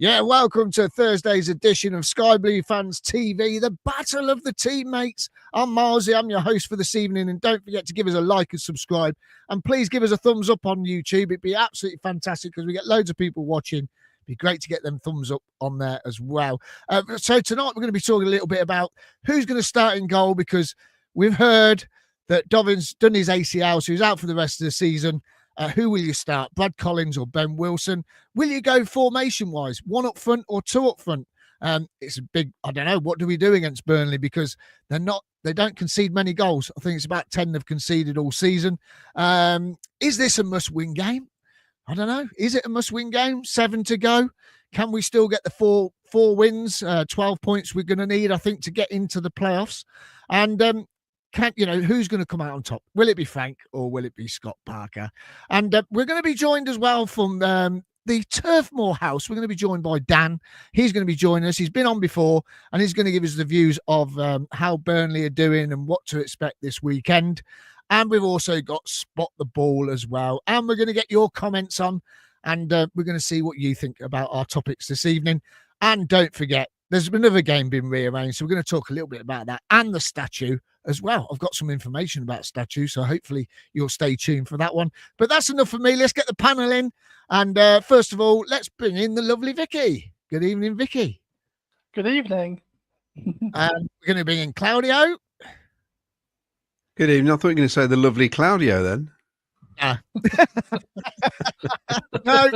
Yeah, welcome to Thursday's edition of Sky Blue Fans TV, the battle of the teammates. I'm Marzi, I'm your host for this evening, and don't forget to give us a like and subscribe, and please give us a thumbs up on YouTube. It'd be absolutely fantastic because we get loads of people watching. It'd be great to get them thumbs up on there as well. So tonight we're going to be talking a little bit about who's going to start in goal, because we've heard that Dovin's done his ACL, so he's out for the rest of the season. Who will you start, Brad Collins or Ben Wilson? Will you go formation-wise, one up front or two up front? It's a big, I don't know, what do we do against Burnley? Because they don't concede many goals. I think it's about 10 they've conceded all season. Is this a must-win game? I don't know. Is it a must-win game? 7 to go. Can we still get the four wins, 12 points we're going to need, I think, to get into the playoffs? And who's going to come out on top? Will it be Frank or will it be Scott Parker? And we're going to be joined as well from the Turfmoor House. We're going to be joined by Dan. He's going to be joining us. He's been on before, and he's going to give us the views of how Burnley are doing and what to expect this weekend. And we've also got Spot the Ball as well. And we're going to get your comments on, and we're going to see what you think about our topics this evening. And don't forget, there's another game been rearranged, so we're going to talk a little bit about that and the statue as well. I've got some information about statue, so hopefully you'll stay tuned for that one. But that's enough for me. Let's get the panel in. And first of all, let's bring in the lovely Vicky. Good evening, Vicky. Good evening. And we're going to bring in Claudio. Good evening. I thought you were going to say the lovely Claudio then. No,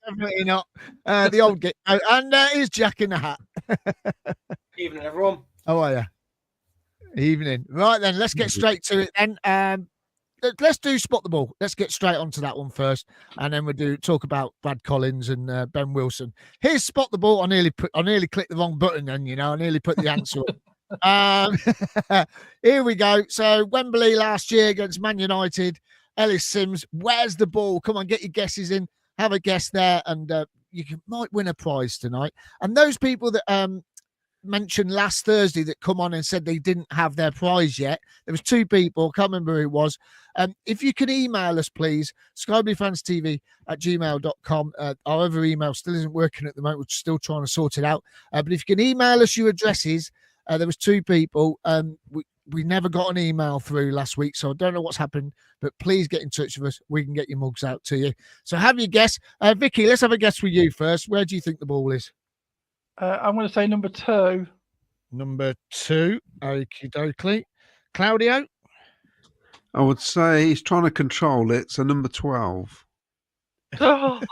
definitely not. The old git. And here's Jack in the hat. Evening, everyone. How are you? Evening. Right then, let's get straight to it then. Let's do Spot the Ball. Let's get straight onto that one first, and then we'll talk about Brad Collins and Ben Wilson. Here's Spot the Ball. I nearly clicked the wrong button then, I nearly put the answer up. Here we go. So Wembley last year against Man United. Ellis Sims, where's the ball? Come on, get your guesses in. Have a guess there, and might win a prize tonight. And those people that mentioned last Thursday that come on and said they didn't have their prize yet, there was 2 people, can't remember who it was. If you can email us, please, skybluefanstv@gmail.com. Our other email still isn't working at the moment. We're still trying to sort it out. But if you can email us your addresses, there was 2 people. We never got an email through last week, so I don't know what's happened, but please get in touch with us. We can get your mugs out to you. So have your guess. Vicky, let's have a guess with you first. Where do you think the ball is? I'm going to say number 2. Number 2. Okie dokie. Claudio? I would say he's trying to control it, so number 12. And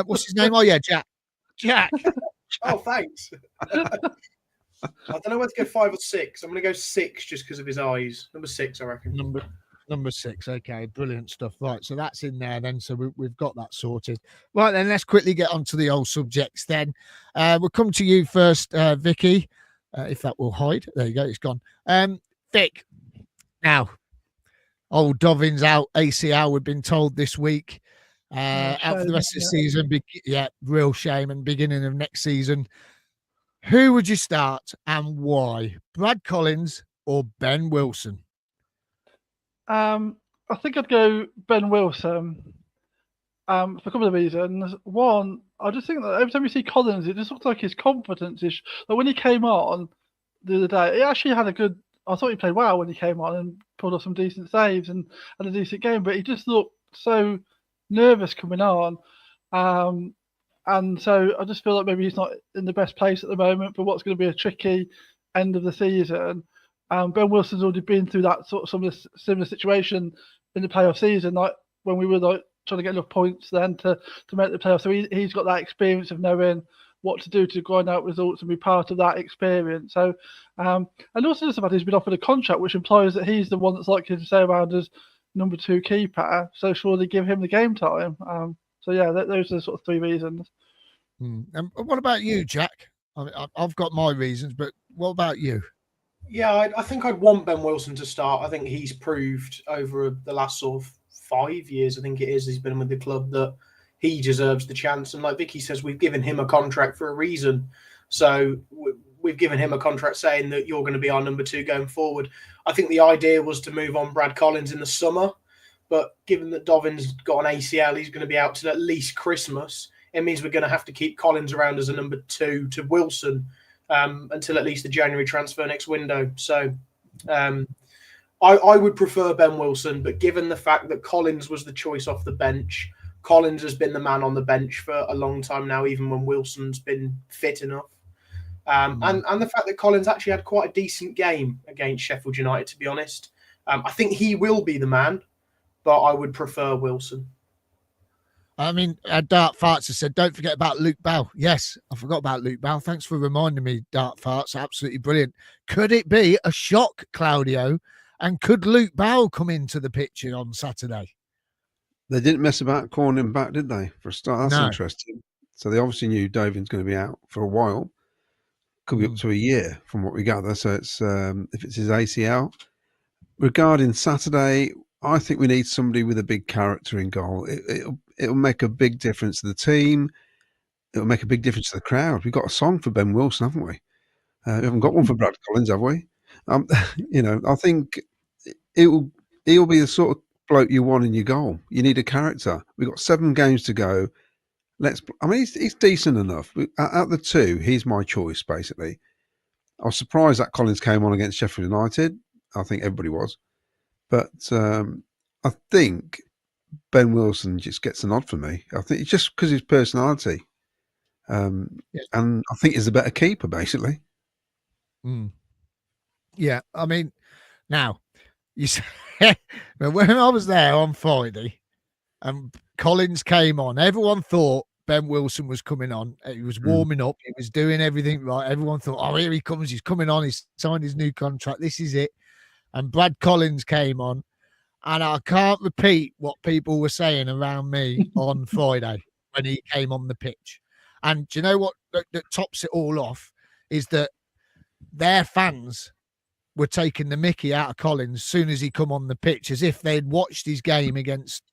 what's his name? Oh, yeah, Jack. Jack. Oh, thanks. I don't know whether to go 5 or 6. I'm going to go 6 just because of his eyes. Number 6, I reckon. Number 6. Okay, brilliant stuff. Right, so that's in there then. So we've got that sorted. Right, then let's quickly get on to the old subjects then. We'll come to you first, Vicky, if that will hide. There you go, it's gone. Vic, now, old Dovin's out, ACL, we've been told this week. Out for the rest of the season. Real shame. And beginning of next season. Who would you start and why? Brad Collins or Ben Wilson? I think I'd go Ben Wilson for a couple of reasons. One, I just think that every time you see Collins, it just looks like his confidence is. Like when he came on the other day, he actually had I thought he played well when he came on and pulled off some decent saves and had a decent game, but he just looked so nervous coming on. And so I just feel like maybe he's not in the best place at the moment for what's going to be a tricky end of the season. Ben Wilson's already been through that some of the similar situation in the playoff season, like when we were trying to get enough points then to make the playoffs. So he's got that experience of knowing what to do to grind out results and be part of that experience. So and also just the fact he's been offered a contract, which implies that he's the one that's likely to stay around as number 2 keeper. So surely give him the game time. So yeah, those are the sort of 3 reasons. And what about you, Jack? I mean, I've got my reasons, but what about you? Yeah, I think I'd want Ben Wilson to start. I think he's proved over the last sort of 5 years, I think it is, he's been with the club, that he deserves the chance. And like Vicky says, we've given him a contract for a reason. So we've given him a contract saying that you're going to be our number 2 going forward. I think the idea was to move on Brad Collins in the summer. But given that Dovin's got an ACL, he's going to be out till at least Christmas. It means we're going to have to keep Collins around as a number 2 to Wilson until at least the January transfer next window. So I would prefer Ben Wilson, but given the fact that Collins was the choice off the bench, Collins has been the man on the bench for a long time now, even when Wilson's been fit enough. And the fact that Collins actually had quite a decent game against Sheffield United, to be honest. I think he will be the man, but I would prefer Wilson. I mean, Dart Farts has said, don't forget about Luke Bell. Yes, I forgot about Luke Bell. Thanks for reminding me, Dart Farts. Absolutely brilliant. Could it be a shock, Claudio? And could Luke Bell come into the picture on Saturday? They didn't mess about calling him back, did they? For a start, that's interesting. So they obviously knew Dovin's going to be out for a while. Could be up to a year from what we gather. So it's if it's his ACL. Regarding Saturday, I think we need somebody with a big character in goal. It'll make a big difference to the team. It'll make a big difference to the crowd. We've got a song for Ben Wilson, haven't we? We haven't got one for Brad Collins, have we? I think he'll be the sort of bloke you want in your goal. You need a character. We've got 7 games to go. He's decent enough. Out of the 2, he's my choice, basically. I was surprised that Collins came on against Sheffield United. I think everybody was. But I think Ben Wilson just gets a nod for me. I think it's just because of his personality. And I think he's a better keeper, basically. Yeah, I mean, now, you say, when I was there on Friday and Collins came on, everyone thought Ben Wilson was coming on. He was warming up. He was doing everything right. Everyone thought, oh, here he comes. He's coming on. He's signed his new contract. This is it. And Brad Collins came on. And I can't repeat what people were saying around me on Friday when he came on the pitch. And do you know what that tops it all off is that their fans were taking the mickey out of Collins as soon as he come on the pitch, as if they'd watched his game against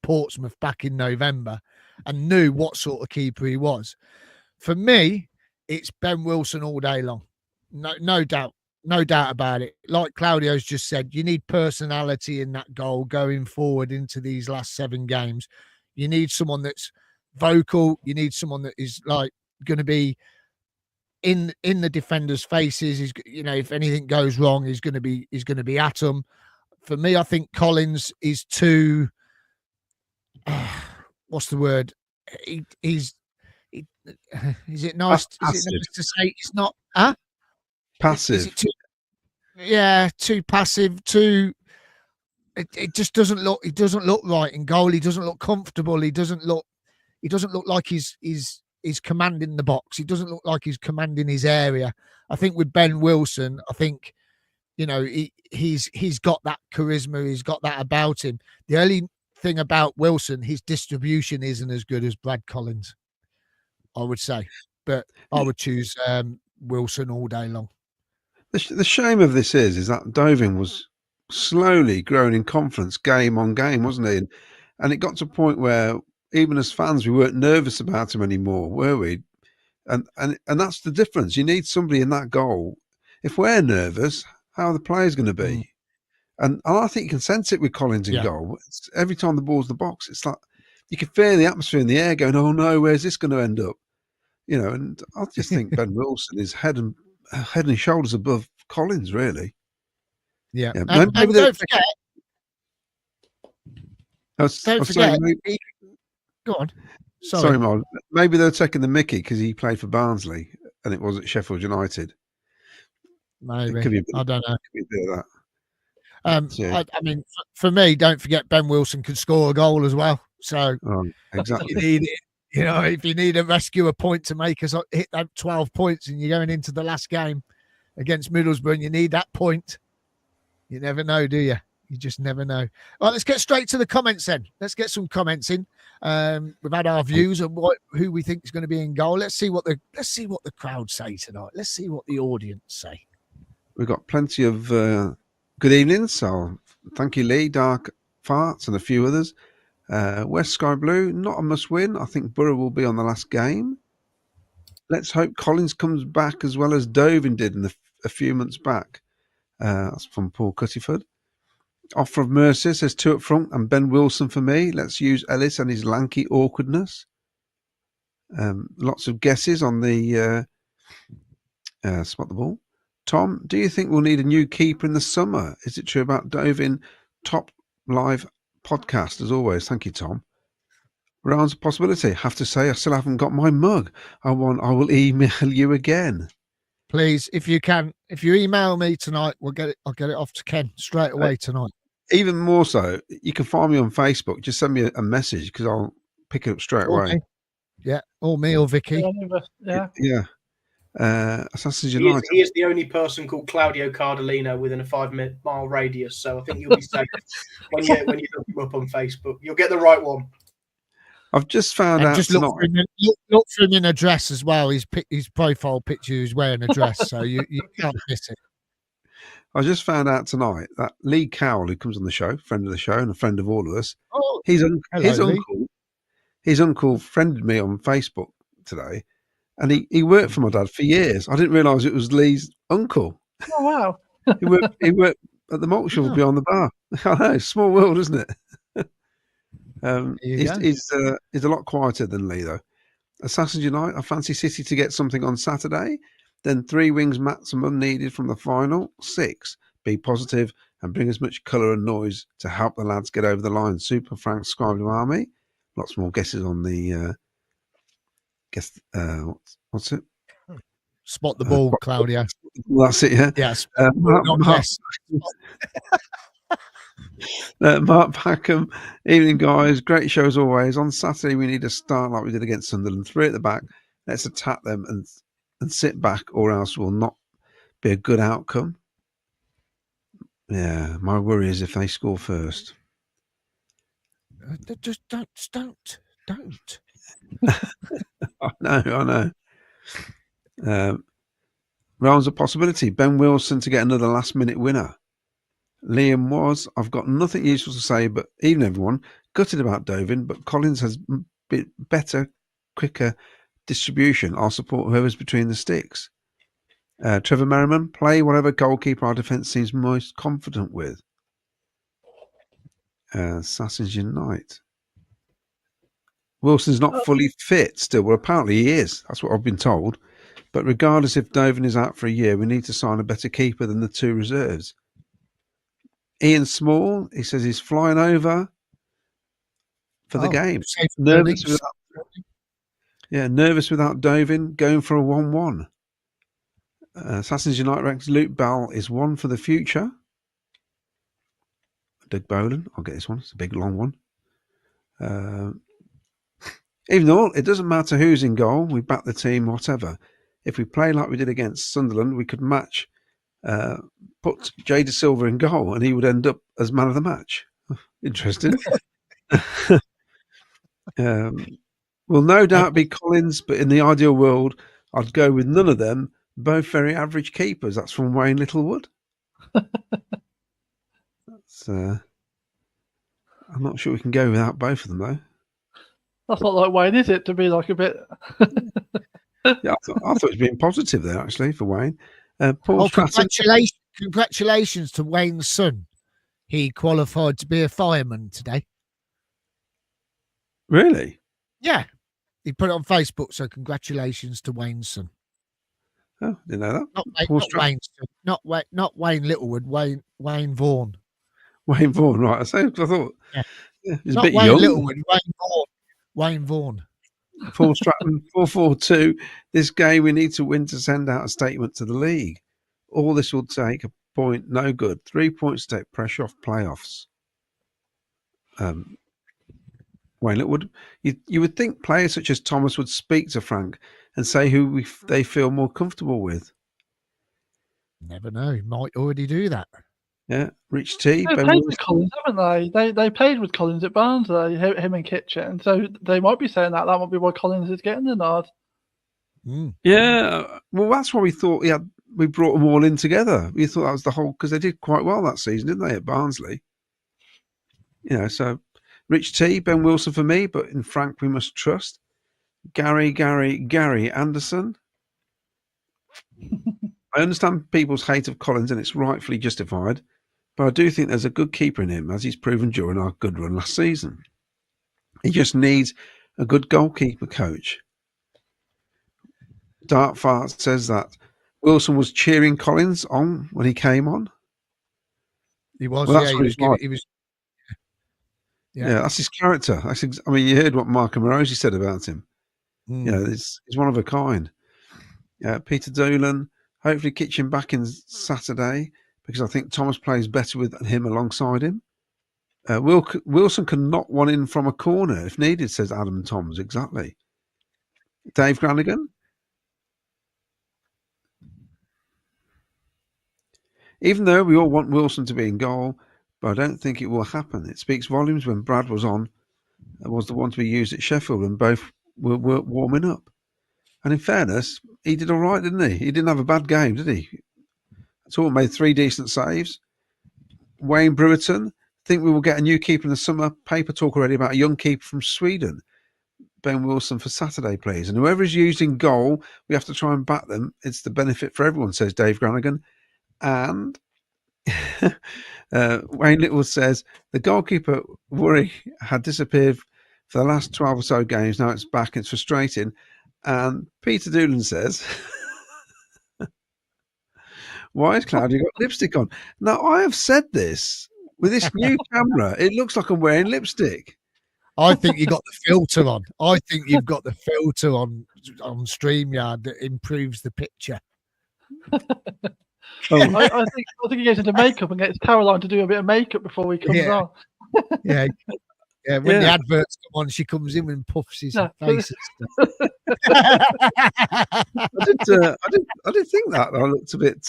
Portsmouth back in November and knew what sort of keeper he was. For me, it's Ben Wilson all day long. No doubt. No doubt about it. Like Claudio's just said, you need personality in that goal going forward into these last 7 games. You need someone that's vocal. You need someone that is like going to be in the defenders' faces. Is, if anything goes wrong, he's going to be at them. For me, I think Collins is too. What's the word? Is it nice? Is it nice to say it's not? Huh? Passive. Too passive. It just doesn't look. He doesn't look right in goal. He doesn't look comfortable. He doesn't look like he's commanding the box. He doesn't look like he's commanding his area. I think with Ben Wilson, I think he's got that charisma. He's got that about him. The only thing about Wilson, his distribution isn't as good as Brad Collins, I would say. But I would choose Wilson all day long. The shame of this is that Dovin was slowly growing in confidence game on game, wasn't he? And it got to a point where even as fans, we weren't nervous about him anymore, were we? And that's the difference. You need somebody in that goal. If we're nervous, how are the players going to be? And I think you can sense it with Collins in goal. Every time the ball's the box, it's like you can feel the atmosphere in the air going, oh no, where's this going to end up? And I just think Ben Wilson is head and shoulders above Collins, really. Yeah. And don't forget. Don't forget. Go on. Sorry, Mark. Maybe they're taking the mickey because he played for Barnsley and it was at Sheffield United. Maybe. I don't know. Could be a bit of that. I mean, for me, don't forget Ben Wilson can score a goal as well. So exactly. You need it. If you need a rescue a point to make us hit that 12 points and you're going into the last game against Middlesbrough and you need that point, you never know, do you? You just never know. All right, let's get straight to the comments then. Let's get some comments in. We've had our views on who we think is going to be in goal. Let's see what the crowd say tonight. Let's see what the audience say. We've got plenty of good evenings. So thank you, Lee, Dark Farts, and a few others. West Sky Blue, not a must win. I think Borough will be on the last game. Let's hope Collins comes back as well as Dovin did a few months back. That's from Paul Cuttyford. Offer of Mercy says 2 up front and Ben Wilson for me. Let's use Ellis and his lanky awkwardness. Lots of guesses on the spot the ball. Tom, do you think we'll need a new keeper in the summer? Is it true about Dovin? Top live podcast as always. Thank you, Tom. Rounds a possibility. Have to say, I still haven't got my mug. I will email you again. Please, if you can, if you email me tonight, I'll get it off to Ken straight away tonight. Even more so, you can find me on Facebook. Just send me a message because I'll pick it up straight away. Me. Yeah, or me or Vicky. Yeah. Assassin's He United. is the only person called Claudio Cardellino within a 5-mile radius, so I think you'll be safe when you look him up on Facebook. You'll get the right one. I've just found out. Just look for him in a dress as well. His profile picture is wearing a dress, so you can't miss it. I just found out tonight that Lee Cowell, who comes on the show, friend of the show and a friend of all of us, his uncle friended me on Facebook today, and he worked for my dad for years. I didn't realise it was Lee's uncle. Oh wow! he worked at the malt shop beyond the bar. I know, small world, isn't it? He's a lot quieter than Lee though. Assassin's United. I fancy City to get something on Saturday. Then 3 wings maximum needed from the final. 6. Be positive and bring as much colour and noise to help the lads get over the line. Super Frank Sky Blue Army. Lots more guesses on the what's it? Spot the ball, Claudia. That's it, yeah. Yes. Mark Packham, evening guys. Great show as always. On Saturday we need to start like we did against Sunderland. 3 at the back. Let's attack them and sit back, or else will not be a good outcome. Yeah, my worry is if they score first. Just don't. I know. Rounds a possibility. Ben Wilson to get another last-minute winner. Liam was. I've got nothing useful to say, but even everyone gutted about Dovin, but Collins has better, quicker distribution. I'll support whoever's between the sticks. Trevor Merriman, play whatever goalkeeper our defence seems most confident with. Assassins Unite. Wilson's not fully fit still. Well, apparently he is. That's what I've been told. But regardless if Dovin is out for a year, we need to sign a better keeper than the 2 reserves. Ian Small, he says he's flying over for the game. Nervous without Dovin, going for a 1-1. Assassins United ranks Luke Bell is one for the future. Doug Boland, I'll get this one. It's a big, long one. Even though it doesn't matter who's in goal, we back the team, whatever. If we play like we did against Sunderland, we could match, put Jay De Silva in goal, and he would end up as man of the match. Interesting. Will no doubt be Collins, but in the ideal world, I'd go with none of them. Both very average keepers. That's from Wayne Littlewood. That's, I'm not sure we can go without both of them, though. That's not like Wayne, is it? To be like a bit. Yeah, I thought it was being positive there, actually, for Wayne. Congratulations to Wayne's son. He qualified to be a fireman today. Really? Yeah. He put it on Facebook, so congratulations to Wayne's son. Oh, didn't know that. Not Wayne Littlewood, Wayne Vaughan. Wayne Vaughan, right. I thought he's a bit Wayne young. Littlewood, Wayne Vaughan. Paul Stratton, 4-4-2. This game we need to win to send out a statement to the league. All this will take a point, no good. 3 points to take pressure off playoffs. Wayne Littlewood, you would think players such as Thomas would speak to Frank and say who they feel more comfortable with. Never know. He might already do that. Yeah, Rich T. They played with Collins, haven't they? They played with Collins at Barnsley, him and Kitchen. So they might be saying that might be why Collins is getting the nod. Yeah, well, that's why we thought we brought them all in together. We thought that was the whole, because they did quite well that season, didn't they, at Barnsley? You know, so Rich T, Ben Wilson for me, but in Frank we must trust. Gary Anderson. I understand people's hate of Collins and it's rightfully justified, But I do think there's a good keeper in him, as he's proven during our good run last season. He just needs a good goalkeeper coach. Dark Fart says that Wilson was cheering Collins on when he came on. He was, Well, yeah. He was. Yeah, that's his character. I mean, you heard what Mark Amorosi said about him. Mm. You know, he's one of a kind. Peter Doolan, hopefully kitchen back in Saturday, because I think Thomas plays better with him alongside him. Wilson can knock one in from a corner if needed, says Adam Toms. Exactly. Dave Granigan. Even though we all want Wilson to be in goal, but I don't think it will happen. It speaks volumes when Brad was the one to be used at Sheffield, and both were warming up. And in fairness, he did all right, didn't he? He didn't have a bad game, did he? All made 3 decent saves. Wayne Brewerton, think we will get a new keeper in the summer. Paper talk already about a young keeper from Sweden. Ben Wilson for Saturday, please. And whoever is used in goal, we have to try and back them. It's the benefit for everyone, says Dave Granigan. And Wayne Little says the goalkeeper worry had disappeared for the last 12 or so games. Now it's back. It's frustrating. And Peter Doolan says, why has Claudia got lipstick on? Now, I have said this with this new camera. It looks like I'm wearing lipstick. I think you got the filter on. I think you've got the filter on StreamYard that improves the picture. I think he goes into makeup and gets Caroline to do a bit of makeup before he comes on. Yeah. Yeah, when the adverts come on, she comes in and puffs his face and stuff. I did think that. I looked a bit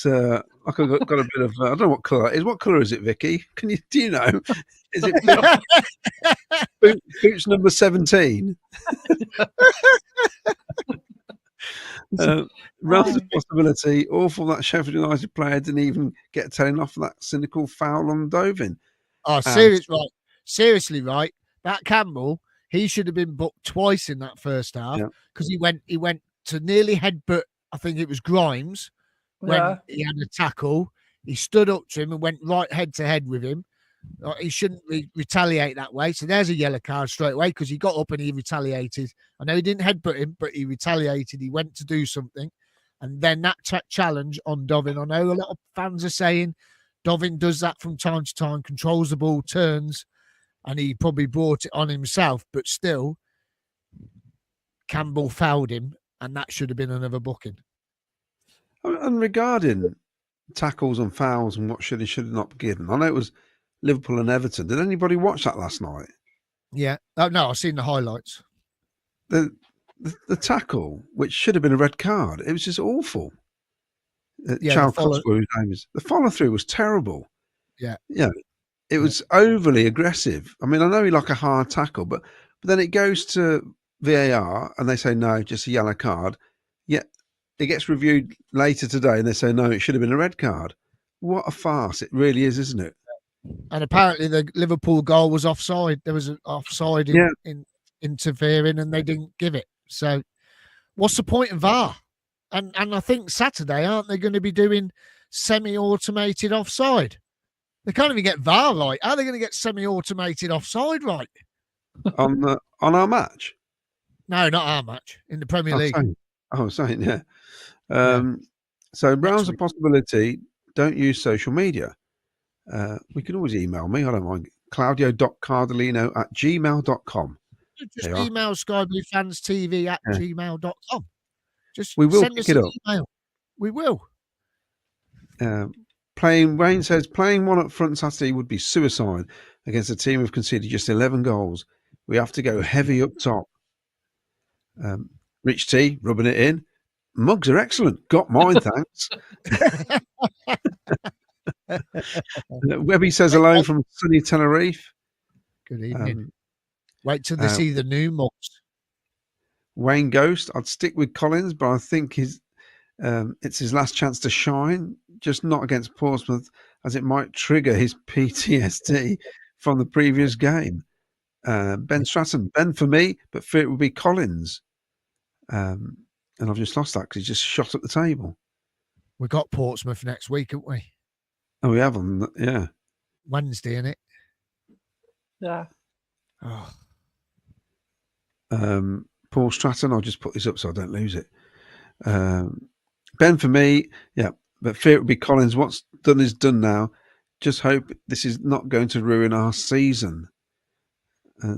like I got a bit of. I don't know what colour it is. What colour is it, Vicky? Do you know? Is it boots number 17? Rounds of possibility. Awful that Sheffield United player didn't even get telling off for that cynical foul on Dovin. Oh, seriously, right? That Campbell, he should have been booked twice in that first half because he went to nearly headbutt. I think it was Grimes when he had a tackle. He stood up to him and went right head to head with him. He shouldn't retaliate that way. So there's a yellow card straight away because he got up and he retaliated. I know he didn't headbutt him, but he retaliated. He went to do something. And then that challenge on Dovin. I know a lot of fans are saying Dovin does that from time to time, controls the ball, turns, and he probably brought it on himself. But still, Campbell fouled him, and that should have been another booking. And regarding tackles and fouls and what should and should not be given, I know it was Liverpool and Everton. Did anybody watch that last night? Yeah. Oh, no, I've seen the highlights. The tackle, which should have been a red card, it was just awful. The follow-through was terrible. Yeah. Yeah. It was overly aggressive. I mean, I know he like a hard tackle, but then it goes to VAR and they say, no, just a yellow card. Yet it gets reviewed later today and they say, no, it should have been a red card. What a farce. It really is, isn't it? And apparently the Liverpool goal was offside. There was an offside in interfering and they didn't give it. So what's the point of VAR? And I think Saturday, aren't they going to be doing semi-automated offside? They can't even get VAR right. How are they going to get semi-automated offside right? On our match? No, not our match. In the Premier League. Saying, yeah. So grounds of possibility, don't use social media. We can always email me. I don't mind. Claudio.cardellino@gmail.com. Just email skybluefanstv@gmail.com. We will send pick us it an up. email. We will. Wayne says playing one up front Saturday would be suicide against a team who've conceded just 11 goals. We have to go heavy up top. Rich T rubbing it in. Mugs are excellent. Got mine, thanks. Webby says hello from sunny Tenerife. Good evening. Wait till they see the new mugs. Wayne Ghost, I'd stick with Collins, but I think it's his last chance to shine, just not against Portsmouth, as it might trigger his PTSD from the previous game. Ben Stratton, Ben for me, but fear it would be Collins. And I've just lost that because he's just shot at the table. We got Portsmouth next week, haven't we? Oh, we have them, yeah. Wednesday, isn't it? Yeah. Oh. Paul Stratton, I'll just put this up so I don't lose it. Ben, for me, yeah, but fear it would be Collins. What's done is done now. Just hope this is not going to ruin our season.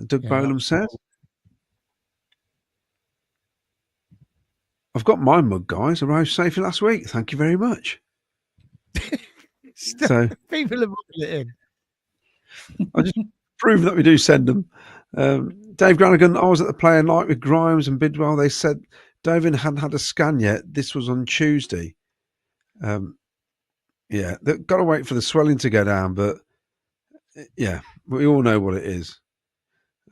Doug Bolam says, I've got my mug, guys. Arrived safely last week. Thank you very much. So people have put it in. I just prove that we do send them. Dave Granigan, I was at the player night with Grimes and Bidwell. They said Dovin hadn't had a scan yet. This was on Tuesday. Yeah, they've got to wait for the swelling to go down, but yeah, we all know what it is.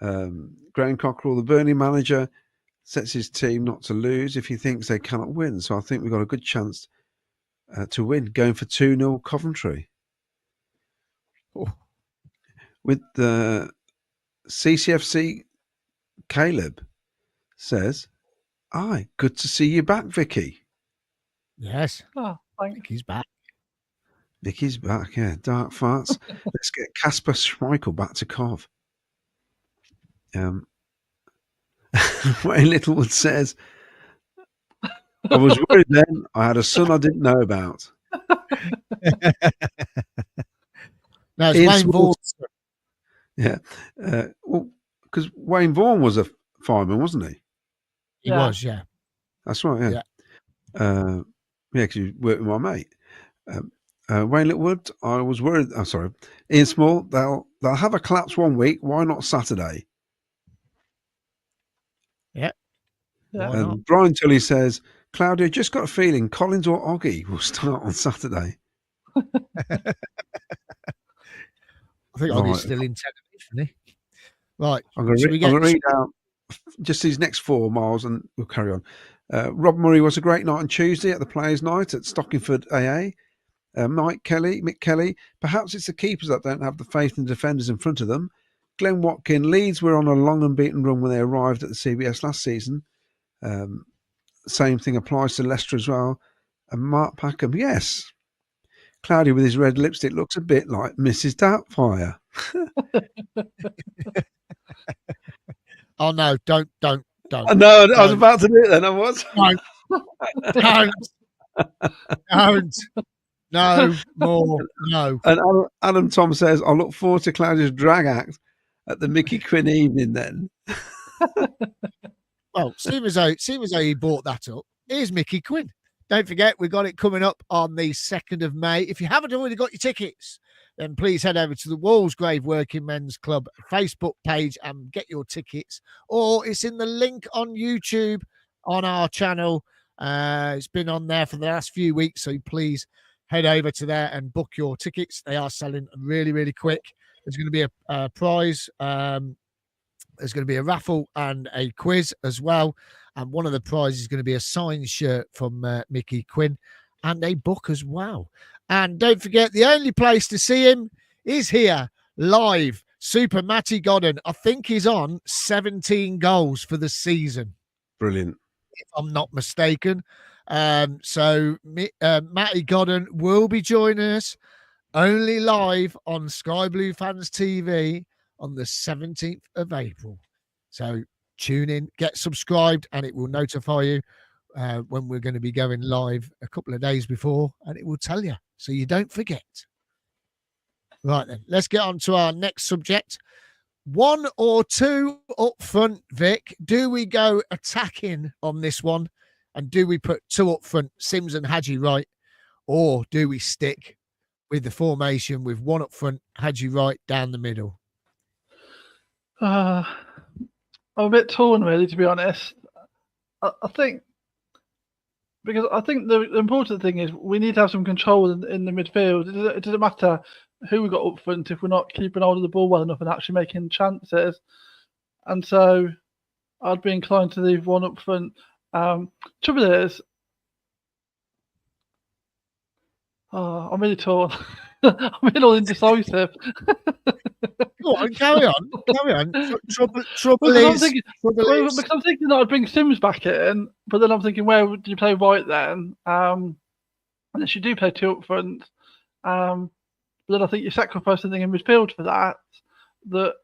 Graham Cockerell, the Burnley manager, sets his team not to lose if he thinks they cannot win. So I think we've got a good chance to win, going for 2-0 Coventry. Oh. With the CCFC, Caleb says, "Aye, good to see you back, Vicky." Yes. Oh, I think he's back. Vicky's back, yeah. Dark farts. Let's get Casper Schmeichel back to Cov. Wayne Littlewood says, I was worried then. I had a son I didn't know about. No, it's Wayne Vaughan. Yeah. Well, because Wayne Vaughan was a fireman, wasn't he? He was, yeah. That's right, yeah. Yeah, because you worked with my mate. Wayne Littlewood, I was worried. Oh, sorry. Ian Small, they'll have a collapse one week. Why not Saturday? Yeah. And not? Brian Tully says, Claudia, just got a feeling Collins or Oggy will start on Saturday. I think Oggy's still in tennis, isn't he? Right. I'm going to read out just these next 4 miles and we'll carry on. Rob Murray was a great night on Tuesday at the Players' Night at Stockingford AA. Mick Kelly, perhaps it's the keepers that don't have the faith in the defenders in front of them. Glenn Watkin, Leeds were on a long unbeaten run when they arrived at the CBS last season. Same thing applies to Leicester as well. And Mark Packham, yes. Cloudy with his red lipstick looks a bit like Mrs. Doubtfire. Oh no, don't. No, I was about to do it then, I was. Don't. No more. No. And Adam Tom says, I look forward to Claudia's drag act at the Micky Quinn evening then. Well, seeing as though he brought that up, here's Micky Quinn. Don't forget, we've got it coming up on the 2nd of May. If you haven't already got your tickets, then please head over to the Walsgrave Working Men's Club Facebook page and get your tickets. Or it's in the link on YouTube on our channel. It's been on there for the last few weeks, so please head over to there and book your tickets. They are selling really, really quick. There's going to be a prize. There's going to be a raffle and a quiz as well. And one of the prizes is going to be a signed shirt from Micky Quinn and a book as well. And don't forget, the only place to see him is here, live. Super Matty Godden. I think he's on 17 goals for the season. Brilliant. If I'm not mistaken. So Matty Godden will be joining us only live on Sky Blue Fans TV on the 17th of April. So tune in, get subscribed, and it will notify you when we're going to be going live a couple of days before, and it will tell you so you don't forget. Right then, let's get on to our next subject. 1 or 2 up front, Vic. Do we go attacking on this one? And do we put 2 up front, Sims and Hadji Wright? Or do we stick with the formation with 1 up front, Hadji Wright down the middle? I'm a bit torn, really, to be honest. I think the important thing is we need to have some control in the midfield. It doesn't matter who we got up front if we're not keeping hold of the ball well enough and actually making chances. And so I'd be inclined to leave 1 up front. Trouble is, I'm really torn. I'm really all indecisive. Go on, carry on. Trouble is, is. Because I'm thinking that I'd bring Sims back in, but then I'm thinking, where would you play White then? Unless you do play 2 up front. But then I think you sacrifice something in midfield for that.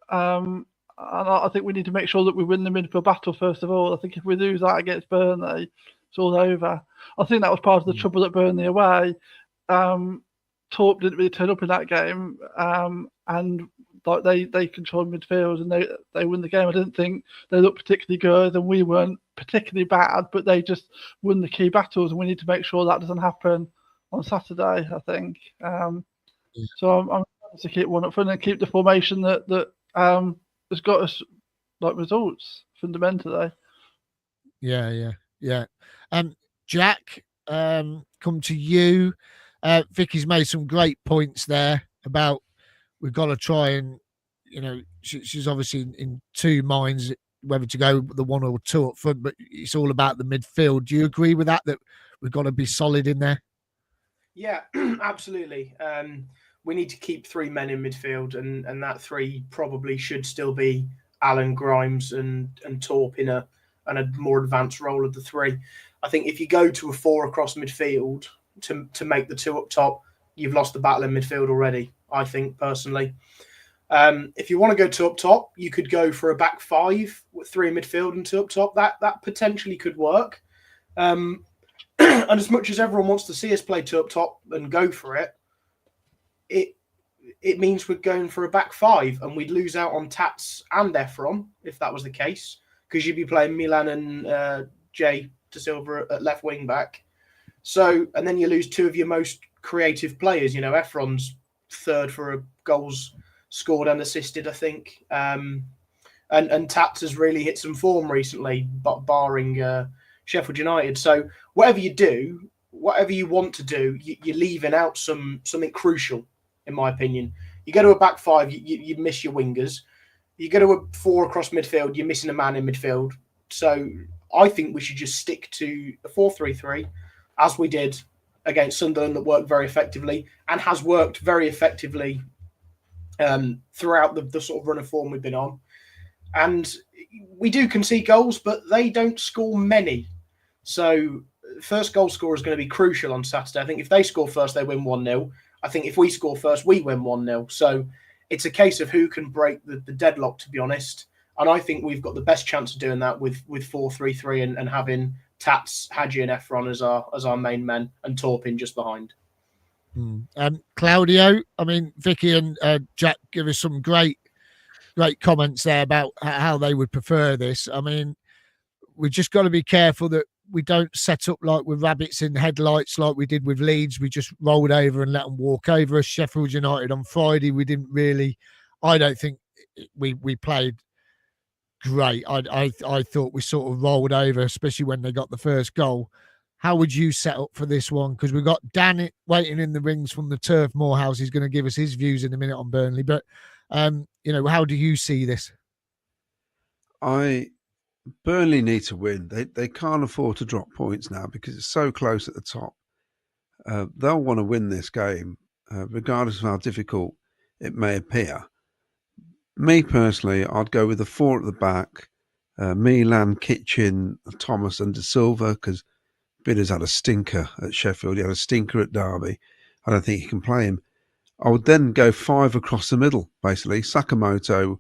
And I think we need to make sure that we win the midfield battle first of all. I think if we lose that against Burnley, it's all over. I think that was part of the trouble at Burnley away. Torp didn't really turn up in that game, and like they controlled midfield and they win the game. I didn't think they looked particularly good, and we weren't particularly bad, but they just won the key battles, and we need to make sure that doesn't happen on Saturday, I think. So I'm trying to keep one up front and keep the formation that has got us like results fundamentally. Yeah. Jack, come to you. Vicky's made some great points there about we've got to try and, she's obviously in two minds whether to go the one or two up front, but it's all about the midfield. Do you agree with that we've got to be solid in there? Yeah, absolutely. We need to keep three men in midfield, and that three probably should still be Alan, Grimes, and Torp in a more advanced role of the three. I think if you go to a four across midfield to make the two up top, you've lost the battle in midfield already, I think, personally. If you want to go two up top, you could go for a back five with three in midfield and two up top. That potentially could work. And as much as everyone wants to see us play two up top and go for it, it means we're going for a back five, and we'd lose out on Tats and Efron if that was the case, because you'd be playing Milan and Jay De Silva at left wing back. So, and then you lose two of your most creative players. Efron's third for goals scored and assisted, I think. And Tats has really hit some form recently, but barring Sheffield United. So whatever you do, whatever you want to do, you're leaving out something crucial, in my opinion. You go to a back five, you miss your wingers. You go to a four across midfield, you're missing a man in midfield. So I think we should just stick to a 4-3-3, as we did against Sunderland, that worked very effectively and has worked very effectively throughout the sort of run of form we've been on. And we do concede goals, but they don't score many. So first goal scorer is going to be crucial on Saturday. I think if they score first, they win 1-0. I think if we score first, we win 1-0. So it's a case of who can break the deadlock, to be honest. And I think we've got the best chance of doing that with 4-3-3 and having Tats, Hadji and Efron as our main men and Torpin just behind. Claudio, I mean, Vicky and Jack give us some great comments there about how they would prefer this. I mean, we've just got to be careful that we don't set up like with rabbits in headlights like we did with Leeds. We just rolled over and let them walk over us. Sheffield United on Friday, we didn't really, I don't think we played great. I thought we sort of rolled over, especially when they got the first goal. How would you set up for this one? Because we've got Dan waiting in the rings from the Turf Morehouse. He's going to give us his views in a minute on Burnley. But, how do you see this? Burnley need to win. They can't afford to drop points now because it's so close at the top. They'll want to win this game, regardless of how difficult it may appear. Me personally, I'd go with the four at the back, Milan, Kitchen, Thomas and De Silva, because Bidders had a stinker at Sheffield. He had a stinker at Derby. I don't think he can play him. I would then go five across the middle, basically. Sakamoto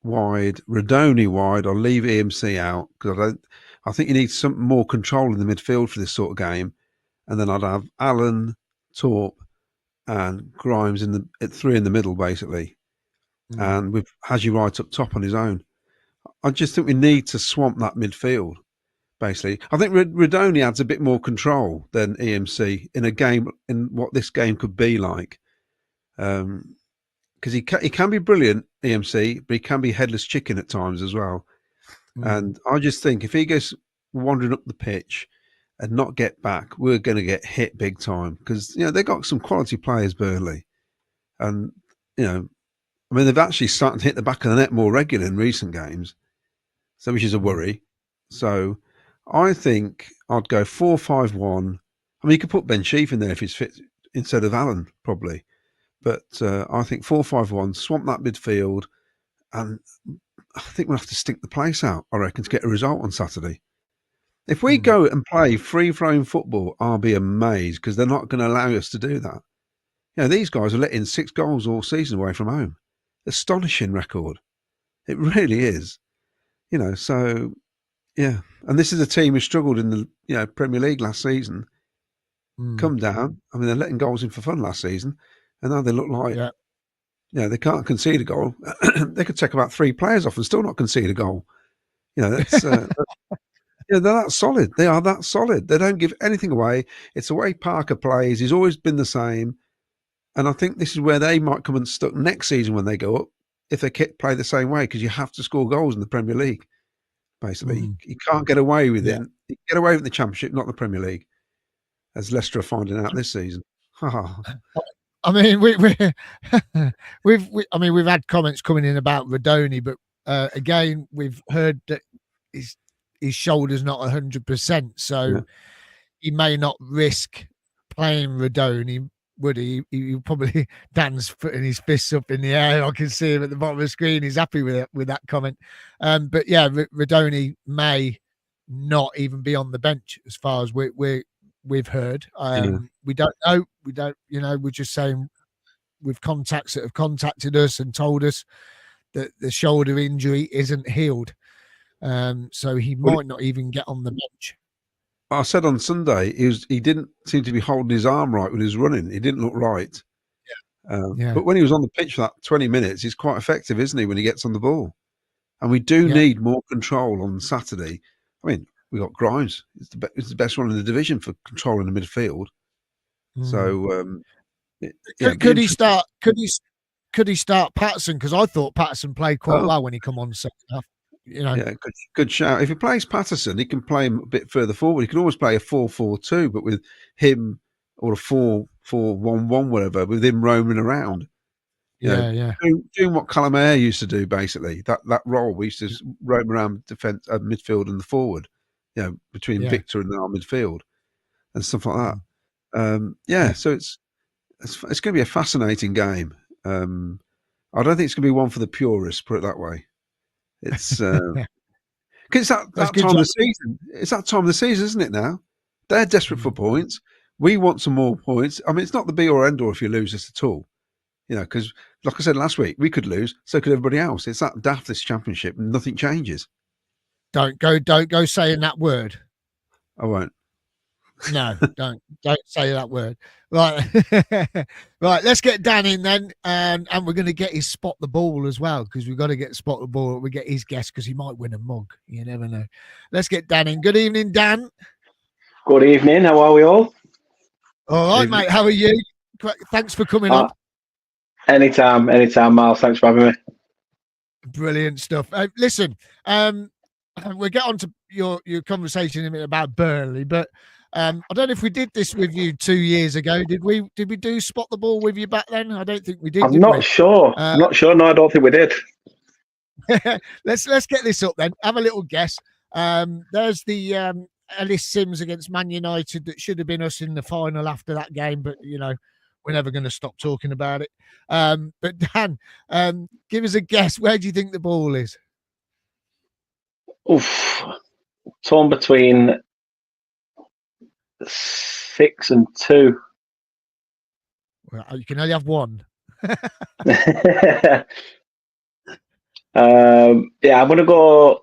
wide, Radoni wide. I'll leave EMC out because I think you need some more control in the midfield for this sort of game. And then I'd have Allen, Torp, and Grimes at three in the middle, basically. And with Hadji right up top on his own. I just think we need to swamp that midfield, basically. I think Radoni adds a bit more control than EMC in a game, in what this game could be like. Because he can be brilliant, EMC, but he can be headless chicken at times as well. And I just think if he goes wandering up the pitch and not get back, we're going to get hit big time. Because, they've got some quality players, Burnley. And, they've actually started to hit the back of the net more regular in recent games, so which is a worry. So I think I'd go 4-5-1. I mean, you could put Ben Sheaf in there if he's fit instead of Allen, probably. But I think 4-5-1, swamp that midfield, and I think we'll have to stink the place out, I reckon, to get a result on Saturday. If we go and play free-flowing football, I'll be amazed, because they're not going to allow us to do that. These guys are letting 6 goals all season away from home. Astonishing record. It really is. So yeah. And this is a team who struggled in the Premier League last season. Come down. I mean, they're letting goals in for fun last season, and now they look like they can't concede a goal. They could take about 3 players off and still not concede a goal. That's they're that solid. They are that solid. They don't give anything away. It's the way Parker plays. He's always been the same. And I think this is where they might come unstuck next season when they go up, if they play the same way, because you have to score goals in the Premier League. Basically, you can't get away with it. You get away with the Championship, not the Premier League, as Leicester are finding out this season. I mean, we've had comments coming in about Rodoni, but again, we've heard that his shoulder's not 100%, so he may not risk playing Rodoni, would he? He probably, Dan's putting his fists up in the air. I can see him at the bottom of the screen. He's happy with it, with that comment. But yeah, Rodoni may not even be on the bench as far as we've heard. We don't know. We're just saying with contacts that have contacted us and told us that the shoulder injury isn't healed. So he might not even get on the bench. I said on Sunday he didn't seem to be holding his arm right when he was running. He didn't look right. But when he was on the pitch for that 20 minutes, he's quite effective, isn't he, when he gets on the ball? And we do need more control on Saturday. I mean, we got Grimes. It's the best one in the division for controlling the midfield. So could he start? Could he start Patterson? Because I thought Patterson played quite well when he come on second half. Good shout. If he plays Patterson, he can play him a bit further forward. He can always play a 4-4-2, but with him, or a 4-4-1-1, whatever, with him roaming around. Doing what Callum Ayre used to do, basically. That role, we used to roam around defense, midfield, and the forward. Between Victor and our midfield and stuff like that. So it's going to be a fascinating game. I don't think it's going to be one for the purists, put it that way. It's because it's that time of the season. It's that time of the season, isn't it? Now they're desperate for points. We want some more points. I mean, it's not the be or end all if you lose this at all. Because like I said last week, we could lose, so could everybody else. It's that daft, this championship, and nothing changes. Don't go saying that word. I won't. No, don't say that word. Right, right. Let's get Dan in then, and we're going to get his spot the ball as well, because we've got to get spot the ball. We get his guess because he might win a mug. You never know. Let's get Dan in. Good evening, Dan. Good evening. How are we all? All right, mate. How are you? Thanks for coming on. Anytime, Miles. Thanks for having me. Brilliant stuff. Listen, we'll get on to your conversation in a minute about Burnley, but I don't know if we did this with you 2 years ago. Did we do spot the ball with you back then? I don't think we did. I'm not sure. I'm not sure. No, I don't think we did. Let's get this up then. Have a little guess. There's the Ellis Sims against Man United that should have been us in the final after that game, but we're never going to stop talking about it. But Dan, give us a guess. Where do you think the ball is? Oof. Torn between 6 and 2. Well, you can only have one. I'm going to go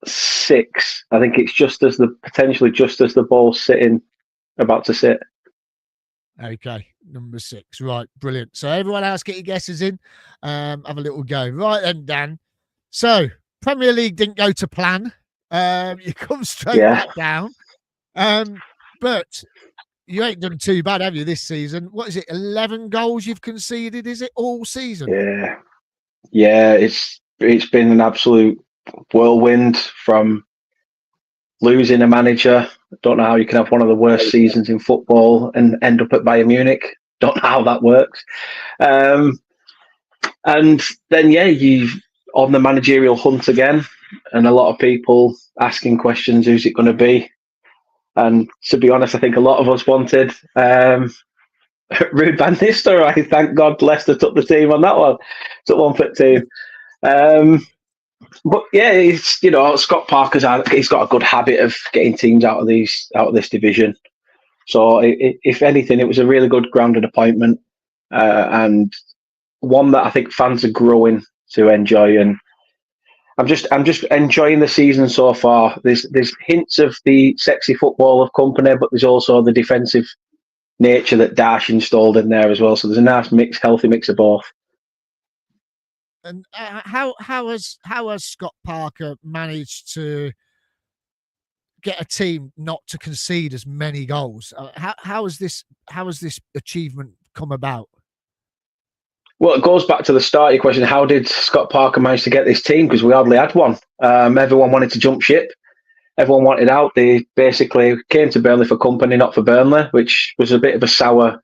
6. I think it's potentially just as the ball's about to sit. Okay, number 6. Right, brilliant. So everyone else, get your guesses in. Have a little go. Right then, Dan. So Premier League didn't go to plan. You come straight back down. But you ain't done too bad, have you, this season? What is it, 11 goals you've conceded, is it, all season? Yeah, it's been an absolute whirlwind from losing a manager. Don't know how you can have one of the worst seasons in football and end up at Bayern Munich. Don't know how that works. And then, you've on the managerial hunt again, and a lot of people asking questions, who's it going to be? And to be honest, I think a lot of us wanted Ruud van Nistelrooy. Thank God Leicester took the team on that one. Took one for the team. But it's Scott Parker's he's got a good habit of getting teams out of this division. So if anything, it was a really good grounded appointment, and one that I think fans are growing to enjoy. And I'm just enjoying the season so far. There's hints of the sexy football of Company, but there's also the defensive nature that Dash installed in there as well. So there's a nice healthy mix of both. And how has Scott Parker managed to get a team not to concede as many goals? How has this achievement come about? Well, it goes back to the start of your question. How did Scott Parker manage to get this team? Because we hardly had one. Everyone wanted to jump ship. Everyone wanted out. They basically came to Burnley for Company, not for Burnley, which was a bit of a sour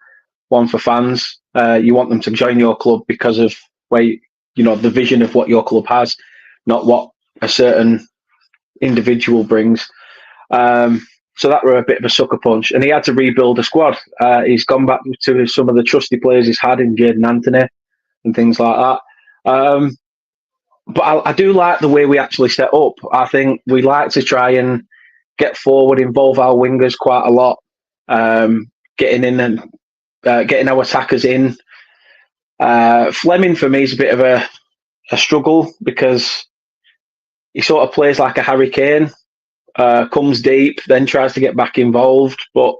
one for fans. You want them to join your club because of the vision of what your club has, not what a certain individual brings. So that were a bit of a sucker punch. And he had to rebuild the squad. He's gone back to some of the trusty players he's had in Jadon Anthony and things like that. But I do like the way we actually set up. I think we like to try and get forward, involve our wingers quite a lot, getting in and getting our attackers in. Fleming, for me, is a bit of a struggle because he sort of plays like a Harry Kane, comes deep, then tries to get back involved. But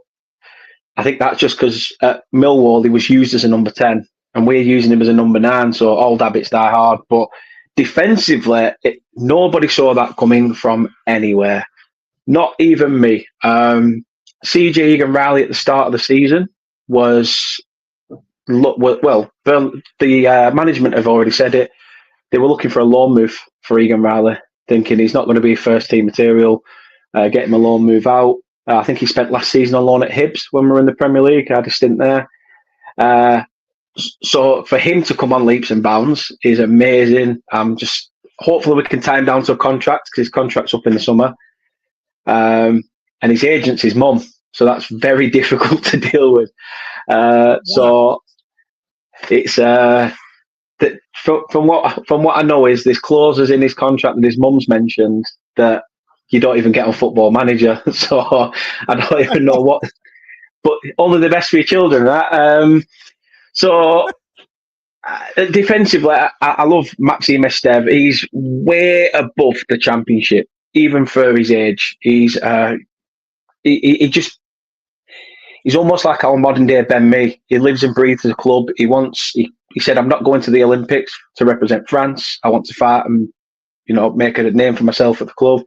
I think that's just because at Millwall he was used as a number 10 and we're using him as a number 9, so old habits die hard. But defensively, nobody saw that coming from anywhere. Not even me. CJ Egan-Riley at the start of the season was... Well, the management have already said it. They were looking for a loan move for Egan-Riley, thinking he's not going to be first team material. Get him a loan move out. I think he spent last season on loan at Hibs when we were in the Premier League. I had a stint there. So for him to come on leaps and bounds is amazing. Hopefully we can tie him down to a contract because his contract's up in the summer. And his agent's his mum, so that's very difficult to deal with. So it's from what I know is there's clauses in his contract that his mum's mentioned that you don't even get on Football Manager. So I don't even know what, but only the best for your children, right? So defensively, I love Maxime Esteve. He's way above the Championship, even for his age. He's almost like our modern day Ben Mee. He lives and breathes the club. He said, I'm not going to the Olympics to represent France. I want to fight and, make a name for myself at the club.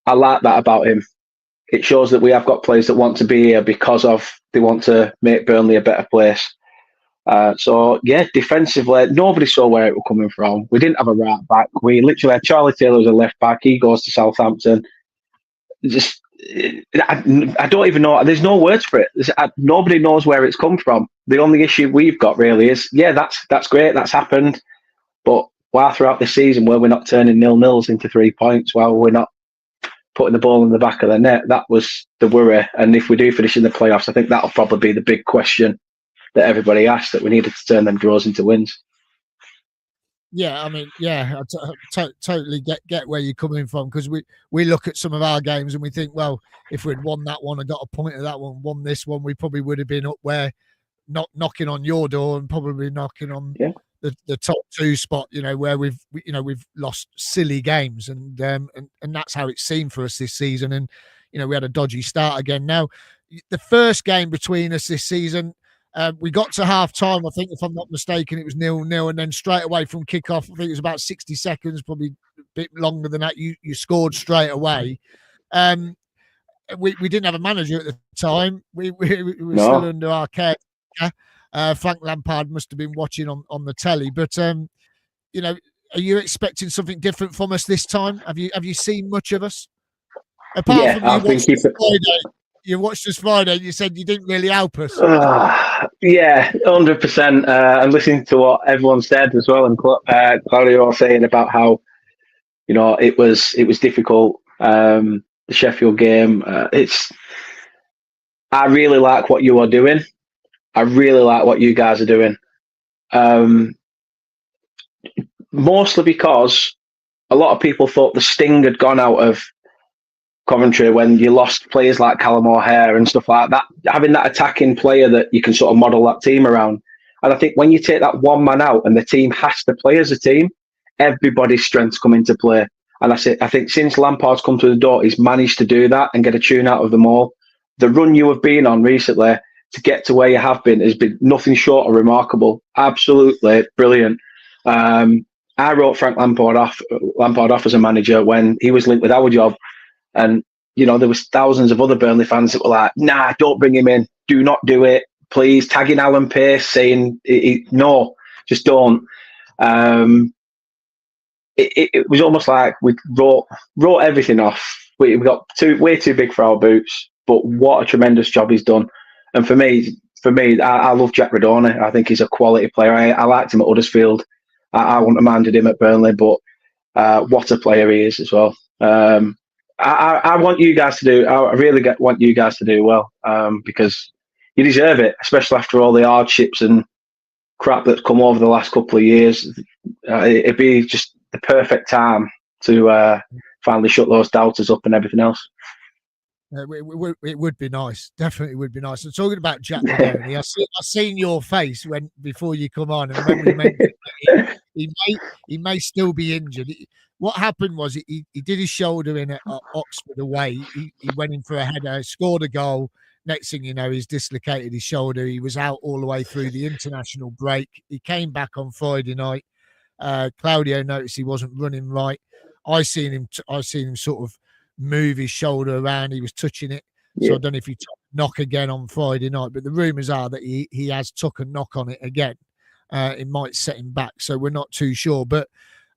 I like that about him. It shows that we have got players that want to be here because they want to make Burnley a better place. So defensively, nobody saw where it was coming from. We didn't have a right back. We literally had Charlie Taylor as a left back. He goes to Southampton. I don't even know. There's no words for it. Nobody knows where it's come from. The only issue we've got really is, that's great. That's happened. But why throughout the season were we not turning 0-0s into 3 points? Why were we not putting the ball in the back of the net? That was the worry. And if we do finish in the playoffs, I think that'll probably be the big question that everybody asked, that we needed to turn them draws into wins. Yeah, I mean, I totally get where you're coming from, because we look at some of our games and we think, well, if we'd won that one and got a point of that one, won this one, we probably would have been up where, not knocking on your door and probably knocking on the top 2 spot. Where we've lost silly games, and that's how it seemed for us this season. And we had a dodgy start again. Now, the first game between us this season, we got to half time, I think, if I'm not mistaken, it was 0-0, and then straight away from kickoff, I think it was about 60 seconds, probably a bit longer than that, you scored straight away. We didn't have a manager at the time. We were still under our care. Frank Lampard must have been watching on the telly. But are you expecting something different from us this time? Have you seen much of us? Apart from you watched us Friday, you said you didn't really help us. 100%. And listening to what everyone said as well, and Claudio was saying about how it was difficult. The Sheffield game. I really like what you are doing. I really like what you guys are doing. Mostly because a lot of people thought the sting had gone out of Coventry when you lost players like Callum O'Hare and stuff like that, having that attacking player that you can sort of model that team around. And I think when you take that one man out and the team has to play as a team, everybody's strengths come into play. And I think since Lampard's come to the door, he's managed to do that and get a tune out of them all. The run you have been on recently to get to where you have been has been nothing short of remarkable. Absolutely brilliant. I wrote Frank Lampard off as a manager when he was linked with our job. And, there was thousands of other Burnley fans that were like, nah, don't bring him in. Do not do it. Please, tagging Alan Pace, saying, no, just don't. It was almost like we wrote everything off. We got way too big for our boots, but what a tremendous job he's done. And for me, I love Jack Radoni. I think he's a quality player. I liked him at Huddersfield. I wouldn't have minded him at Burnley, but what a player he is as well. I want you guys to do. I really want you guys to do well because you deserve it, especially after all the hardships and crap that's come over the last couple of years. It'd be just the perfect time to finally shut those doubters up and everything else. It would be nice. Definitely would be nice. So talking about Jack Radoni, I've seen your face before you come on, and when we mentioned he may still be injured. What happened was he did his shoulder in at Oxford away. He went in for a header, scored a goal. Next thing you know, he's dislocated his shoulder. He was out all the way through the international break. He came back on Friday night. Claudio noticed he wasn't running right. I seen him sort of move his shoulder around. He was touching it. Yeah. So I don't know if he took a knock again on Friday night, but the rumours are that he has took a knock on it again. It might set him back, so we're not too sure. But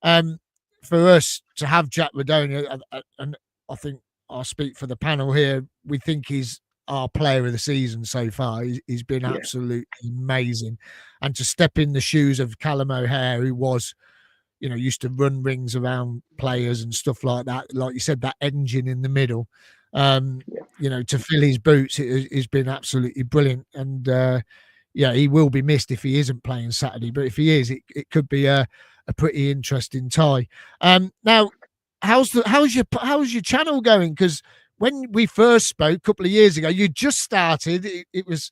for us to have Jack Radoni, and I think I'll speak for the panel here, we think he's our player of the season so far. He's been absolutely amazing. And to step in the shoes of Callum O'Hare, who was, used to run rings around players and stuff like that. Like you said, that engine in the middle, to fill his boots, it's been absolutely brilliant. And he will be missed if he isn't playing Saturday. But if he is, it could be a pretty interesting tie. Now, how's your channel going? Because when we first spoke a couple of years ago, you just started. It was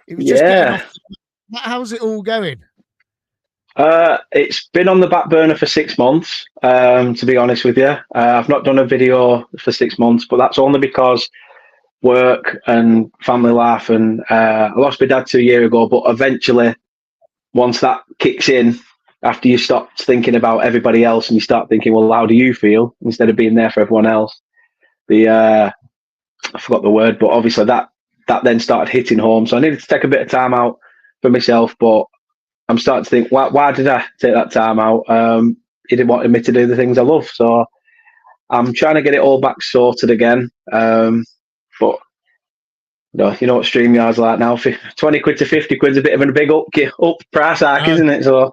just getting off. How's it all going? It's been on the back burner for 6 months, to be honest with you. I've not done a video for 6 months, but that's only because work and family life. And I lost my dad 2 years ago, but eventually, once that kicks in, after you stop thinking about everybody else and you start thinking, well, how do you feel? Instead of being there for everyone else. I forgot the word, but obviously that then started hitting home. So I needed to take a bit of time out for myself, but I'm starting to think, why did I take that time out? He didn't want me to do the things I love. So I'm trying to get it all back sorted again. But you know what StreamYard's like now. 20 quid to 50 quid's a bit of a big up price hike, isn't it? So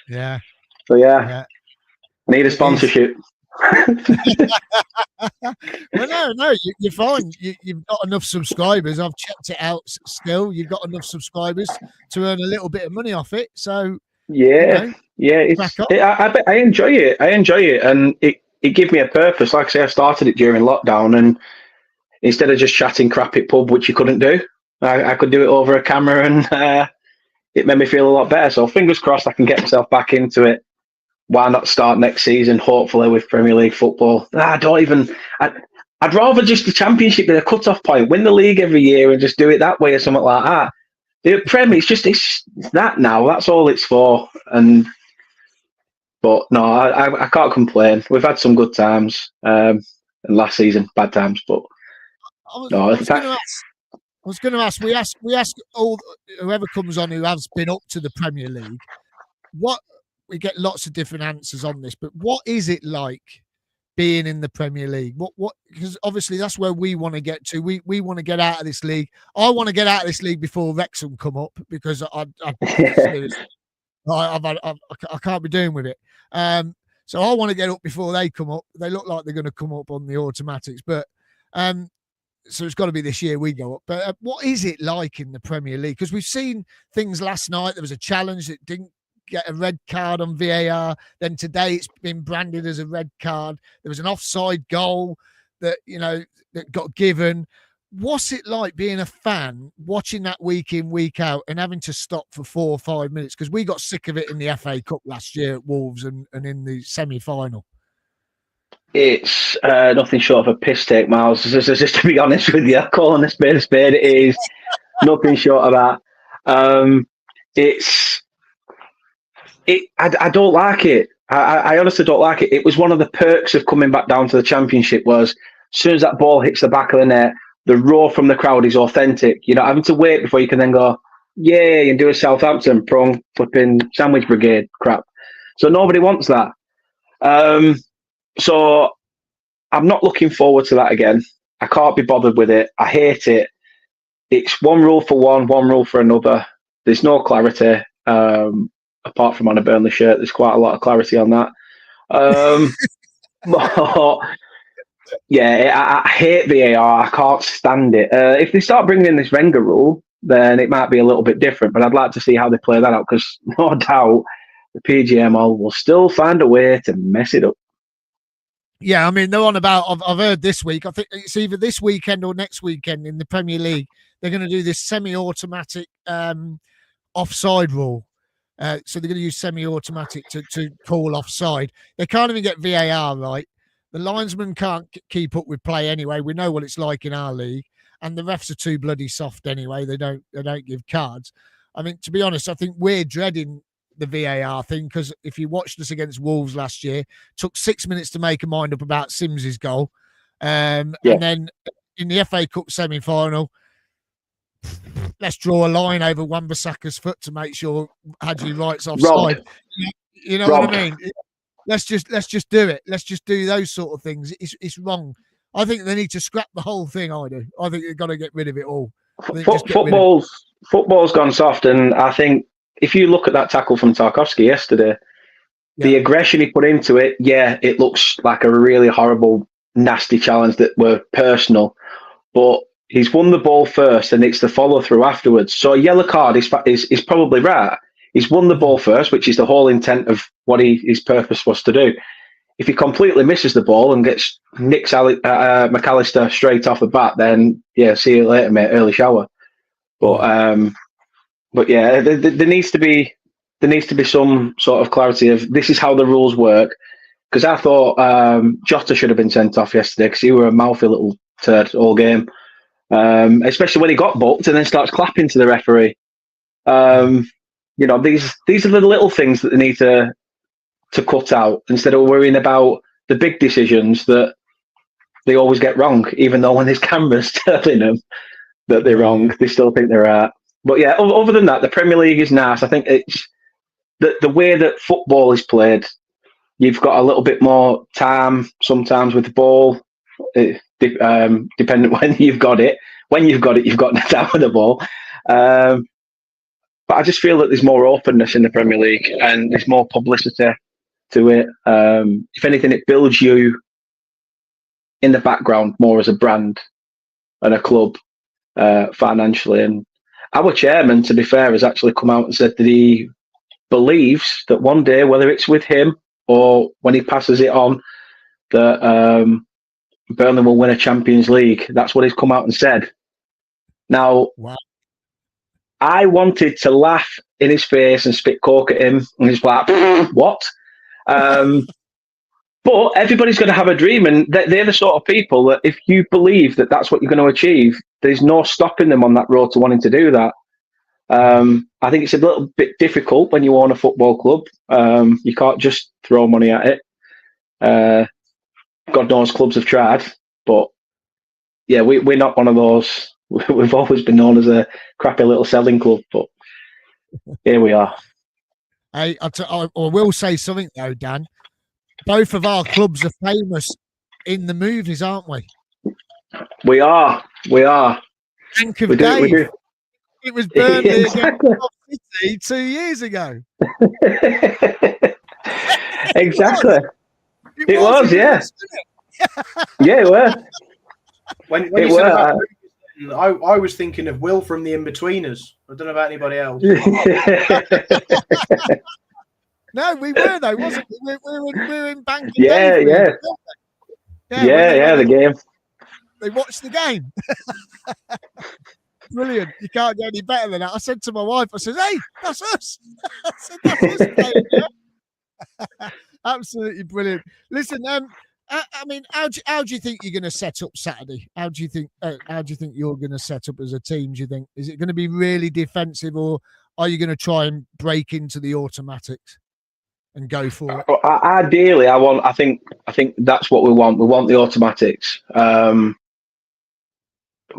yeah. I need a sponsorship. Well, no, you're fine. You've got enough subscribers. I've checked it out. Still, you've got enough subscribers to earn a little bit of money off it. So I enjoy it. And it gives me a purpose. Like I say, I started it during lockdown, and instead of just chatting crap at pub, which you couldn't do, I could do it over a camera, and it made me feel a lot better. So fingers crossed, I can get myself back into it. Why not start next season, hopefully, with Premier League football? I'd rather just the Championship be a cut-off point, win the league every year and just do it that way or something like that. The Premier, it's that now. That's all it's for. But no, I can't complain. We've had some good times, and last season, bad times. But I was going to ask. We ask all whoever comes on who has been up to the Premier League, we get lots of different answers on this, but what is it like being in the Premier League? What? Because obviously that's where we want to get to. We want to get out of this league. I want to get out of this league before Wrexham come up, because I can't be doing with it. So I want to get up before they come up. They look like they're going to come up on the automatics, but so it's got to be this year we go up. But what is it like in the Premier League? Because we've seen things last night. There was a challenge that didn't get a red card on VAR. Then today it's been branded as a red card. There was an offside goal. that, you know, that got given. What's it like being a fan, watching that week in, week out, and having to stop for 4 or 5 minutes? Because we got sick of it in the FA Cup last year at Wolves and in the semi-final. It's nothing short of a piss take, Miles. Just to be honest with you, calling a spade, it is nothing short of that. I don't like it. I honestly don't like it. It was one of the perks of coming back down to the Championship was as soon as that ball hits the back of the net, the roar from the crowd is authentic. You're not having to wait before you can then go, yay, and do a Southampton prong flipping sandwich brigade crap. So nobody wants that. So I'm not looking forward to that again. I can't be bothered with it. I hate it. It's one rule for one rule for another. There's no clarity. Apart from on a Burnley shirt, there's quite a lot of clarity on that. But, yeah, I hate VAR. I can't stand it. If they start bringing in this Wenger rule, then it might be a little bit different. But I'd like to see how they play that out because no doubt the PGMO will still find a way to mess it up. Yeah, I mean, they're on about, I've heard this week, I think it's either this weekend or next weekend in the Premier League, they're going to do this semi-automatic offside rule. So they're going to use semi-automatic to call offside. They can't even get VAR right. The linesman can't keep up with play anyway. We know what it's like in our league. And the refs are too bloody soft anyway. They don't give cards. I mean, to be honest, I think we're dreading the VAR thing because if you watched us against Wolves last year, took 6 minutes to make a mind up about Sims's goal. And then in the FA Cup semi-final, let's draw a line over Wan-Bissaka's foot to make sure Hadji Wright's offside. You know what I mean? Let's just do it. Let's just do those sort of things. It's wrong. I think they need to scrap the whole thing. I do. I think they've got to get rid of it all. Football's gone soft, and I think if you look at that tackle from Tarkowski yesterday, the aggression he put into it, it looks like a really horrible, nasty challenge that were personal, but he's won the ball first, and it's the follow through afterwards. So a yellow card is probably right. He's won the ball first, which is the whole intent of what his purpose was to do. If he completely misses the ball and nicks McAllister straight off the bat, then see you later, mate. Early shower. But yeah, there needs to be some sort of clarity of this is how the rules work. Because I thought Jota should have been sent off yesterday because he were a mouthy little turd all game. Especially when he got booked and then starts clapping to the referee. You know, these are the little things that they need to cut out instead of worrying about the big decisions that they always get wrong, even though when there's cameras telling them that they're wrong, they still think they're right. But yeah, other than that, the Premier League is nice. I think it's the way that football is played. You've got a little bit more time sometimes with the ball, depending when you've got it. When you've got it, you've got the time with the ball. But I just feel that there's more openness in the Premier League and there's more publicity to it. If anything, it builds you in the background more as a brand and a club financially. And our chairman, to be fair, has actually come out and said that he believes that one day, whether it's with him or when he passes it on, that Burnley will win a Champions League. That's what he's come out and said. Now, wow. I wanted to laugh in his face and spit coke at him, and he's like, what? But everybody's going to have a dream, and they're the sort of people that if you believe that that's what you're going to achieve, there's no stopping them on that road to wanting to do that. I think it's a little bit difficult when you own a football club. You can't just throw money at it. God knows clubs have tried, but yeah, we're not one of those. We've always been known as a crappy little selling club, but here we are. I will say something though, Dan. Both of our clubs are famous in the movies, aren't we? We are. Think of Dave. It was Burnley against City 2 years ago. Exactly. It was, yeah. Yeah, it was. When you said about I was thinking of Will from The In-Betweeners. I don't know about anybody else. No, we were though, wasn't we? We were in Bank. Yeah, the game. They watched the game. Brilliant. You can't get any better than that. I said to my wife, I said, hey, that's us. I said, that's us playing, yeah? Absolutely brilliant. Listen, I mean, how do you think you're going to set up Saturday? How do you think you're going to set up as a team? Do you think is it going to be really defensive, or are you going to try and break into the automatics and go for it? Ideally, I think that's what we want. We want the automatics,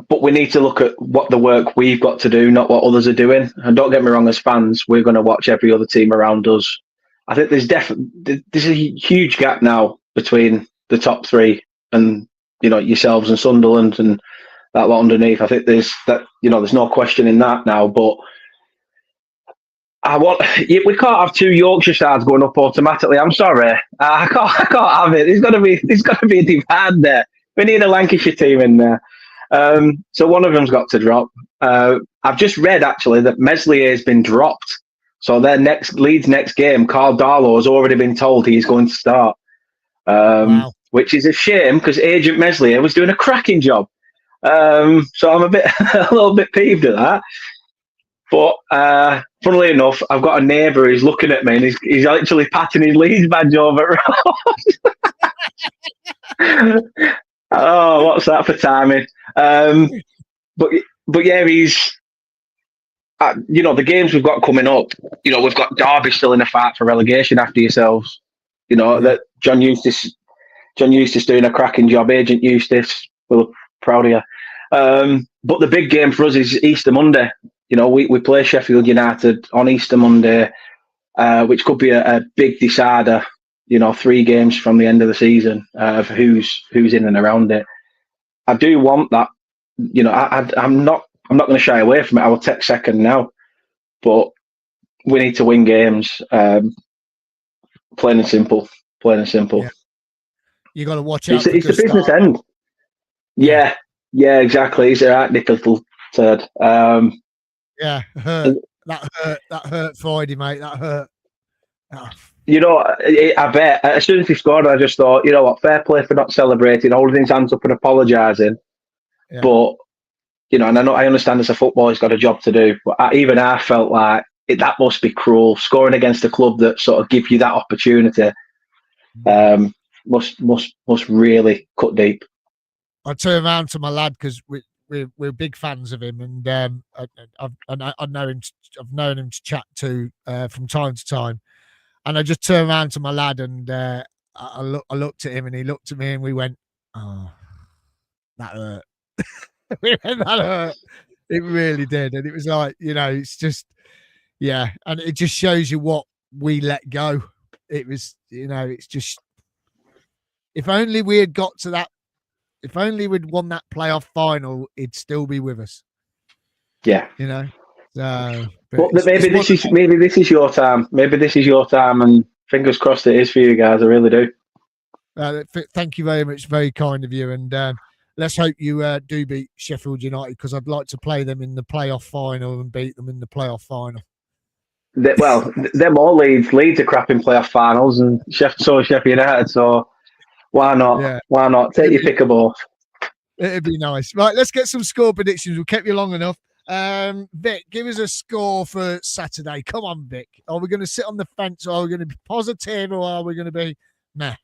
but we need to look at what the work we've got to do, not what others are doing. And don't get me wrong, as fans, we're going to watch every other team around us. I think there's a huge gap now between the top three and yourselves and Sunderland and that lot underneath. I think there's no question in that now. But we can't have two Yorkshire sides going up automatically. I'm sorry, I can't have it. There's got to be a divide there. We need a Lancashire team in there. So one of them's got to drop. I've just read actually that Meslier has been dropped. So their Leeds' next game, Carl Darlow has already been told he's going to start, Wow. Which is a shame because Agent Meslier was doing a cracking job. So I'm a little bit peeved at that. But funnily enough, I've got a neighbour who's looking at me and he's actually patting his Leeds badge over. Oh, what's that for timing? But yeah, he's. The games we've got coming up. We've got Derby still in a fight for relegation after yourselves. That John Eustace doing a cracking job. Agent Eustace, we're proud of you. But the big game for us is Easter Monday. We play Sheffield United on Easter Monday, which could be a big decider. 3 games from the end of the season of who's in and around it. I do want that. I'm not going to shy away from it. I will take second now, but we need to win games. Plain and simple. Yeah. You got to watch out. It's the business end. Yeah, exactly. It's a right difficult third. Yeah, hurt. That hurt Friday, mate. That hurt. Oh. I bet as soon as he scored, I just thought, fair play for not celebrating, holding his hands up and apologising. Yeah. But and I understand as a footballer he's got a job to do. But I felt like that must be cruel. Scoring against a club that sort of give you that opportunity must really cut deep. I turn around to my lad because we're big fans of him, and I've known him to chat to from time to time. And I just turned around to my lad and I looked at him and he looked at me and we went, oh, that hurt. We went, that hurt. It really did. And it was like, it's just, yeah. And it just shows you what we let go. It was, it's just, if only we had got to that, if only we'd won that playoff final, he'd still be with us. Yeah. So, but maybe this is your time. Maybe this is your time, and fingers crossed it is for you guys. I really do. Thank you very much. Very kind of you. And let's hope you do beat Sheffield United because I'd like to play them in the playoff final and beat them in the playoff final. Them all Leeds are crap in playoff finals, and Sheffield United. So why not? Yeah. Why not? Take your pick of both. It'd be nice. Right, let's get some score predictions. We'll keep you long enough. Vic, give us a score for Saturday. Come on, Vic. Are we going to sit on the fence, or are we going to be positive, or are we going to be nah?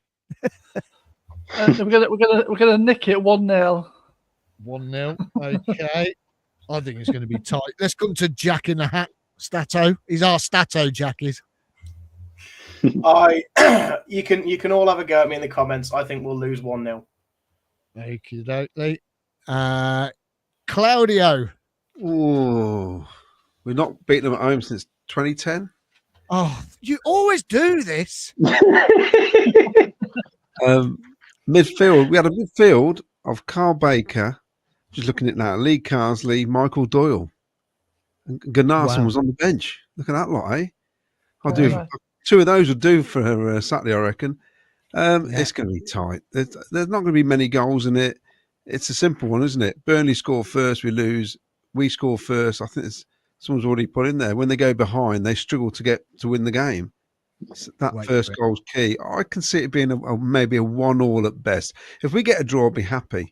We're gonna nick it 1-0. 1-0. Okay. I think it's going to be tight. Let's come to Jack in the Hat. Stato. He's our Stato, Jack is. You can all have a go at me in the comments. I think we'll lose 1-0. Okey-dokey. Claudio. Oh, we've not beaten them at home since 2010. Oh, you always do this. Midfield. We had a midfield of Carl Baker. Just looking at that. Lee Carsley, Michael Doyle. And Gunnarsson was on the bench. Look at that lot, eh? I'll do 2 of those would do for Saturday, I reckon. It's going to be tight. There's not going to be many goals in it. It's a simple one, isn't it? Burnley score first, we lose. We score first. I think someone's already put in there. When they go behind, they struggle to win the game. So that first goal's key. I can see it being maybe a 1-1 at best. If we get a draw, I'll be happy.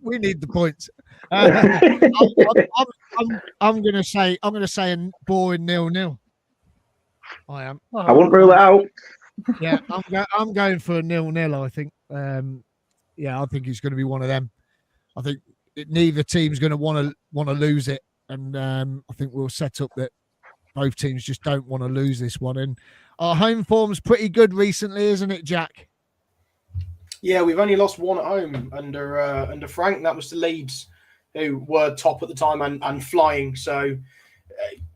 We need the points. I'm going to say a boring 0-0. I am. I wouldn't rule it out. Yeah, I'm going for a 0-0. I think. I think it's going to be one of them. I think neither team's going to want to lose it, and I think we'll set up that both teams just don't want to lose this one. And our home form's pretty good recently, isn't it, Jack? Yeah, we've only lost one at home under Frank. That was to Leeds, who were top at the time and flying. So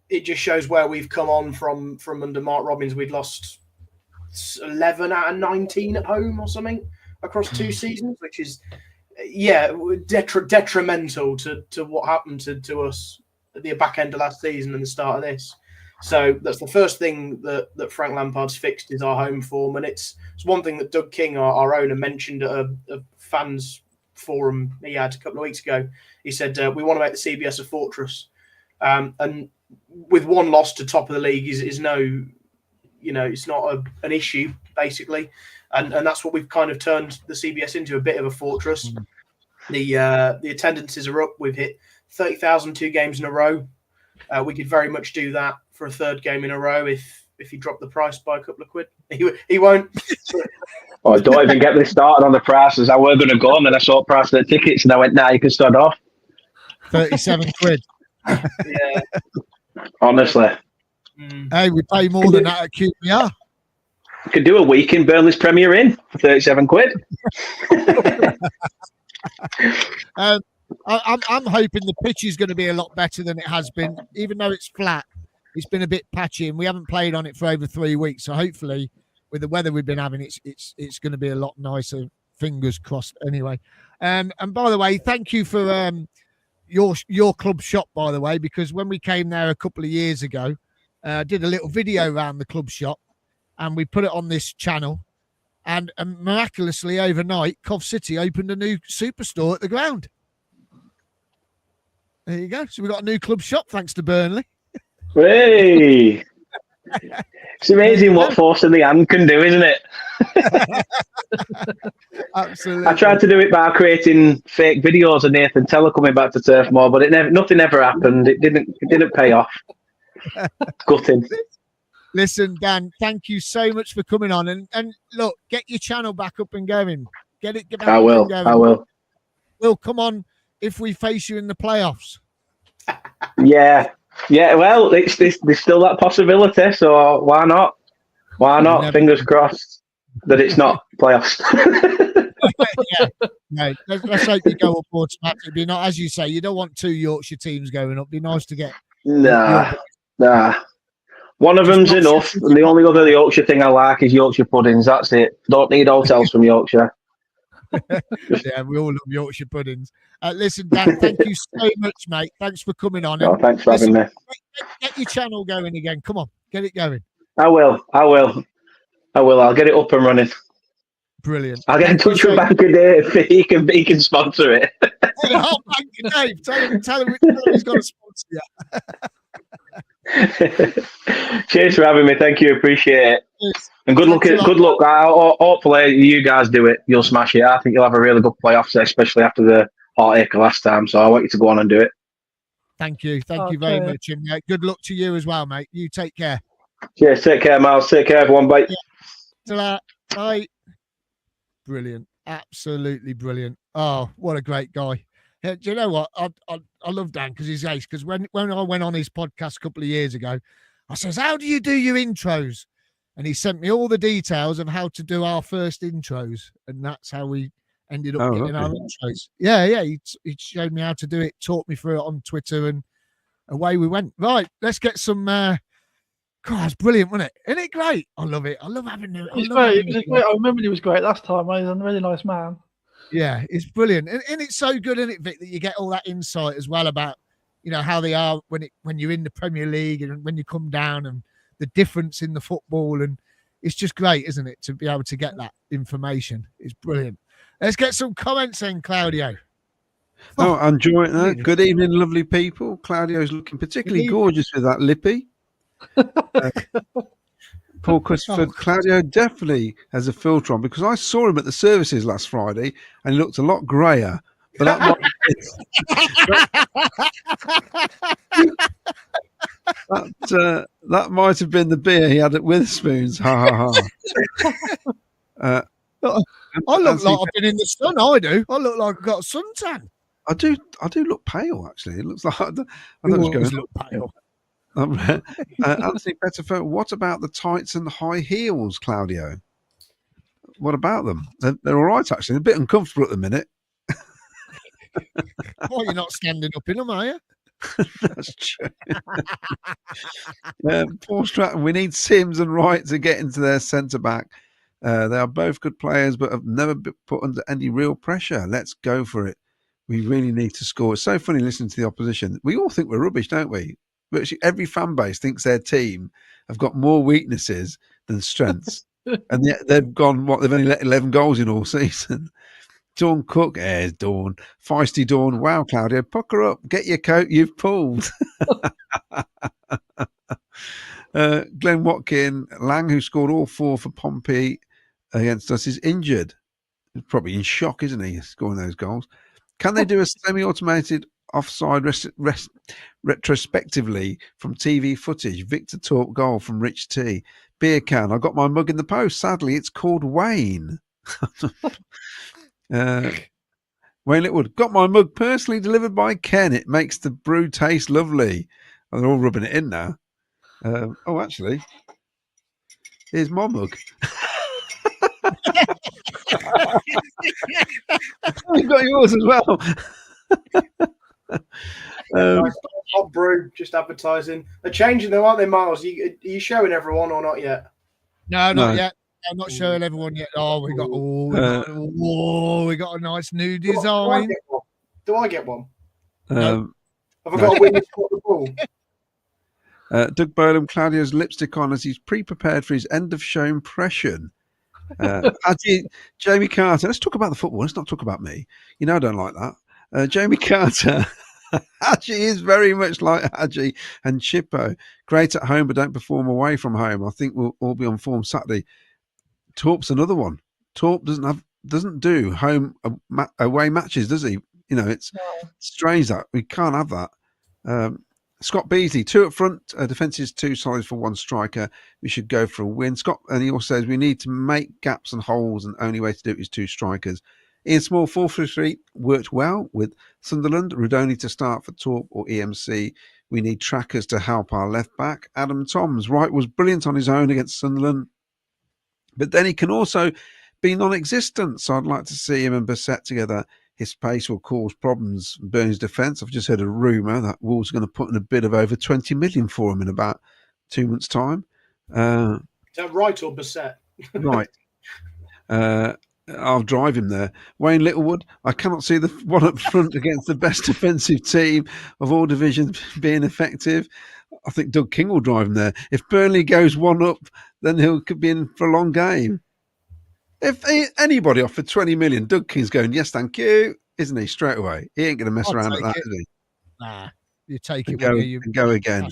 it just shows where we've come on from under Mark Robbins. We'd lost 11 out of 19 at home or something across 2 seasons, which is detrimental to what happened to us at the back end of last season and the start of this. So that's the first thing that Frank Lampard's fixed is our home form, and it's one thing that Doug King, our owner, mentioned at a fans forum he had a couple of weeks ago. He said we want to make the CBS a fortress, and with one loss to top of the league is no, it's not an issue basically, and that's what we've kind of turned the CBS into, a bit of a fortress. The attendances are up. We've hit 30,000 2 games in a row. We could very much do that for a third game in a row if he dropped the price by a couple of quid. He won't. Oh, don't even get me started on the prices. I were going to go, and then I saw the price of the tickets, and I went, "Nah, you can start off." 37 quid. Yeah. Honestly. Hey, we pay more than that at QPR. You could do a week in Burnley's Premier Inn for 37 quid. I'm hoping the pitch is going to be a lot better than it has been, even though it's flat. It's been a bit patchy, and we haven't played on it for over 3 weeks. So hopefully, with the weather we've been having, it's going to be a lot nicer. Fingers crossed. Anyway, and by the way, thank you for your club shop. By the way, because when we came there a couple of years ago, did a little video around the club shop, and we put it on this channel. And miraculously, overnight, Cov City opened a new superstore at the ground. There you go. So we've got a new club shop thanks to Burnley. Hey! It's amazing what force in the hand can do, isn't it? Absolutely. I tried to do it by creating fake videos of Nathan Teller coming back to Turf Moor, but nothing ever happened. It didn't pay off. Gutting. Listen, Dan, thank you so much for coming on. And look, get your channel back up and going. Get back I will. up and going. I will. We'll come on if we face you in the playoffs. Yeah. Well, there's still that possibility. So why not? Why not? Fingers crossed that it's not playoffs. No, let's hope you go up automatically. Not, as you say, you don't want 2 Yorkshire teams going up. It'd be nice to get. Nah. One of them's enough. And the only other Yorkshire thing I like is Yorkshire puddings. That's it. Don't need hotels from Yorkshire. Yeah, we all love Yorkshire puddings. Listen, Dan, thank you so much, mate. Thanks for coming on. Oh, thanks for having me. Get your channel going again. Come on, get it going. I will. I'll get it up and running. Brilliant. I'll get in touch with Banker Dave if he can sponsor it. Oh, Banker Dave. Tell him he's got to sponsor you. Cheers for having me. Thank you. Appreciate it. Yes. And good luck. Hopefully you guys do it. You'll smash it. I think you'll have a really good playoffs, especially after the heartache last time. So I want you to go on and do it. Thank you. Thank you very much. And good luck to you as well, mate. You take care. Cheers. Take care, Miles. Take care, everyone. Bye. Yeah. Bye. Brilliant. Absolutely brilliant. Oh, what a great guy. Do you know what? I love Dan because he's ace. Because when I went on his podcast a couple of years ago, I says, "How do you do your intros?" And he sent me all the details of how to do our first intros, and that's how we ended up getting our intros. Yeah. He showed me how to do it, taught me through it on Twitter, and away we went. Right, let's get some. God, it's brilliant, wasn't it? Isn't it great? I love it. I love having it. He's great. I remember he was great last time. He's a really nice man. Yeah, it's brilliant, and it's so good, isn't it, Vic, that you get all that insight as well about, how they are when you're in the Premier League and when you come down, and the difference in the football, and it's just great, isn't it, to be able to get that information? It's brilliant. Let's get some comments in, Claudio. Oh, I'm enjoying that. Good evening, lovely people. Claudio's looking particularly gorgeous with that lippy. Paul Christopher, Claudio definitely has a filter on because I saw him at the services last Friday and he looked a lot grayer But that might have been the beer he had at Witherspoon's. Ha ha ha. I look like I've been in the sun. I do. I look like I've got a suntan. I do look pale, actually. It looks like I thought You it was always going. look pale. Anthony Pettifer, what about the tights and high heels, Claudio? What about them? They're all right, actually. They're a bit uncomfortable at the minute. Why you're not standing up in them, are you? That's true. Paul Stratton, we need Sims and Wright to get into their centre back. They are both good players, but have never been put under any real pressure. Let's go for it. We really need to score. It's so funny listening to the opposition. We all think we're rubbish, don't we? Virtually every fan base thinks their team have got more weaknesses than strengths. And yet they've gone, they've only let 11 goals in all season. Dawn Cook, there's Dawn. Feisty Dawn. Wow, Claudio, pucker up. Get your coat, you've pulled. Glenn Watkin, Lang, who scored all 4 for Pompey against us, is injured. He's probably in shock, isn't he, scoring those goals? Can they do a semi-automated offside retrospectively from TV footage? Victor Torp goal from Rich T. Beer can. I got my mug in the post. Sadly, it's called Wayne. Wayne Litwood. Got my mug personally delivered by Ken. It makes the brew taste lovely. Oh, they're all rubbing it in now. Actually, here's my mug. You've got yours as well. Hot brew, just advertising. They're changing them, aren't they, Miles? Are you showing everyone or not yet? No, not yet. I'm not showing everyone yet. We got a nice new design. Do I get one? No. Have I got to win this the ball? Doug Bolam, Claudio's lipstick on as he's pre-prepared for his end of show impression. Jamie Carter. Let's talk about the football. Let's not talk about me. You know I don't like that. Jamie Carter. Hadji is very much like Hadji and Chippo. Great at home, but don't perform away from home. I think we'll all be on form Saturday. Torp's another one. Torp doesn't do home away matches, does he? You know, it's strange that we can't have that. Scott Beasley, 2 up front, defence is 2 solids for 1 striker. We should go for a win. Scott, and he also says we need to make gaps and holes, and the only way to do it is 2 strikers. Ian Small, 4-3-3 worked well with Sunderland. Rudoni to start for Torp or EMC. We need trackers to help our left back. Adam Toms, Wright was brilliant on his own against Sunderland, but then he can also be non-existent. So I'd like to see him and Bassett together. His pace will cause problems in Burnley's defence. I've just heard a rumour that Wolves are going to put in a bid of over 20 million for him in about 2 months' time. Is that Wright or Bassett? Right. I'll drive him there. Wayne Littlewood, I cannot see the one up front against the best defensive team of all divisions being effective. I think Doug King will drive him there. If Burnley goes 1 up, then he could be in for a long game. If anybody offered 20 million, Doug King's going, yes, thank you, isn't he? Straight away. He ain't going to mess around at that, is he? Nah, you take and it. Go again.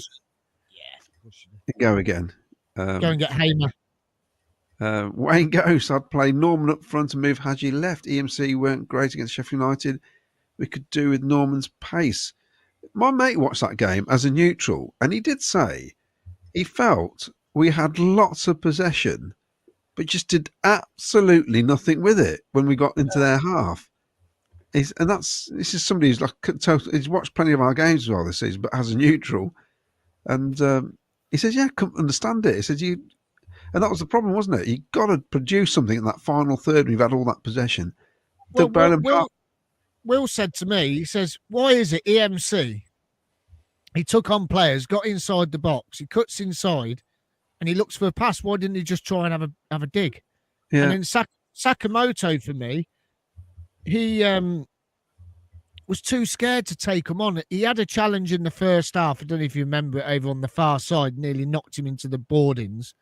Yeah. Go again. Go and get Hamer. Wayne Ghost, I'd play Norman up front and move Hadji left. EMC weren't great against Sheffield United. We could do with Norman's pace. My mate watched that game as a neutral, and he did say he felt we had lots of possession, but just did absolutely nothing with it when we got into their half. This is somebody who's he's watched plenty of our games as well this season, but as a neutral. And he says, I couldn't understand it. He says, and that was the problem, wasn't it? You got to produce something in that final third when you've had all that possession. Will said to me, he says, why is it EMC? He took on players, got inside the box, he cuts inside, and he looks for a pass. Why didn't he just try and have a dig? Yeah. And then Sakamoto, for me, he was too scared to take him on. He had a challenge in the first half. I don't know if you remember it, over on the far side, nearly knocked him into the boardings.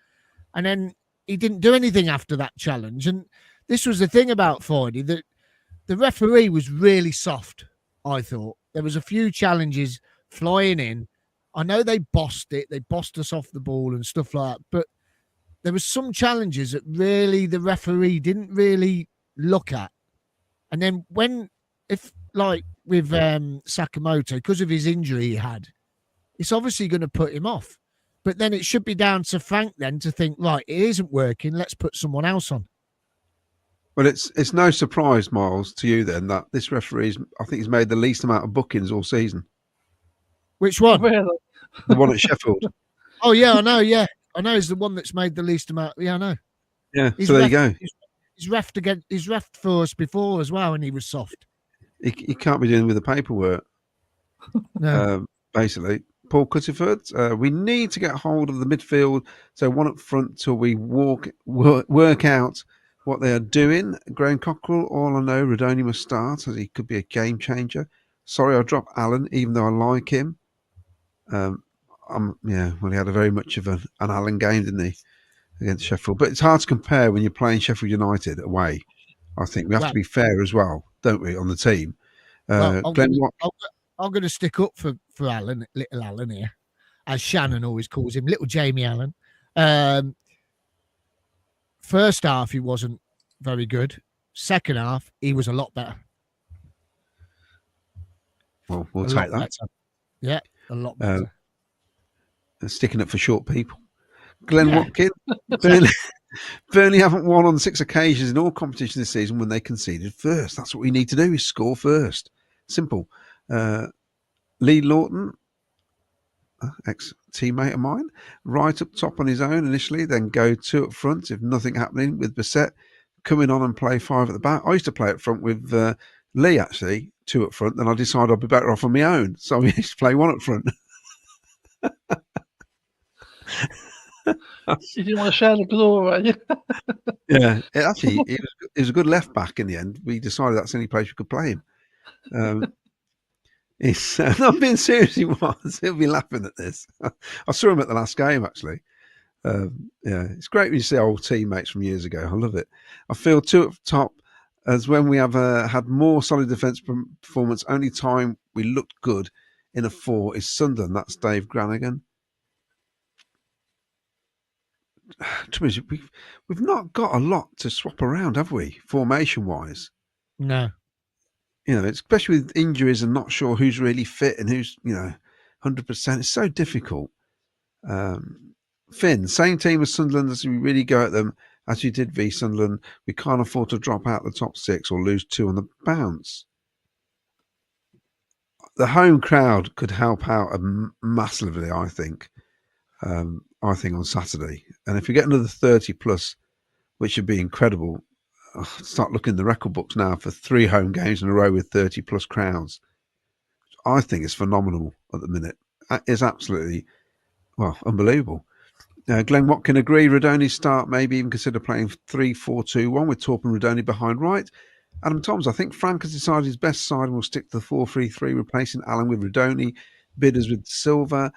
And then he didn't do anything after that challenge. And this was the thing about Friday, that the referee was really soft, I thought. There was a few challenges flying in. I know they bossed it. They bossed us off the ball and stuff like that. But there was some challenges that really the referee didn't really look at. And then if like with Sakamoto, because of his injury he had, it's obviously going to put him off. But then it should be down to Frank then to think, right, it isn't working. Let's put someone else on. Well, it's no surprise, Miles, to you then that this referee, I think, he's made the least amount of bookings all season. Which one? Really? The one at Sheffield. Oh yeah, I know. Yeah, I know. He's the one that's made the least amount. Yeah, I know. Yeah. So there you go. He's refed again. He's refed for us before as well, and he was soft. He can't be dealing with the paperwork. No. Basically, Paul Cutterford, we need to get hold of the midfield. So one up front till we work out what they are doing. Graham Cockrell, all I know, Rodoni must start as he could be a game changer. Sorry, I dropped Allen, even though I like him. Well, he had a very much of an Allen game, didn't he, against Sheffield? But it's hard to compare when you're playing Sheffield United away. I think we have to be fair as well, don't we, on the team? I'm going to stick up for Allen, little Allen here, as Shannon always calls him, little Jamie Allen. First half, he wasn't very good. Second half, he was a lot better. Well, we'll take that. Better. Yeah, a lot better. Sticking up for short people. Glenn Watkin, Burnley haven't won on 6 occasions in all competitions this season when they conceded first. That's what we need to do, is score first. Simple. Lee Lawton, ex-teammate of mine, right up top on his own initially, then go 2 up front if nothing happening, with Bissett coming on and play 5 at the back. I used to play up front with Lee, actually, 2 up front, then I decided I'd be better off on my own. So I used to play 1 up front. You didn't want to share the glory. Yeah, he was a good left back in the end. We decided that's the only place we could play him. I'm being serious, he was. He'll be laughing at this. I saw him at the last game, actually. It's great when you see old teammates from years ago. I love it. I feel 2 up top as when we have had more solid defence performance. Only time we looked good in a 4 is Sunderland. That's Dave Granigan. We've not got a lot to swap around, have we, formation-wise? No. Especially with injuries and not sure who's really fit and who's, 100%. It's so difficult. Finn, same team as Sunderland as we really go at them as you did v Sunderland. We can't afford to drop out the top 6 or lose 2 on the bounce. The home crowd could help out massively, I think. On Saturday. And if you get another 30 plus, which would be incredible, start looking in the record books now for 3 home games in a row with 30 plus crowds. I think it's phenomenal at the minute. It's absolutely, unbelievable. Glenn Watkin agree. Rodoni start, maybe even consider playing 3-4-2-1 with Torp and Rodoni behind right. Adam Toms, I think Frank has decided his best side and will stick to the 4-3-3, replacing Allen with Rodoni, Bidders with Silva.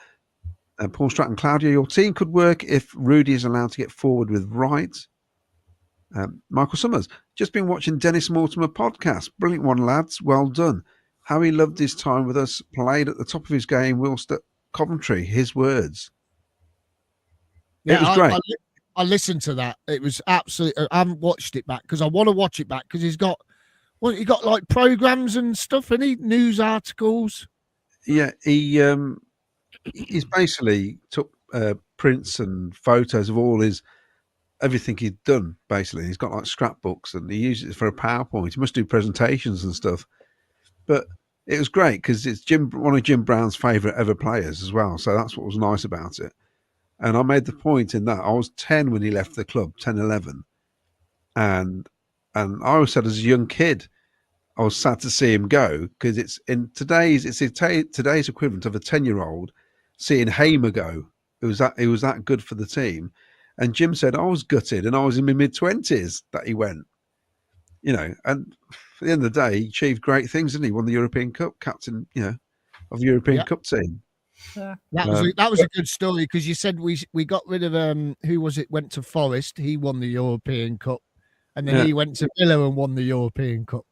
Paul Stratton, Claudia, your team could work if Rudy is allowed to get forward with Wright. Michael Summers, just been watching Dennis Mortimer podcast. Brilliant one, lads. Well done. How he loved his time with us. Played at the top of his game whilst at Coventry. His words. Yeah, it was great. I listened to that. It was absolutely. I haven't watched it back because I want to watch it back because he got like programs and stuff, and news articles. Yeah, he's basically took prints and photos of everything he'd done, basically. He's got like scrapbooks and he uses it for a PowerPoint. He must do presentations and stuff. But it was great because it's one of Jim Brown's favourite ever players as well. So that's what was nice about it. And I made the point in that I was 10 when he left the club, 10, 11. And I always said as a young kid, I was sad to see him go because it's today's equivalent of a 10-year-old seeing Hamer go. It was that good for the team. And Jim said, I was gutted and I was in my mid-20s that he went. And at the end of the day, he achieved great things, didn't he? Won the European Cup, captain, of the European Cup team. Yeah. That was a good story because you said we got rid of who was it? Went to Forest. He won the European Cup, and then he went to Villa and won the European Cup.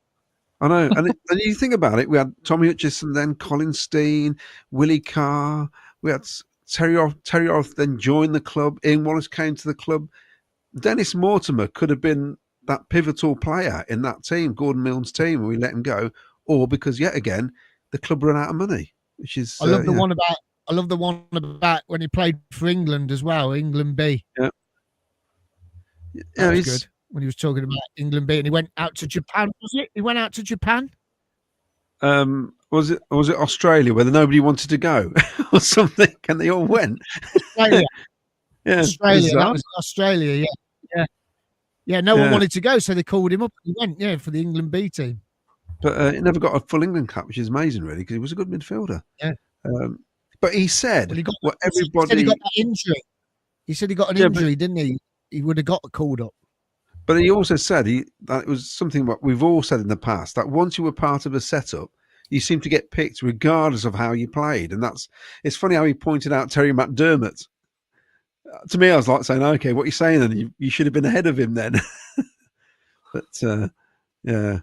I know, and you think about it, we had Tommy Hutchison, then Colin Steen, Willie Carr, we had Terry Orth then joined the club, Ian Wallace came to the club. Dennis Mortimer could have been that pivotal player in that team, Gordon Milne's team, and we let him go. or because yet again the club ran out of money, which is I love the one about when he played for England as well, England B. Yeah. That was good when he was talking about England B, and he went out to Japan. Was it? He went out to Japan. Was it Australia where nobody wanted to go or something, and they all went? Australia. Yeah, Australia. bizarre. That was Australia. Yeah. No one wanted to go, so they called him up. He went, for the England B team. But he never got a full England cap, which is amazing, really, because he was a good midfielder. Yeah. But he said, He said everybody. he got that injury. He said he got an injury, didn't he? He would have got called up. But he also said that it was something that we've all said in the past, that once you were part of a setup, you seem to get picked regardless of how you played. And it's funny how he pointed out Terry McDermott. To me, I was like saying, okay, what are you saying then? You should have been ahead of him then. But, yeah.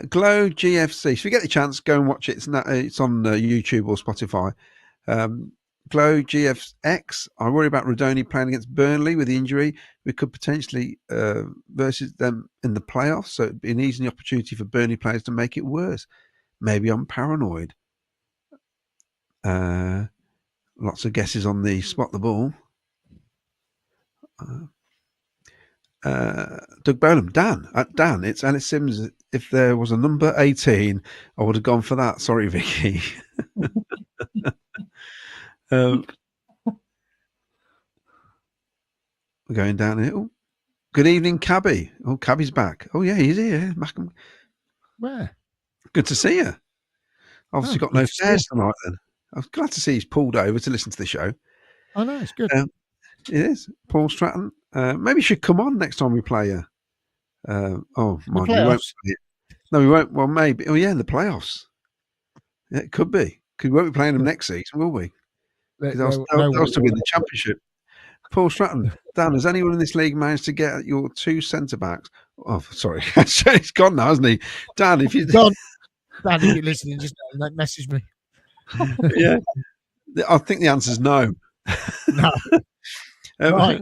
Glow GFC. If you get the chance, go and watch it. It's on YouTube or Spotify. Glow GFX. I worry about Rodoni playing against Burnley with the injury. We could potentially versus them in the playoffs, so it'd be an easy opportunity for Burnley players to make it worse. Maybe I'm paranoid. Lots of guesses on the spot the ball. Doug Bolam, Dan, it's Ellis Sims. If there was a number 18, I would have gone for that. Sorry, Vicky. We're going down here. Oh, good evening, Cabby. Oh, Cabby's back. Oh, yeah, he's here. Where? Good to see you. Obviously got no fares tonight then. I was glad to see he's pulled over to listen to the show. Oh, no, it's good. It is. Paul Stratton. Maybe you should come on next time we play you. Mind you, we won't play it. No, we won't. Well, maybe. Oh, yeah, in the playoffs. Yeah, it could be. Because we won't be playing them next season, will we? Because they'll still be in the championship. Paul Stratton. Dan, has anyone in this league managed to get your two centre-backs? Oh, sorry. He's gone now, hasn't he? Dan, if you're gone. Dan, if you're listening, just message me. Yeah. I think the answer's no. No. Right.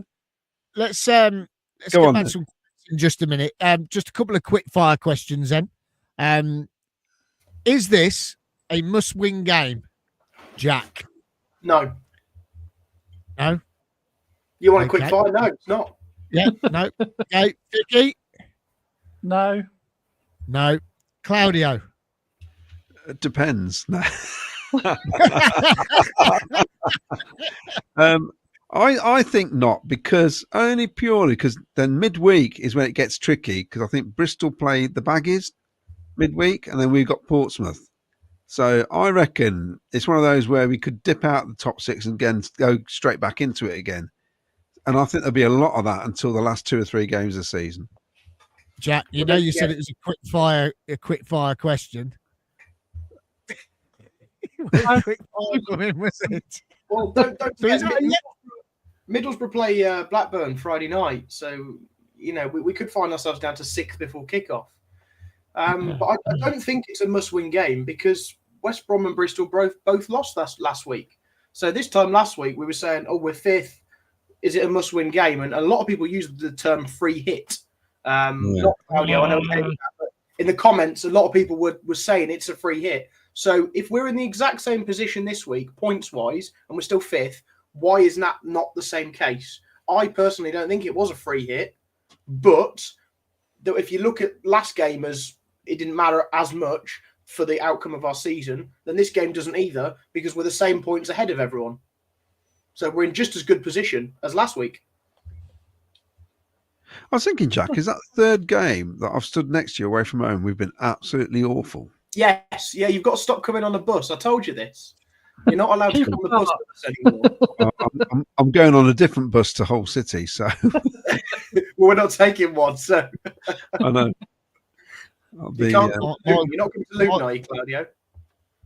Let's get back to some in just a minute. Just a couple of quick fire questions then. Is this a must-win game, Jack? No. No? You want a quick fire? No, it's not. Yeah, no. Okay, Vicky? No. No. Claudio? It depends. No. I think not, because only purely because then midweek is when it gets tricky, because I think Bristol play the Baggies midweek and then we've got Portsmouth. So I reckon it's one of those where we could dip out the top six and again go straight back into it again. And I think there'll be a lot of that until the last 2 or 3 games of the season. Jack, you said it was a quick fire question. Quick fire coming, was it? Well, don't forget, Middlesbrough play Blackburn Friday night, so we could find ourselves down to 6th before kickoff. But I don't think it's a must-win game because West Brom and Bristol both lost last week. So this time last week we were saying, "Oh, we're 5th. Is it a must-win game?" And a lot of people use the term "free hit." Not Claudio, I know, but in the comments, a lot of people were saying it's a free hit. So if we're in the exact same position this week, points-wise, and we're still 5th, why is that not the same case? I personally don't think it was a free hit, but if you look at last game as it didn't matter as much for the outcome of our season, then this game doesn't either because we're the same points ahead of everyone. So we're in just as good position as last week. I was thinking, Jack, is that the 3rd game that I've stood next to you away from home? We've been absolutely awful. Yes, yeah, you've got to stop coming on the bus. I told you this. You're not allowed to come on the bus with us anymore. I'm going on a different bus to Hull City, so. Well, we're not taking one, so. I know. You're not coming to Luton, are you, Claudio?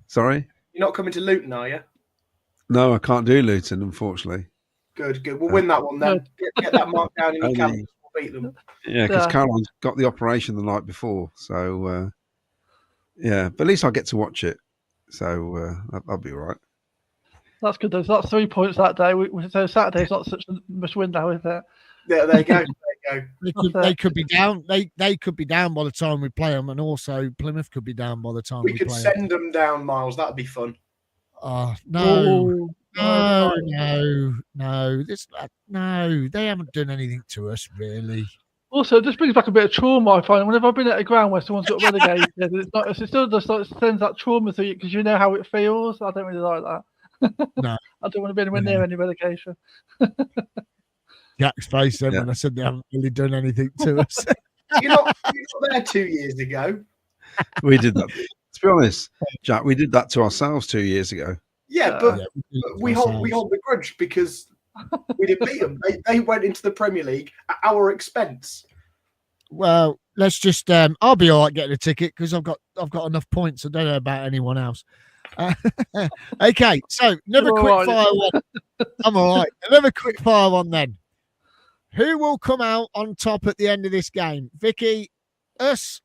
Sorry? You're not coming to Luton, are you? No, I can't do Luton, unfortunately. Good. We'll win that one then. Get that mark down in your calendar. We'll beat them. Yeah, because Caroline's got the operation the night before. So, yeah, but at least I get to watch it. So that'll be all right. That's good, though. So that's 3 points that day. So Saturday's not such a must win now, is it? Yeah, there you go. They could be down. They could be down by the time we play them, and also Plymouth could be down by the time we could play send them down, Miles. That'd be fun. Oh Oh, no! No, they haven't done anything to us, really. Also, it just brings back a bit of trauma. I find whenever I've been at a ground where someone's got relegated, it still just like sends that trauma through you because you know how it feels. I don't really like that. No, I don't want to be anywhere near any relegation. Jack's face then when I said they haven't really done anything to us. You're not there 2 years ago. We did that. To be honest, Jack, we did that to ourselves 2 years ago. Yeah, but we hold the grudge because we didn't beat them. They went into the Premier League at our expense. Well, let's just. I'll be all right getting a ticket because I've got enough points. I don't know about anyone else. Okay, so another quick fire one. I'm all right. Another quick fire one then. Who will come out on top at the end of this game? Vicky, us,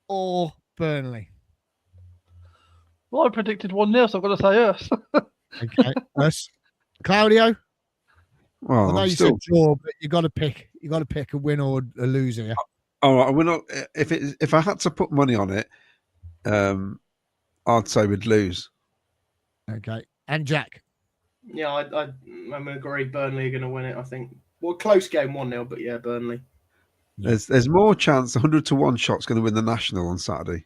or Burnley? Well, I predicted 1-0, so I've got to say us. Okay, us. Claudio? Well, I know you said draw, but you got to pick. You got to pick a win or a loser. Yeah? All right, we're not. If I had to put money on it, I'd say we'd lose. Okay, and Jack? Yeah, I'm going to agree. Burnley are going to win it, I think. Well, close game, 1-0, but yeah, Burnley. There's more chance 100-1 shot's going to win the National on Saturday.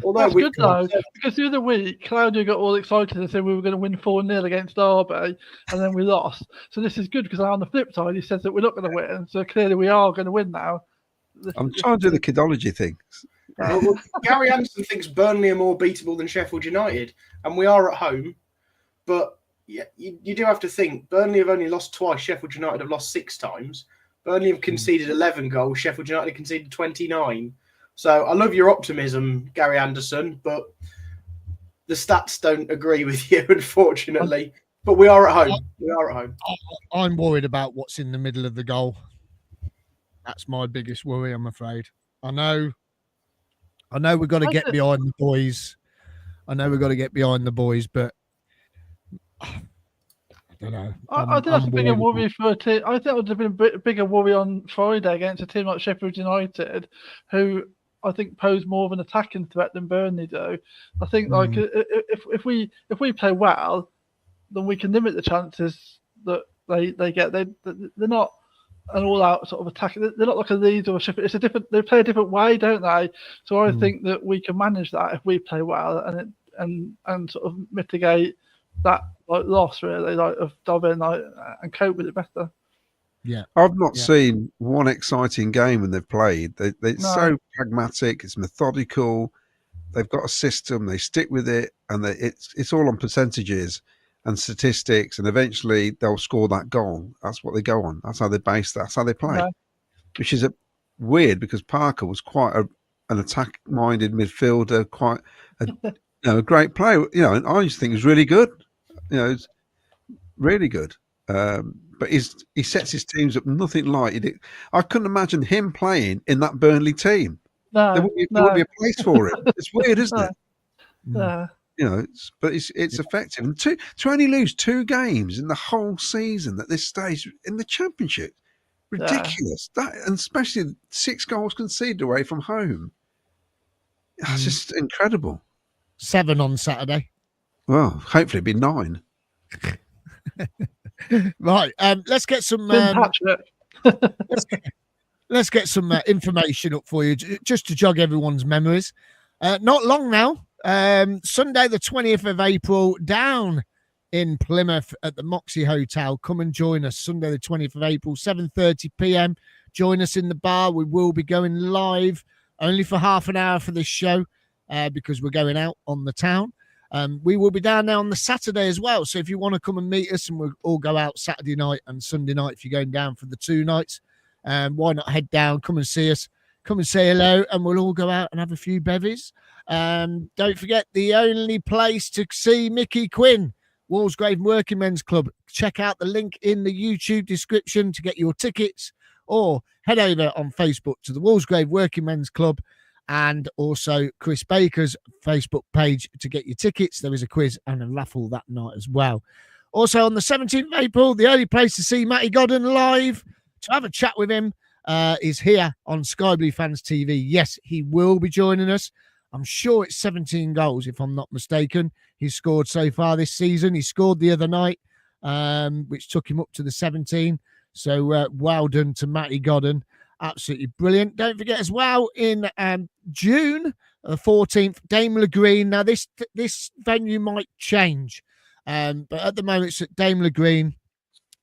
Although that's good though, because the other week Claudio got all excited and said we were going to win 4-0 against Derby, and then we lost. So this is good because on the flip side, he says that we're not going to win. So clearly we are going to win now. I'm trying to do the kidology thing. Well, Gary Anderson thinks Burnley are more beatable than Sheffield United, and we are at home. But yeah, you do have to think Burnley have only lost twice. Sheffield United have lost 6 times. Burnley have conceded 11 goals. Sheffield United conceded 29. So I love your optimism, Gary Anderson, but the stats don't agree with you, unfortunately. But we are at home. I'm worried about what's in the middle of the goal. That's my biggest worry, I'm afraid. I know we've got to get behind the boys. But I don't know. I think that's a bigger worry for a team. I think it would have been a bigger worry on Friday against a team like Sheffield United, who I think pose more of an attacking threat than Burnley do. I think like if we play well, then we can limit the chances that they get. They're not an all-out sort of attack. They're not like a Leeds or a Sheffield. It's a different. They play a different way, don't they? So I think that we can manage that if we play well and sort of mitigate that like loss really of Dovin and cope with it better. Yeah, I've not seen one exciting game when they've played. It's so pragmatic. It's methodical. They've got a system. They stick with it, and it's all on percentages and statistics. And eventually, they'll score that goal. That's what they go on. That's how they base that. That's how they play. Yeah. Which is weird because Parker was quite an attack-minded midfielder, quite a great player. And I just think he was really good. It's really good. But he sets his teams up nothing like he did. I couldn't imagine him playing in that Burnley team. No, there wouldn't be a place for him. It's weird, isn't it? No. It's effective. And to only lose 2 games in the whole season at this stage in the Championship, ridiculous. That, and especially 6 goals conceded away from home. That's just incredible. 7 on Saturday. Well, hopefully it'll be 9. Right, let's get some let's get some information up for you just to jog everyone's memories. Not long now, Sunday the 20th of April down in Plymouth at the Moxie Hotel. Come and join us Sunday the 20th of April, 7:30 p.m. Join us in the bar. We will be going live only for half an hour for this show because we're going out on the town. We will be down there on the Saturday as well. So if you want to come and meet us, and we'll all go out Saturday night and Sunday night if you're going down for the 2 nights, why not head down, come and see us, come and say hello, and we'll all go out and have a few bevies. Don't forget the only place to see Micky Quinn, Walsgrave Working Men's Club. Check out the link in the YouTube description to get your tickets, or head over on Facebook to the Walsgrave Working Men's Club, and also Chris Baker's Facebook page to get your tickets. There is a quiz and a raffle that night as well. Also on the 17th of April, the only place to see Matty Godden live, to have a chat with him, is here on Sky Blue Fans TV. Yes, he will be joining us. I'm sure it's 17 goals, if I'm not mistaken, he's scored so far this season. He scored the other night, which took him up to the 17. So well done to Matty Godden. Absolutely brilliant. Don't forget as well, in June the 14th, Daimler Green. Now, this venue might change, but at the moment it's at Daimler Green.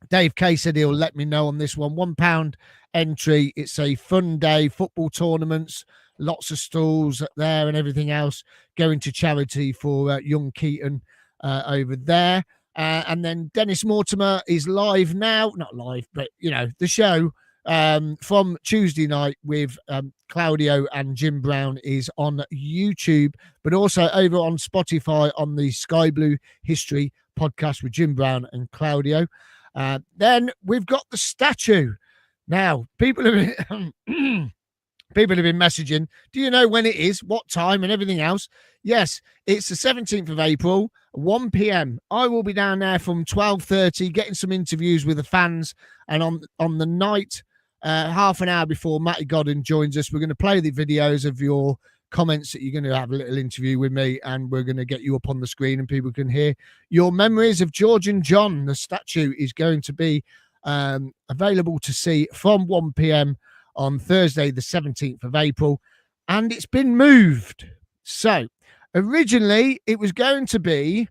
Dave Kay said he'll let me know on this one. £1 entry. It's a fun day, football tournaments, lots of stalls there and everything else going to charity for young Keaton over there. And then Dennis Mortimer is live now. Not live, but, the show from Tuesday night with Claudio and Jim Brown is on YouTube, but also over on Spotify on the Sky Blue History podcast with Jim Brown and Claudio. Then we've got the statue. Now, people have been messaging, do you know when it is, what time and everything else? Yes, it's the 17th of April, 1 p.m. I will be down there from 12:30 getting some interviews with the fans, and on the night, half an hour before Matty Godden joins us, we're going to play the videos of your comments that you're going to have a little interview with me, and we're going to get you up on the screen and people can hear your memories of George and John. The statue is going to be available to see from 1 p.m. on Thursday, the 17th of April, and it's been moved. So originally it was going to be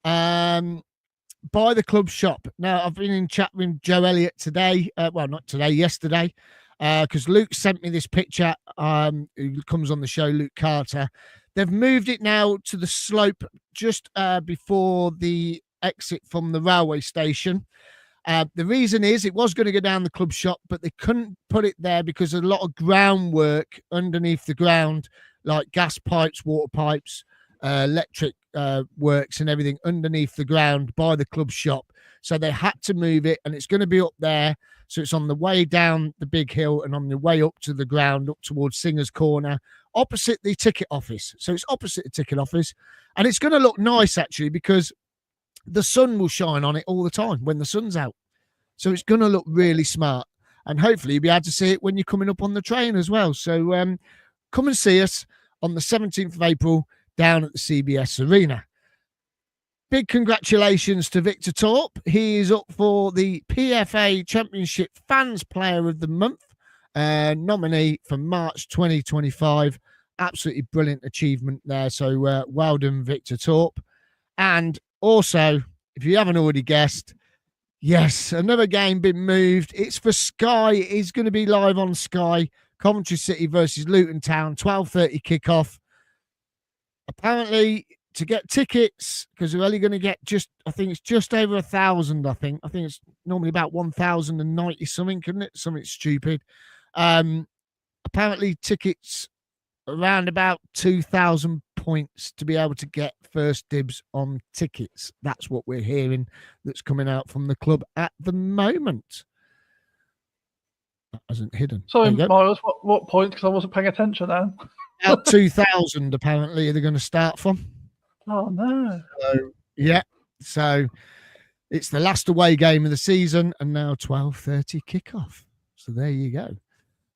by the club shop. Now, I've been in chat with Joe Elliott today. Not today, yesterday, because Luke sent me this picture. Who comes on the show, Luke Carter. They've moved it now to the slope just before the exit from the railway station. The reason is it was going to go down the club shop, but they couldn't put it there because there's a lot of groundwork underneath the ground, like gas pipes, water pipes, electric works and everything underneath the ground by the club shop. So they had to move it, and it's going to be up there. So it's on the way down the big hill and on the way up to the ground, up towards Singer's Corner, opposite the ticket office. So it's opposite the ticket office, and it's going to look nice actually because the sun will shine on it all the time when the sun's out. So it's going to look really smart, and hopefully you'll be able to see it when you're coming up on the train as well. So come and see us on the 17th of April down at the CBS Arena. Big congratulations to Victor Torp. He is up for the PFA Championship Fans Player of the Month nominee for March 2025. Absolutely brilliant achievement there. So well done, Victor Torp. And also, if you haven't already guessed, yes, another game been moved. It's for Sky. It's going to be live on Sky. Coventry City versus Luton Town, 12:30 kickoff. Apparently, to get tickets, because we're only going to get I think it's just over 1,000. I think it's normally about 1,090 something, isn't it? Something stupid. Apparently, tickets around about 2,000 points to be able to get first dibs on tickets. That's what we're hearing that's coming out from the club at the moment. That wasn't hidden. Sorry, Miles, what point? Because I wasn't paying attention then. About 2,000 apparently they're going to start from. Oh, no. So it's the last away game of the season, and now 12:30 kickoff. So there you go.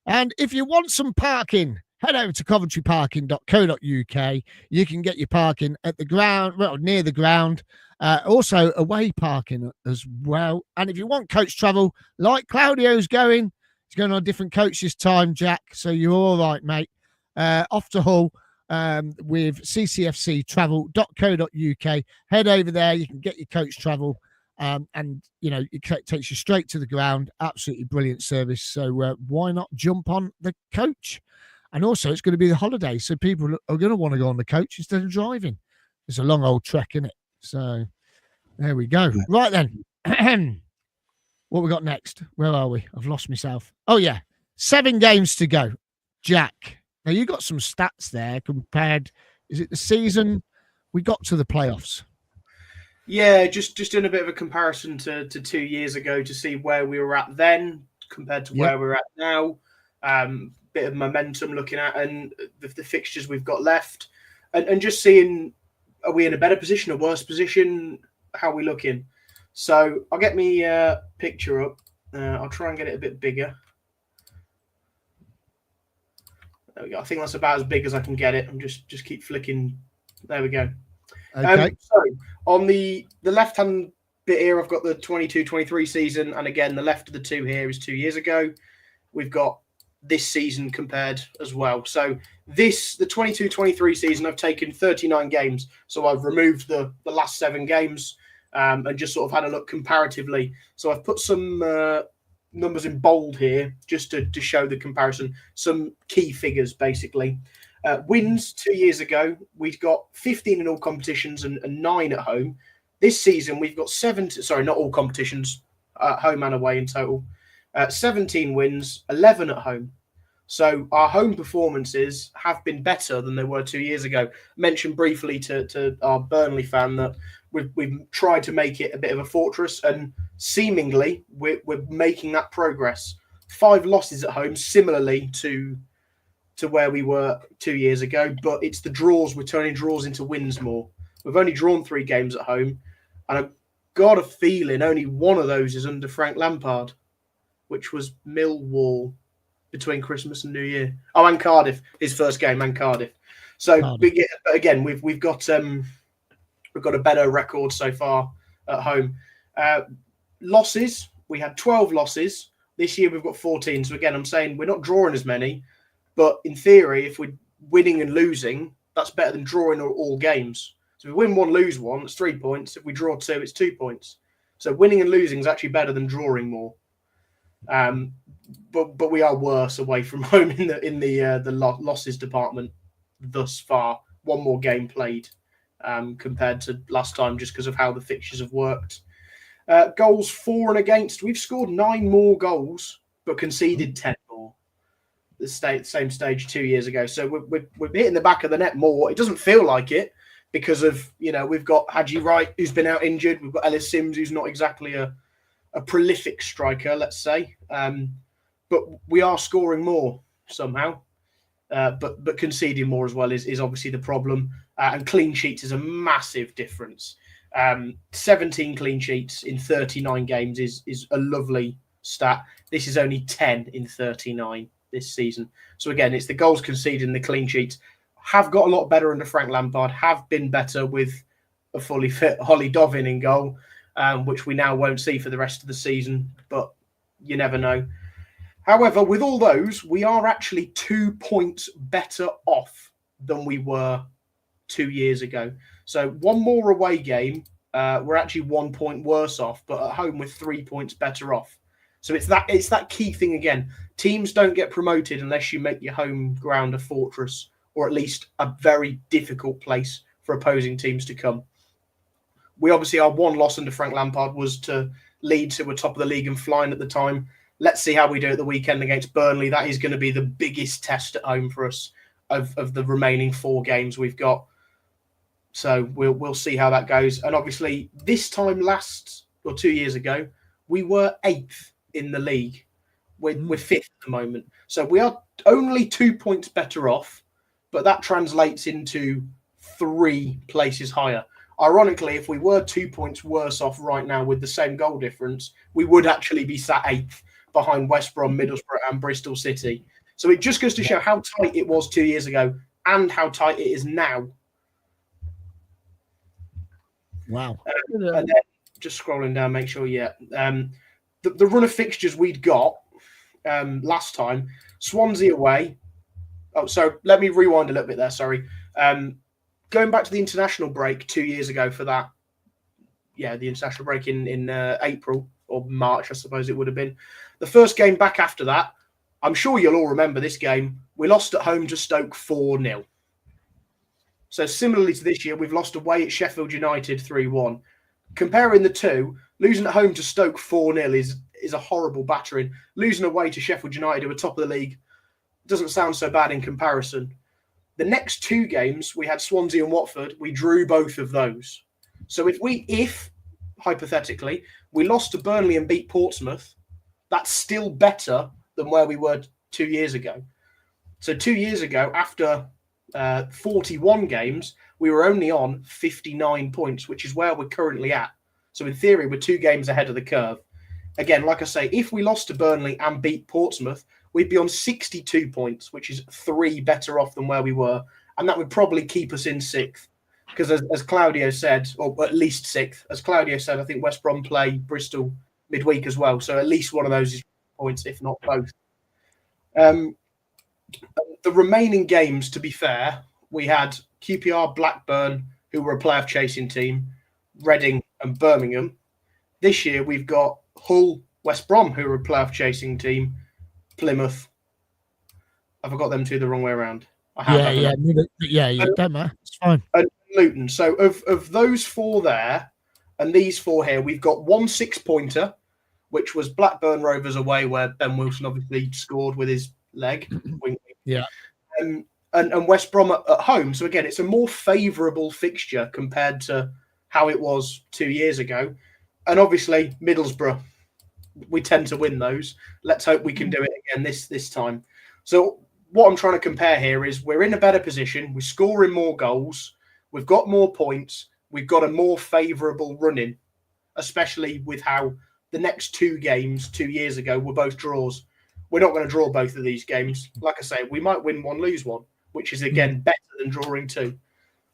And if you want some parking, head over to coventryparking.co.uk. You can get your parking at the ground, well, near the ground. Also away parking as well. And if you want coach travel, like Claudio's going, he's going on a different coach this time, Jack. So you're all right, mate. Off to Hull with ccfctravel.co.uk. Head over there. You can get your coach travel. And, it takes you straight to the ground. Absolutely brilliant service. So why not jump on the coach? And also, it's going to be the holiday, so people are going to want to go on the coach instead of driving. It's a long old trek, isn't it? So there we go. Right then. What we got next? Where are we? I've lost myself. Oh, yeah. 7 games to go. Jack. Now, you got some stats there compared. Is it the season we got to the playoffs? Yeah, just doing a bit of a comparison to 2 years ago to see where we were at then compared to where we're at now. Bit of momentum looking at and the fixtures we've got left and just seeing, are we in a better position, a worse position? How are we looking? So I'll get me picture up. I'll try and get it a bit bigger. There we go. I think that's about as big as I can get it. I'm just keep flicking. There we go. Okay. So on the left-hand bit here, I've got the 22-23 season. And again, the left of the two here is 2 years ago. We've got this season compared as well. So the 22-23 season, I've taken 39 games. So I've removed the last 7 games and just sort of had a look comparatively. So I've put some numbers in bold here just to show the comparison. Some key figures, basically. Wins 2 years ago, we've got 15 in all competitions and 9 at home. This season, we've got 7, sorry, not all competitions, home and away in total. 17 wins, 11 at home. So our home performances have been better than they were 2 years ago. Mentioned briefly to our Burnley fan that we've tried to make it a bit of a fortress, and seemingly we're making that progress. 5 losses at home, similarly to where we were 2 years ago, but it's the draws. We're turning draws into wins more. We've only drawn 3 games at home, and I've got a feeling only one of those is under Frank Lampard, which was Millwall between Christmas and New Year. Oh, and Cardiff, his first game, and Cardiff. So again, we've got a better record so far at home. Losses, we had 12 losses. This year we've got 14. So again, I'm saying we're not drawing as many, but in theory, if we're winning and losing, that's better than drawing all games. So if we win 1, lose 1, it's 3 points. If we draw 2, it's 2 points. So winning and losing is actually better than drawing more. But we are worse away from home in the losses department thus far. 1 more game played compared to last time, just because of how the fixtures have worked. Goals for and against, we've scored 9 more goals, but conceded 10 more. The same stage 2 years ago. So we're hitting the back of the net more. It doesn't feel like it because of, we've got Haji Wright, who's been out injured. We've got Ellis Sims, who's not exactly a prolific striker, let's say. But we are scoring more somehow. But conceding more as well is obviously the problem. And clean sheets is a massive difference. 17 clean sheets in 39 games is a lovely stat. This is only 10 in 39 this season. So again, it's the goals conceded and the clean sheets have got a lot better under Frank Lampard, have been better with a fully fit Oliver Dovin in goal, which we now won't see for the rest of the season, but you never know. However, with all those, we are actually 2 points better off than we were 2 years ago. So 1 more away game, we're actually 1 point worse off, but at home we're 3 points better off. So it's that key thing again. Teams don't get promoted unless you make your home ground a fortress, or at least a very difficult place for opposing teams to come. We obviously, our 1 loss under Frank Lampard was to Leeds, who were top of the league and flying at the time. Let's see how we do at the weekend against Burnley. That is going to be the biggest test at home for us of the remaining 4 games we've got. So we'll see how that goes. And obviously, this time 2 years ago, we were 8th in the league. We're 5th at the moment. So we are only 2 points better off, but that translates into 3 places higher. Ironically, if we were 2 points worse off right now with the same goal difference, we would actually be sat 8th behind West Brom, Middlesbrough and Bristol City. So it just goes to show how tight it was 2 years ago and how tight it is now. Wow. And then just scrolling down, make sure, the run of fixtures we'd got last time, Swansea away. Oh, so let me rewind a little bit there, sorry. Going back to the international break 2 years ago for that, the international break in April or March, I suppose it would have been. The first game back after that, I'm sure you'll all remember this game. We lost at home to Stoke 4-0. So similarly to this year, we've lost away at Sheffield United 3-1. Comparing the two, losing at home to Stoke 4-0 is a horrible battering. Losing away to Sheffield United, who are top of the league, doesn't sound so bad in comparison. The next 2 games, we had Swansea and Watford. We drew both of those. So if hypothetically, we lost to Burnley and beat Portsmouth, that's still better than where we were 2 years ago. So 2 years ago, after 41 games, we were only on 59 points, which is where we're currently at. So in theory, we're 2 games ahead of the curve. Again, like I say, if we lost to Burnley and beat Portsmouth, we'd be on 62 points, which is 3 better off than where we were. And that would probably keep us in 6th. Because as Claudio said, or at least 6th, as Claudio said, I think West Brom play Bristol midweek as well. So at least one of those is points, if not both. The remaining games, to be fair, we had QPR, Blackburn, who were a playoff chasing team, Reading and Birmingham. This year we've got Hull, West Brom, who are a playoff chasing team, Plymouth. Have I got them 2 the wrong way around? I have. Yeah. Don't matter. It's fine. And Luton. So of those 4 there and these 4 here, we've got 1 6-pointer, which was Blackburn Rovers away, where Ben Wilson obviously scored with his leg. Yeah. And West Brom at home. So again, it's a more favourable fixture compared to how it was 2 years ago. And obviously, Middlesbrough, we tend to win those. Let's hope we can do it again this time. So what I'm trying to compare here is we're in a better position. We're scoring more goals. We've got more points. We've got a more favourable run-in, especially with how the next 2 games 2 years ago were both draws. We're not going to draw both of these games. Like I say, we might win 1, lose 1, which is, again, better than drawing 2.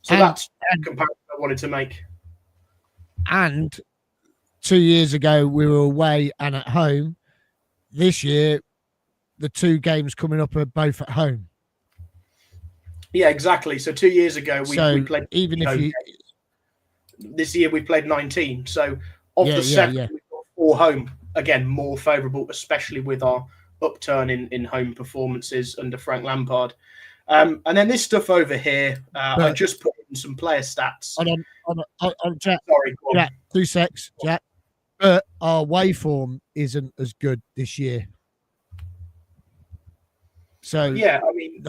So that's the comparison I wanted to make. And 2 years ago, we were away and at home. This year, the 2 games coming up are both at home. Yeah, exactly. So 2 years ago, we played. Even if you. This year, we played 19. So of the 7, we've got 4 home. Again, more favourable, especially with our upturn in home performances under Frank Lampard. And then this stuff over here, I just put in some player stats. Hold on, Jack. Sorry, Jack, 2 secs, Jack. But our waveform isn't as good this year. So yeah, I mean,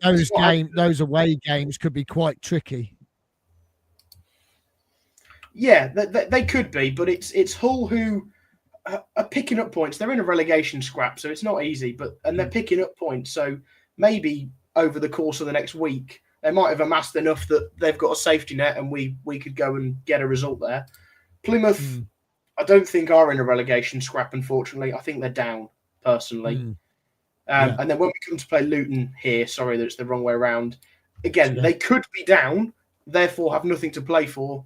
those away games could be quite tricky. Yeah, they could be, but it's Hull who are picking up points. They're in a relegation scrap, so it's not easy. And they're picking up points. So maybe over the course of the next week, they might have amassed enough that they've got a safety net, and we could go and get a result there. Plymouth, I don't think are in a relegation scrap. Unfortunately, I think they're down personally. And then when we come to play Luton here, sorry that it's the wrong way around. Again, they could be down, therefore have nothing to play for,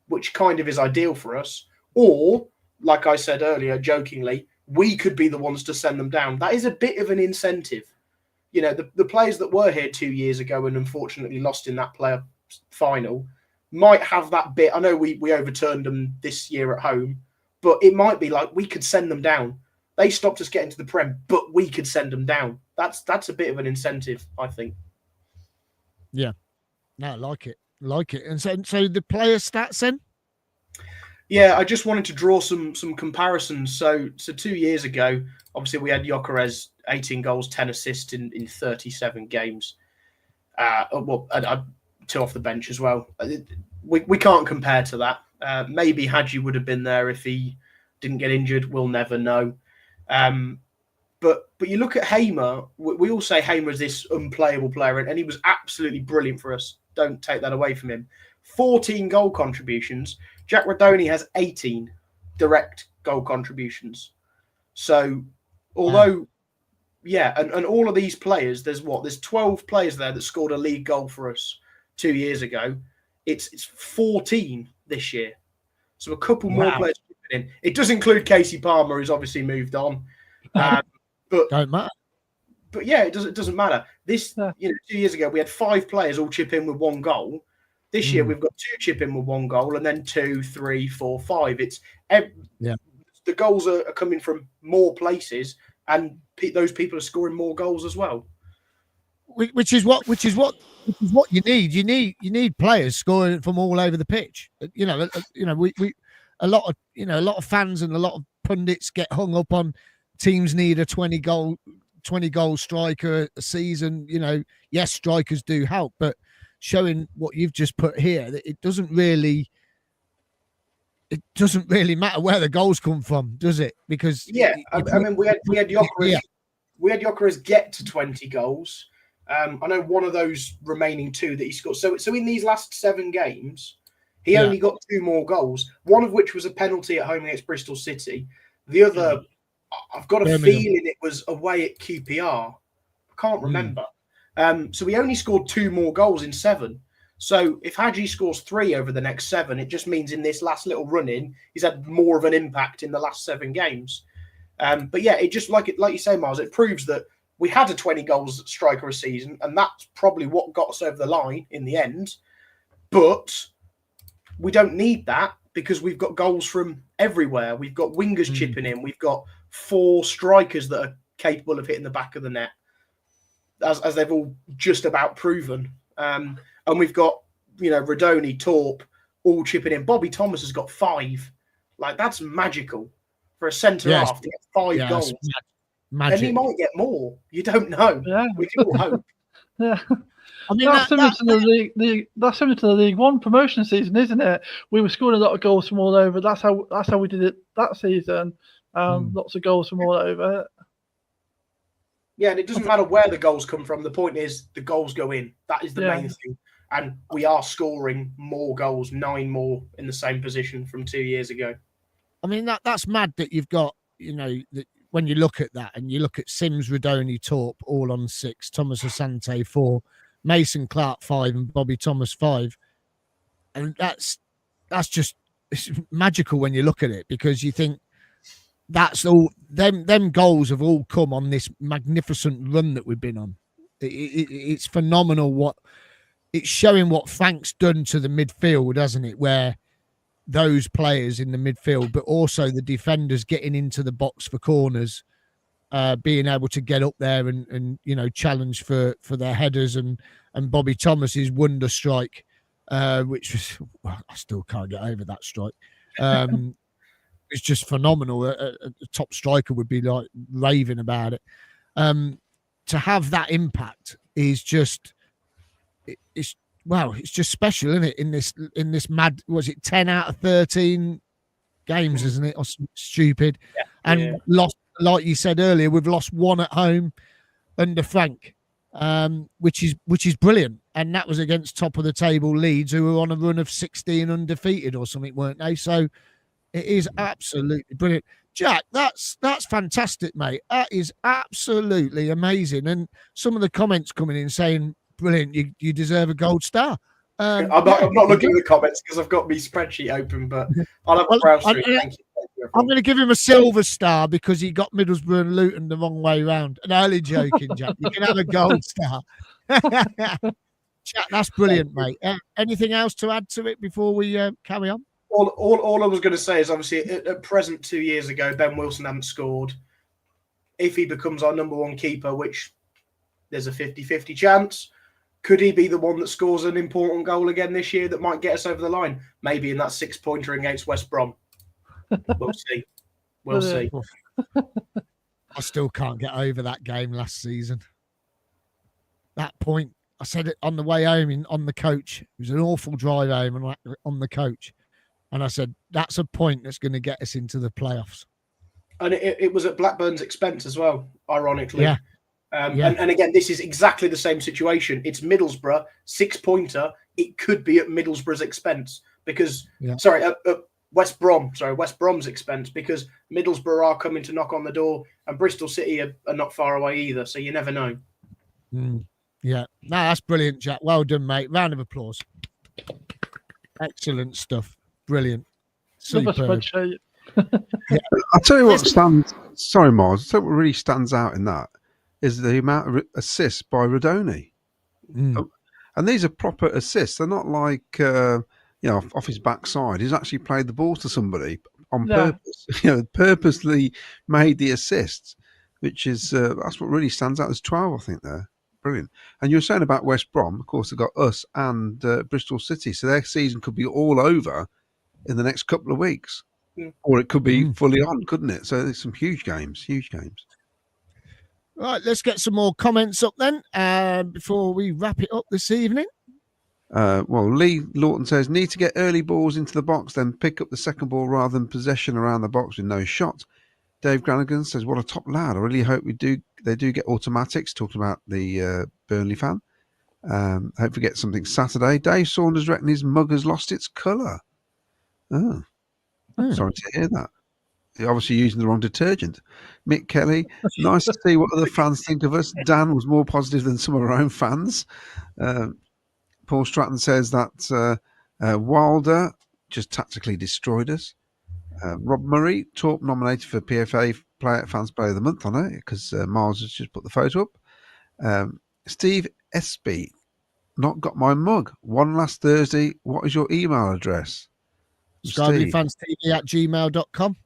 which kind of is ideal for us. Or, like I said earlier, jokingly, we could be the ones to send them down. That is a bit of an incentive. You know, the players that were here 2 years ago and unfortunately lost in that player final might have that bit. I know we overturned them this year at home, but it might be like we could send them down. They stopped us getting to the Prem, but we could send them down. That's a bit of an incentive, I think. Yeah. No, I like it. And so the player stats then? Yeah, I just wanted to draw some comparisons. So 2 years ago, obviously we had Gyökeres, 18 goals, 10 assists in 37 games. 2 off the bench as well. We can't compare to that. Maybe Hadji would have been there if he didn't get injured. We'll never know. But you look at Hamer. We all say Hamer is this unplayable player, and he was absolutely brilliant for us. Don't take that away from him. 14 goal contributions. Jack Radoni has 18 direct goal contributions. So, although, and all of these players, there's 12 players there that scored a league goal for us 2 years ago. It's 14 this year. So a couple more players in. It does include Casey Palmer, who's obviously moved on. But don't matter. But yeah, it doesn't matter. 2 years ago we had 5 players all chip in with 1 goal. This year we've got 2 chip in with 1 goal, and then 2, 3, 4, 5. The goals are coming from more places, and those people are scoring more goals as well. Which is what you need. You need players scoring from all over the pitch. We a lot of fans and a lot of pundits get hung up on teams need a 20 goal striker a season. Yes, strikers do help, but showing what you've just put here, that it doesn't really matter where the goals come from, does it? Because we had Gyökeres. We had Gyökeres get to 20 goals. I know one of those remaining 2 that he scored. So in these last 7 games, He only got 2 more goals, one of which was a penalty at home against Bristol City. The other, I've got a feeling it was away at QPR. I can't remember. So he only scored 2 more goals in 7. So if Hadji scores 3 over the next 7, it just means in this last little run-in, he's had more of an impact in the last 7 games. But yeah, it just like you say, Miles, it proves that we had a 20 goals striker a season, and that's probably what got us over the line in the end. But we don't need that because we've got goals from everywhere. We've got wingers chipping in. We've got 4 strikers that are capable of hitting the back of the net, as they've all just about proven. And we've got, Rodoni, Torp, all chipping in. Bobby Thomas has got 5. Like, that's magical for a centre-half to get 5 goals. Magic. And he might get more. You don't know. Yeah. We can all hope. Yeah. I mean, that's similar to the League One promotion season, isn't it? We were scoring a lot of goals from all over. That's how we did it that season. Lots of goals from all over. Yeah, and it doesn't matter where the goals come from. The point is the goals go in. That is the main thing. And we are scoring more goals, 9 more in the same position from 2 years ago. I mean, that's mad that you've got, that when you look at that and you look at Sims, Rodoni, Torp all on 6, Thomas Asante 4, Mason Clark 5 and Bobby Thomas 5. And that's just it's magical when you look at it, because you think that's all them goals have all come on this magnificent run that we've been on. It's phenomenal what it's showing, what Frank's done to the midfield, hasn't it? Where those players in the midfield, but also the defenders getting into the box for corners, being able to get up there and challenge for their headers, and Bobby Thomas's wonder strike, which was, well, I still can't get over that strike. It's just phenomenal. A top striker would be like raving about it. To have that impact is just it's just special, isn't it? In this mad, was it 10 out of 13 games, isn't it? Or stupid. Lost, like you said earlier, we've lost 1 at home under Frank, which is brilliant. And that was against top of the table Leeds, who were on a run of 16 undefeated or something, weren't they? So it is absolutely brilliant. Jack, that's fantastic, mate. That is absolutely amazing. And some of the comments coming in saying, brilliant, you deserve a gold star. I'm not looking at the comments because I've got my spreadsheet open, but I'll have a browse through. Thank you. I'm going to give him a silver star because he got Middlesbrough and Luton the wrong way round. And I'm only joking, Jack. You can have a gold star. Jack, that's brilliant, mate. Anything else to add to it before we carry on? All I was going to say is, obviously, at present, 2 years ago, Ben Wilson hadn't scored. If he becomes our number 1 keeper, which there's a 50-50 chance, could he be the one that scores an important goal again this year that might get us over the line? Maybe in that 6-pointer against West Brom. We'll see. We'll see. I still can't get over that game last season. That point, I said it on the way home on the coach. It was an awful drive home and on the coach. And I said, that's a point that's going to get us into the playoffs. And it was at Blackburn's expense as well, ironically. Yeah. And again, this is exactly the same situation. It's Middlesbrough, 6-pointer. It could be at Middlesbrough's expense because, at West Brom's expense, because Middlesbrough are coming to knock on the door and Bristol City are not far away either. So you never know. Yeah. No, that's brilliant, Jack. Well done, mate. Round of applause. Excellent stuff. Brilliant. Superb. I'll tell you what stands. Sorry, Mars. I'll tell you what really stands out in that is the amount of assists by Rodoni. And these are proper assists. They're not like off his backside. He's actually played the ball to somebody on purpose. Purposely made the assists, which is that's what really stands out. There's 12, I think, there. Brilliant. And you were saying about West Brom. Of course, they've got us and Bristol City, so their season could be all over in the next couple of weeks, or it could be fully on, couldn't it? So there's some huge games. Right, let's get some more comments up then before we wrap it up this evening. Lee Lawton says, need to get early balls into the box, then pick up the second ball rather than possession around the box with no shot. Dave Granigan says, what a top lad. I really hope they do get automatics, talking about the Burnley fan. Hope we get something Saturday. Dave Saunders reckon his mug has lost its colour. Oh, sorry to hear that. You're obviously using the wrong detergent. Mick Kelly, nice to see what other fans think of us. Dan was more positive than some of our own fans. Paul Stratton says that Wilder just tactically destroyed us. Rob Murray, Torp nominated for PFA Fans Player of the Month on it because Miles has just put the photo up. Steve Espy, not got my mug. One last Thursday. What is your email address? SkyBlueFansTV@gmail.com.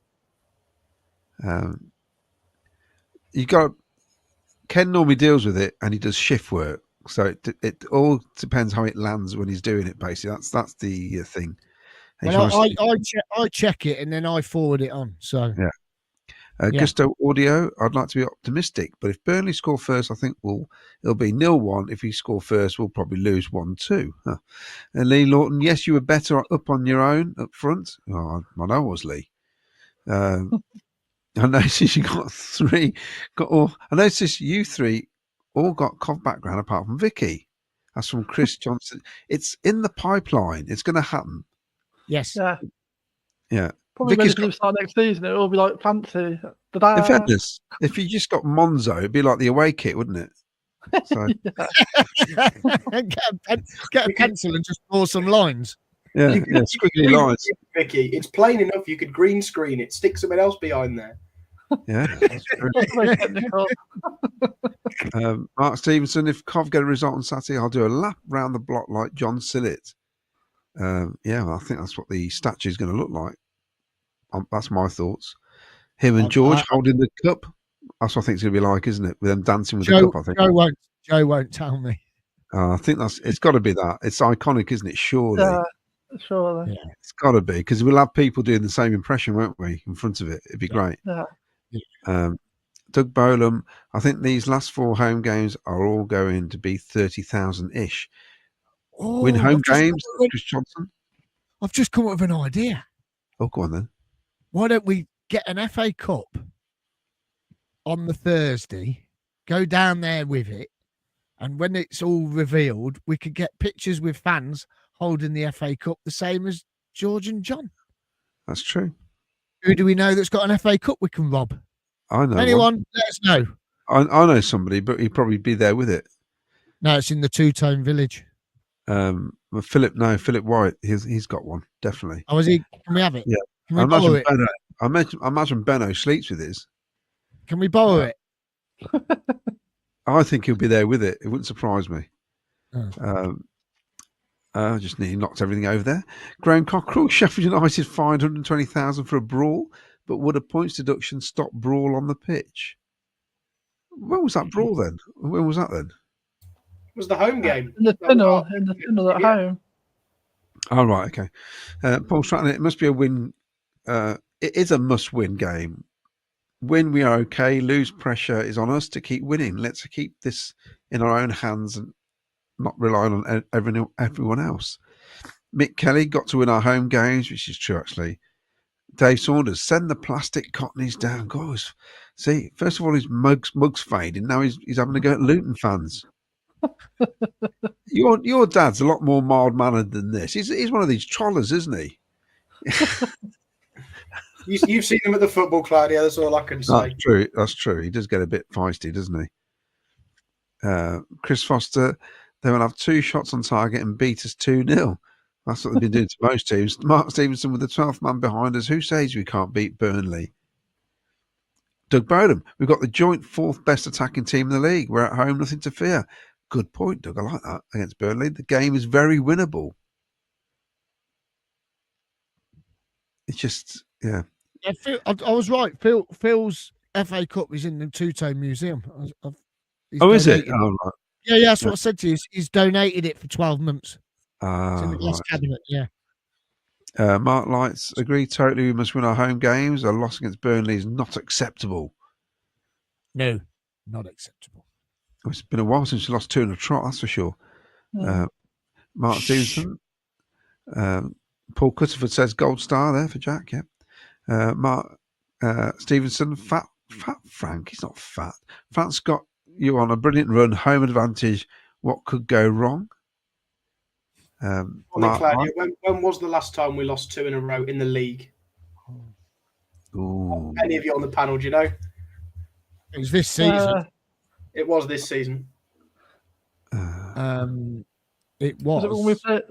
You got Ken normally deals with it and he does shift work, so it all depends how it lands when he's doing it. Basically, that's the thing. Well, I check it and then I forward it on. So yeah. Gusto Audio, I'd like to be optimistic, but if Burnley score first, I think it'll be 0-1. If we score first, we'll probably lose 1-2. Huh. And Lee Lawton, yes, you were better up on your own up front. Oh, I know I was, Lee. I noticed you got three. I noticed you three all got Cov background apart from Vicky. That's from Chris Johnson. It's in the pipeline. It's going to happen. Yes. Yeah. Probably when it start next season, it'll be like fancy. In fairness, if you just got Monzo, it'd be like the away kit, wouldn't it? So get a pencil and just draw some lines. Yeah, squiggly lines. Vicky, it's plain enough. You could green screen it, stick something else behind there. Yeah, that's true. Mark Stevenson, if Cov get a result on Saturday, I'll do a lap round the block like John Sillett. I think that's what the statue is going to look like. That's my thoughts. Him and George holding the cup. That's what I think it's going to be like, isn't it? With them dancing with the cup, I think. Joe won't tell me. I think it's got to be that. It's iconic, isn't it? Surely. Surely. Yeah. It's got to be, because we'll have people doing the same impression, won't we, in front of it? It'd be great. Yeah. Doug Bolam, I think these last 4 home games are all going to be 30,000-ish. Win home games, Chris Johnson? I've just come up with an idea. Oh, go on then. Why don't we get an FA Cup on the Thursday, go down there with it, and when it's all revealed, we could get pictures with fans holding the FA Cup the same as George and John. That's true. Who do we know that's got an FA Cup we can rob? I know. Anyone? Let us know. I know somebody, but he'd probably be there with it. No, it's in the Two-Tone Village. Philip White, he's got one, definitely. Oh, is he? Can we have it? Yeah. Can we borrow it? I imagine Benno sleeps with his. Can we borrow it? I think he'll be there with it. It wouldn't surprise me. Oh. Just nearly knocked everything over there. Graham Cockrell, Sheffield United fined 120,000 for a brawl, but would a points deduction stop brawl on the pitch? When was that brawl then? When was that then? It was the home game. In the tunnel at home. Oh, right, okay. Paul Stratton, it must be a win. It is a must-win game. Win, we are okay. Lose, pressure is on us to keep winning. Let's keep this in our own hands and not relying on everyone else. Mick Kelly got to win our home games, which is true, actually. Dave Saunders, send the plastic cottonies down. Guys, see, first of all, his mug's fading. Now he's having to go at Luton fans. Your dad's a lot more mild-mannered than this. He's one of these trollers, isn't he? You've seen him at the football, Claudia. That's all I can say. That's true. He does get a bit feisty, doesn't he? Chris Foster, they will have 2 shots on target and beat us 2-0. That's what they've been doing to most teams. Mark Stevenson with the 12th man behind us. Who says we can't beat Burnley? Doug Bowden, we've got the joint 4th best attacking team in the league. We're at home, nothing to fear. Good point, Doug. I like that against Burnley. The game is very winnable. It's just, yeah. I was right. Phil's FA Cup is in the Two-Tone Museum. Is it? Oh, right. Yeah, that's what I said to you. He's donated it for 12 months. It's in the glass cabinet, yeah. Mark Lights, agree totally. We must win our home games. A loss against Burnley is not acceptable. No, not acceptable. It's been a while since we lost 2 in a trot, that's for sure. Mark Stevenson. Paul Cutterford says gold star there for Jack, yeah. Mark Stevenson, fat Frank, he's not fat. Frank's got you on a brilliant run, home advantage, What could go wrong? Claudia, when was the last time we lost 2 in a row in the league? Ooh. Any of you on the panel, do you know? It was this season. It was this season. It was. Was it when we played?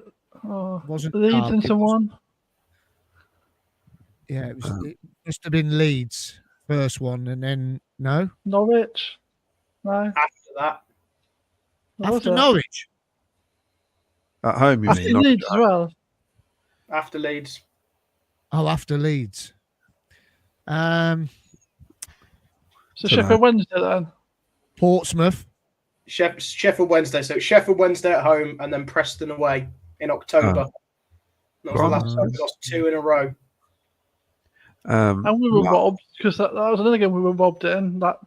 Wasn't Leeds and someone? Yeah, it was. It must have been Leeds first one, and then no Norwich. No. After that, after Norwich. At home, you After mean? Leeds as well. After Leeds. Oh, after Leeds. So Sheffield Wednesday then. Portsmouth. Sheffield Wednesday. So Sheffield Wednesday at home, and then Preston away in October. That was the last time we lost 2 in a row. And we were robbed because that was another game we were robbed in. That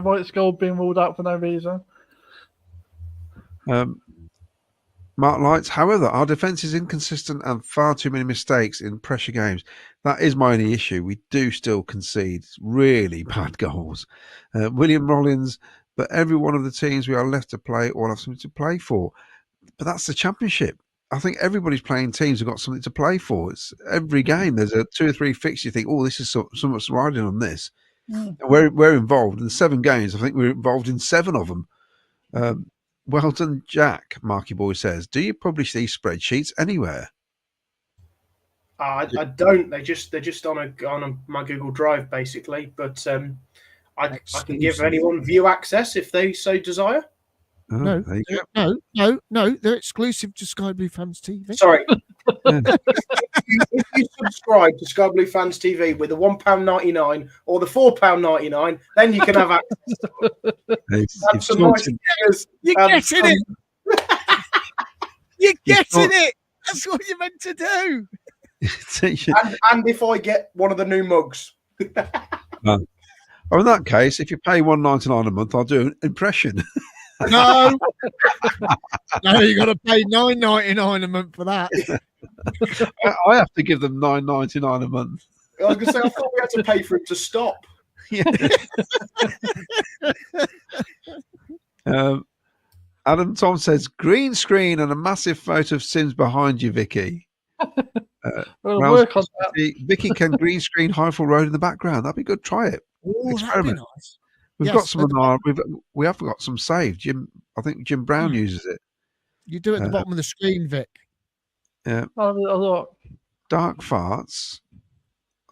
White's goal being ruled out for no reason. Mark Lights, however, our defence is inconsistent and far too many mistakes in pressure games. That is my only issue. We do still concede really bad goals. William Rollins, but every one of the teams we are left to play all have something to play for. But that's the Championship. I think everybody's playing teams have got something to play for. It's every game. There's a 2 or 3 fixtures. You think, oh, this is so much riding on this. And we're involved in 7 games. I think we're involved in 7 of them. Well done, Jack, Marky Boy says. Do you publish these spreadsheets anywhere? I don't. They're just on my Google Drive, basically. But I can give anyone view access if they so desire. No. They're exclusive to Sky Blue Fans TV. Sorry. If you subscribe to Sky Blue Fans TV with the £1.99 or the £4.99, then you can have access to it. You're getting it. You're getting it. That's what you're meant to do. and if I get one of the new mugs. In that case, if you pay £1.99 a month, I'll do an impression. No, you got to pay $9.99 a month for that. I have to give them $9.99 a month. I was going to say, I thought we had to pay for it to stop. Yeah. Adam Tom says green screen and a massive photo of Sims behind you, Vicky. We'll work on that. Vicky can green screen Highfield Road in the background. That'd be good. Try it. Experiment. Nice. We've got some on our. We have got some saved. I think Jim Brown uses it. You do it at the bottom of the screen, Vic. Yeah. Dark farts.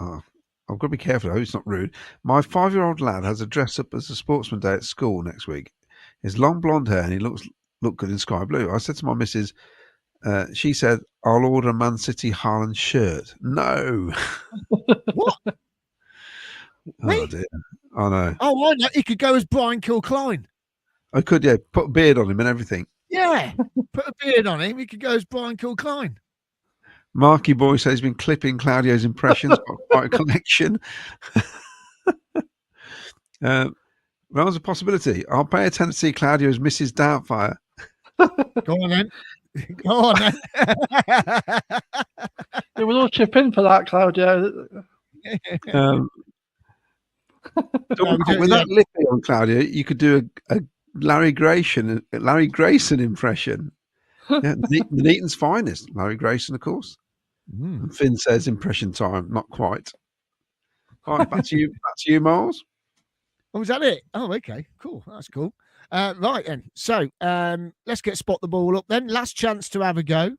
Oh, I've got to be careful. I hope it's not rude. My 5-year-old lad has a dress up as a sportsman day at school next week. His long blonde hair and he look good in sky blue. I said to my missus, she said, "I'll order a Man City Haaland shirt." No. What? Oh dear. I know. Oh, I know. He could go as Brian Kilcline. I could, yeah. Put a beard on him and everything. Yeah. Put a beard on him. He could go as Brian Kilcline. Marky Boy says he's been clipping Claudio's impressions. Got quite a collection. That was a possibility. I'll pay attention to see Claudio as Mrs. Doubtfire. Go on then. Go on then. Yeah, we'll all chip in for that, Claudio. With that lippy on Claudio, you could do a Larry Grayson impression. Yeah, the Neaton's finest, Larry Grayson, of course. And Finn says impression time, not quite. All right, back to you, Miles. Oh, was that it? Oh, okay, cool. That's cool. Right then. So let's get Spot the Ball up then. Last chance to have a go.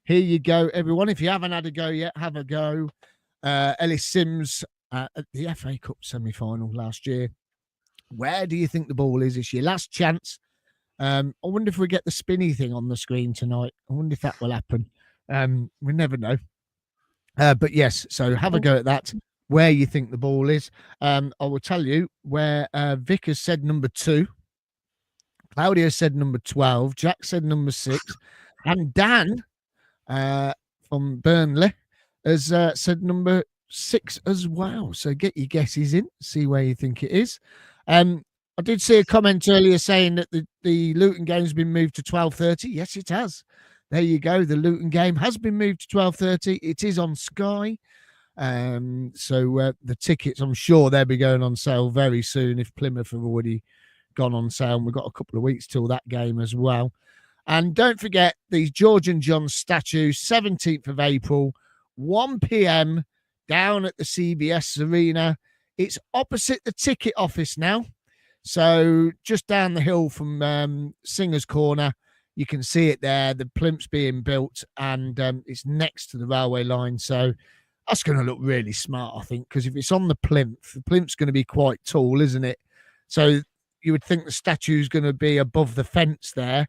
Here you go, everyone. If you haven't had a go yet, have a go. Ellis Sims at the FA Cup semi-final last year. Where do you think the ball is? It's your last chance. I wonder if we get the spinny thing on the screen tonight. I wonder if that will happen. We never know. But yes, so have a go at that. Where you think the ball is. I will tell you where Vic has said number 2. Claudio said number 12. Jack said number 6. And Dan from Burnley has said number 6 as well. So get your guesses in. See where you think it is. I did see a comment earlier saying that the Luton game has been moved to 12:30. Yes, it has. There you go. The Luton game has been moved to 12:30. It is on Sky. So the tickets, I'm sure they'll be going on sale very soon if Plymouth have already gone on sale, and we've got a couple of weeks till that game as well. And don't forget the George and John statue, 17th of April, 1 p.m. down at the CBS Arena. It's opposite the ticket office now. So just down the hill from Singer's Corner, you can see it there. The plinth's being built, and it's next to the railway line. So that's going to look really smart, I think, because if it's on the plinth's going to be quite tall, isn't it? So you would think the statue's going to be above the fence there,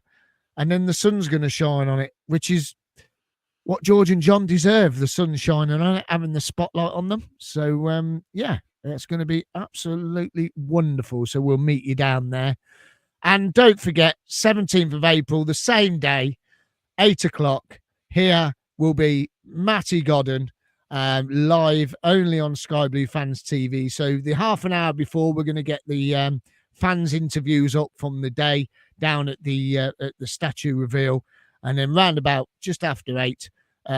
and then the sun's going to shine on it, which is what George and John deserve, the sun shining on it, having the spotlight on them. So, yeah, it's going to be absolutely wonderful. So we'll meet you down there. And don't forget, 17th of April, the same day, 8 o'clock, here will be Matty Godden, live only on Sky Blue Fans TV. So the half an hour before, we're going to get the fans interviews up from the day down at the statue reveal. And then round about just after 8,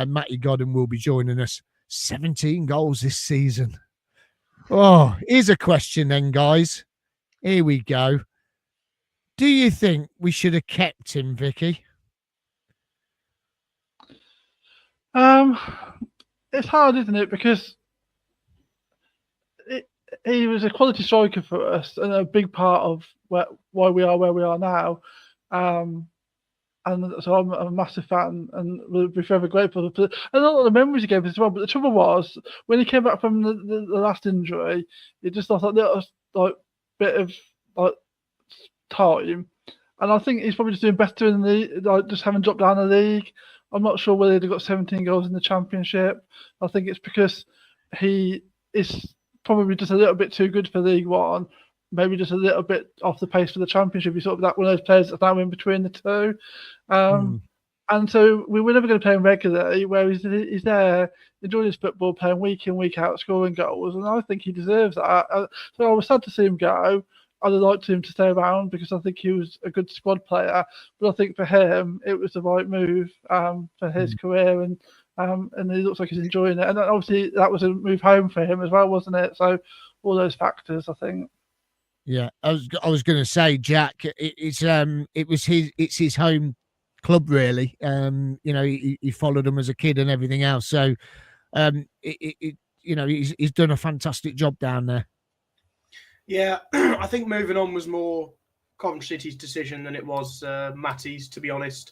Matty Godden will be joining us. 17 goals this season. Oh, here's a question then, guys. Here we go. Do you think we should have kept him, Vicky? It's hard, isn't it? Because he was a quality striker for us and a big part of why we are where we are now. And so I'm a massive fan and will be forever grateful. And a lot of the memories he gave us as well. But the trouble was, when he came back from the last injury, it just lost that little bit of time. And I think he's probably just doing better in the just having dropped down the league. I'm not sure whether they've got 17 goals in the Championship. I think it's because he is probably just a little bit too good for League One. Maybe just a little bit off the pace for the Championship. He's sort of that one of those players that's now in between the two. And so we were never going to play him regularly, where he's there enjoying his football, playing week in, week out, scoring goals. And I think he deserves that. So I was sad to see him go. I'd have liked him to stay around because I think he was a good squad player. But I think for him, it was the right move for his career. And he looks like he's enjoying it. And obviously that was a move home for him as well, wasn't it? So all those factors, I think. Yeah, I was going to say, Jack, it's his home club, really. He followed them as a kid and everything else. So, he's done a fantastic job down there. Yeah, I think moving on was more Coventry City's decision than it was Matty's, to be honest.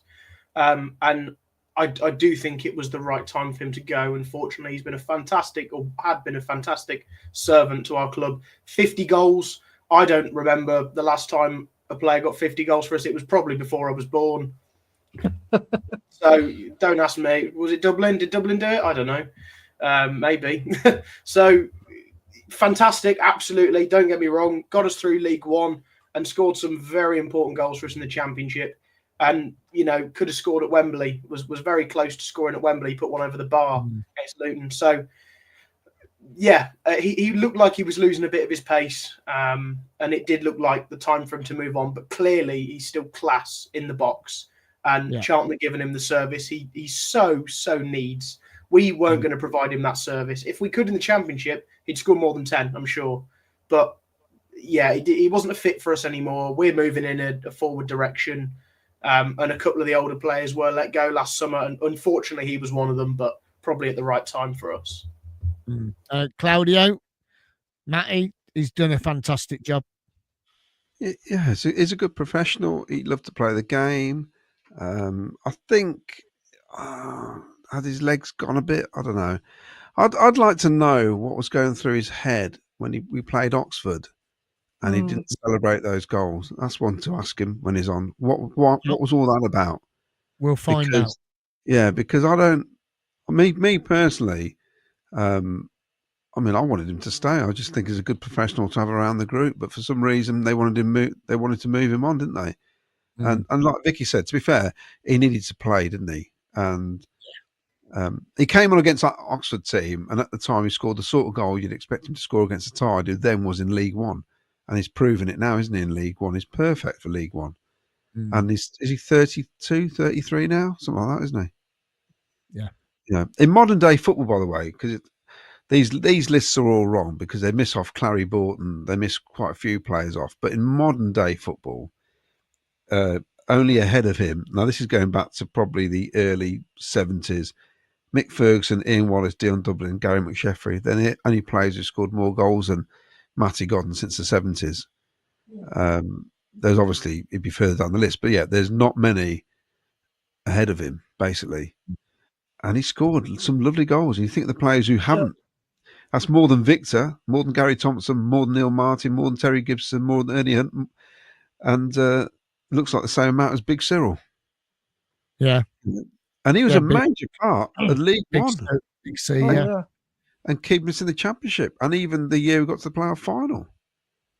And I do think it was the right time for him to go. Unfortunately, he's been had been a fantastic servant to our club. 50 goals. I don't remember the last time a player got 50 goals for us. It was probably before I was born. So don't ask me. Was it Dublin? Did Dublin do it? I don't know. Maybe. So fantastic. Absolutely. Don't get me wrong. Got us through League One and scored some very important goals for us in the Championship. And, could have scored at Wembley. Was very close to scoring at Wembley. Put one over the bar against Luton. So, yeah, he looked like he was losing a bit of his pace, and it did look like the time for him to move on. But clearly, he's still class in the box, and Charlton are giving him the service he so needs. We weren't going to provide him that service. If we could in the Championship, he'd score more than 10, I'm sure. But yeah, he wasn't a fit for us anymore. We're moving in a forward direction, and a couple of the older players were let go last summer, and unfortunately, he was one of them. But probably at the right time for us. Claudio, Matty, he's done a fantastic job. Yeah, he's a good professional. He loved to play the game. I think had his legs gone a bit? I don't know. I'd like to know what was going through his head when we played Oxford and he didn't celebrate those goals. That's one to ask him when he's on. What was all that about? We'll find out. Yeah, because I don't. Me personally. I wanted him to stay. I just think he's a good professional to have around the group. But for some reason, they wanted to move him on, didn't they? And like Vicky said, to be fair, he needed to play, didn't he? And he came on against that Oxford team, and at the time, he scored the sort of goal you'd expect him to score against a Tide, who then was in League One, and he's proven it now, isn't he? In League One, he's perfect for League One, and is he 32, 33 now, something like that, isn't he? Yeah. In modern day football, by the way, because these lists are all wrong because they miss off Clary Borton. They miss quite a few players off. But in modern day football, only ahead of him. Now this is going back to probably the early 70s. Mick Ferguson, Ian Wallace, Dion Dublin, Gary McSheffrey. Then the only players who scored more goals than Matty Godden since the 70s. There's obviously, it'd be further down the list, but yeah, there's not many ahead of him, basically. And he scored some lovely goals. And you think the players who haven't, that's more than Victor, more than Gary Thompson, more than Neil Martin, more than Terry Gibson, more than Ernie Hunt, and looks like the same amount as Big Cyril. Yeah. And he was a major part of League One. Big C, yeah. And keeping us in the Championship. And even the year we got to the playoff final.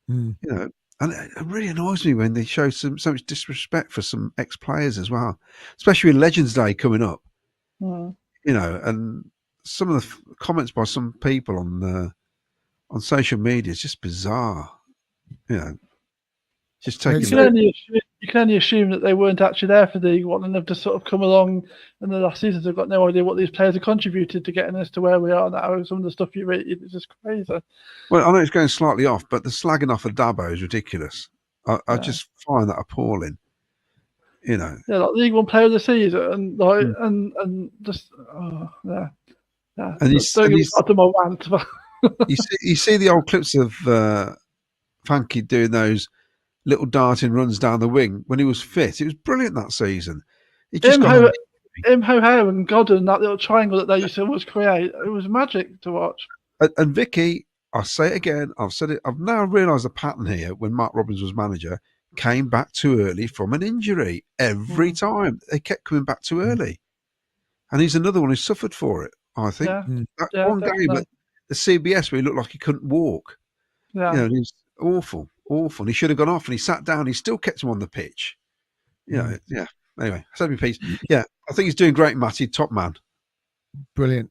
You know, and it really annoys me when they show so much disrespect for some ex-players as well, especially with Legends Day coming up. You know, and some of the comments by some people on social media is just bizarre. You know, just taking. You can only assume that they weren't actually there for League One, and they've just sort of come along in the last seasons. They've got no idea what these players have contributed to getting us to where we are now. Some of the stuff you read, it's just crazy. Well, I know it's going slightly off, but the slagging off of Dabo is ridiculous. I just find that appalling. You know, like League One Player of the Season, like and just And you see the old clips of Fanky doing those little darting runs down the wing when he was fit. It was brilliant that season. He just Imho and Godden, that little triangle that they used to always create, it was magic to watch. And Vicky, I'll say it again, I've said it, I've now realised a pattern here. When Mark Robbins was manager, came back too early from an injury every time. They kept coming back too early, and he's another one who suffered for it. I think that one game at the CBS where he looked like he couldn't walk. You know, he was awful. And he should have gone off, and he sat down. He still kept him on the pitch. Yeah. Anyway, said me piece. Yeah, I think he's doing great, Matty. Top man. Brilliant.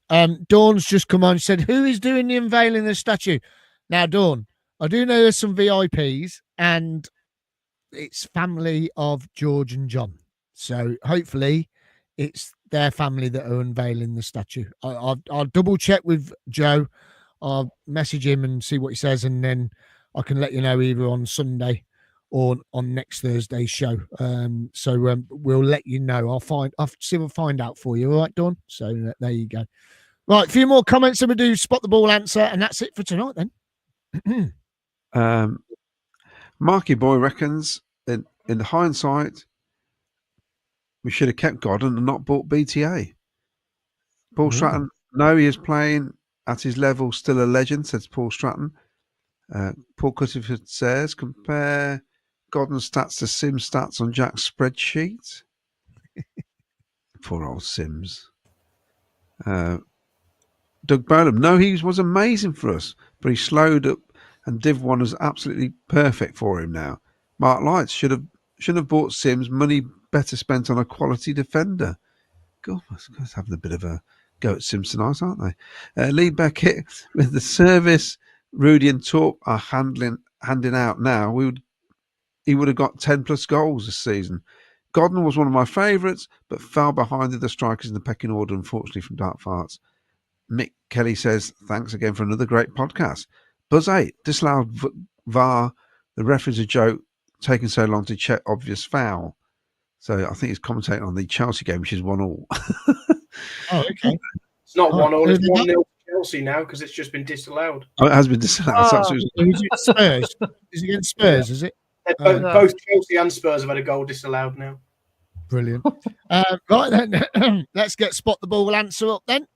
Dawn's just come on and said, who is doing the unveiling of the statue? Now, Dawn, I do know there's some VIPs, and it's family of George and John. So hopefully it's their family that are unveiling the statue. I'll double check with Joe. I'll message him and see what he says, and then I can let you know either on Sunday or on next Thursday's show. So we'll let you know. I'll see if I'll find out for you. All right, Dawn? So there you go. Right, a few more comments and we do spot the ball answer, and that's it for tonight then. Marky Boy reckons in the hindsight we should have kept Godden and not bought BTA. Paul Stratton, no, he is playing at his level, still a legend, says Paul Stratton. Paul Cutterford says, compare Godden's stats to Sims' stats on Jack's spreadsheet. Poor old Sims. Doug Bolam, no, he was amazing for us, but he slowed up, and Div 1 was absolutely perfect for him now. Mark Lights should have bought Sims. Money better spent on a quality defender. God, guys having a bit of a go at Sims tonight, aren't they? Lee Beckett, with the service Rudy and Torp are handing out now, he would have got 10 plus goals this season. Godden was one of my favourites, but fell behind the other strikers in the pecking order, unfortunately, from Dark Farts. Mick Kelly says, thanks again for another great podcast. Buzz 8, disallowed VAR. The referee's a joke, taking so long to check obvious foul. So I think he's commentating on the Chelsea game, which is 1-1. Oh, okay. It's not 1-1, it's 1-0 to Chelsea now because it's just been disallowed. Oh, it has been disallowed. Is it Spurs? Is it against Spurs, is it? Both Chelsea and Spurs have had a goal disallowed now. Brilliant. Right then, let's get spot the ball answer up then.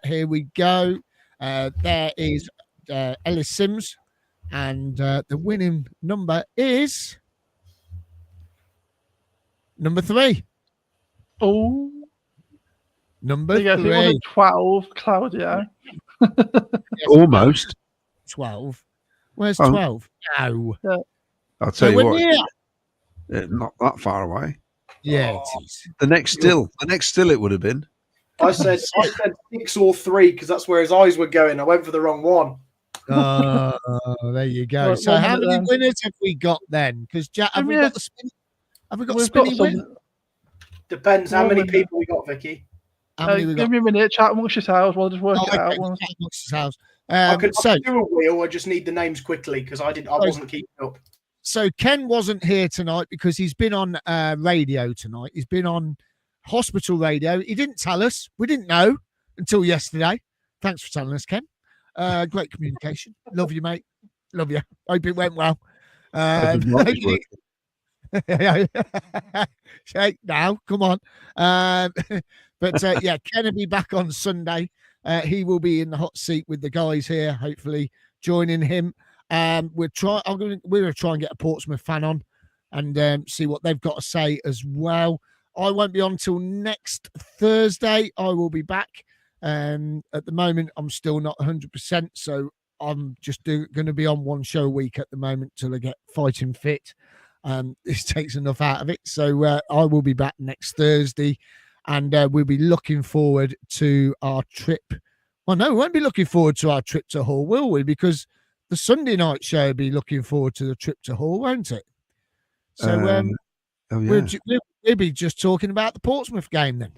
Here we go. There is Ellis Sims, and the winning number is number 3. Oh, number 3. 12, Claudio. Almost 12. Where's 12? No. Yeah. I'll tell you what. Near. Not that far away. Yeah, it is. The next still it would have been. I said 6 or 3 because that's where his eyes were going. I went for the wrong one. Oh, there you go. Right, so how many winners have we got then? Because have we got the spin? Have we got spinny win? Depends how many people we got, Vicky. How many we got? Give me a minute, chat amongst yourselves. We'll just work it out. Okay, chat amongst yourselves. I can do a wheel. I just need the names quickly because I wasn't keeping up. So Ken wasn't here tonight because he's been on radio tonight. He's been on hospital radio. He didn't tell us. We didn't know until yesterday. Thanks for telling us, Ken. Great communication. Love you, mate. Love you. Hope it went well. Shake now. Come on. But yeah, Ken will be back on Sunday. He will be in the hot seat with the guys here, hopefully joining him. We're going to try and get a Portsmouth fan on and see what they've got to say as well. I won't be on till next Thursday. I will be back. At the moment, I'm still not 100%, so I'm just going to be on one show a week at the moment till I get fighting fit. This takes enough out of it, so I will be back next Thursday, and we'll be looking forward to our trip. Well, no, we won't be looking forward to our trip to Hull, will we? Because the Sunday night show will be looking forward to the trip to Hull, won't it? So we'll be just talking about the Portsmouth game then.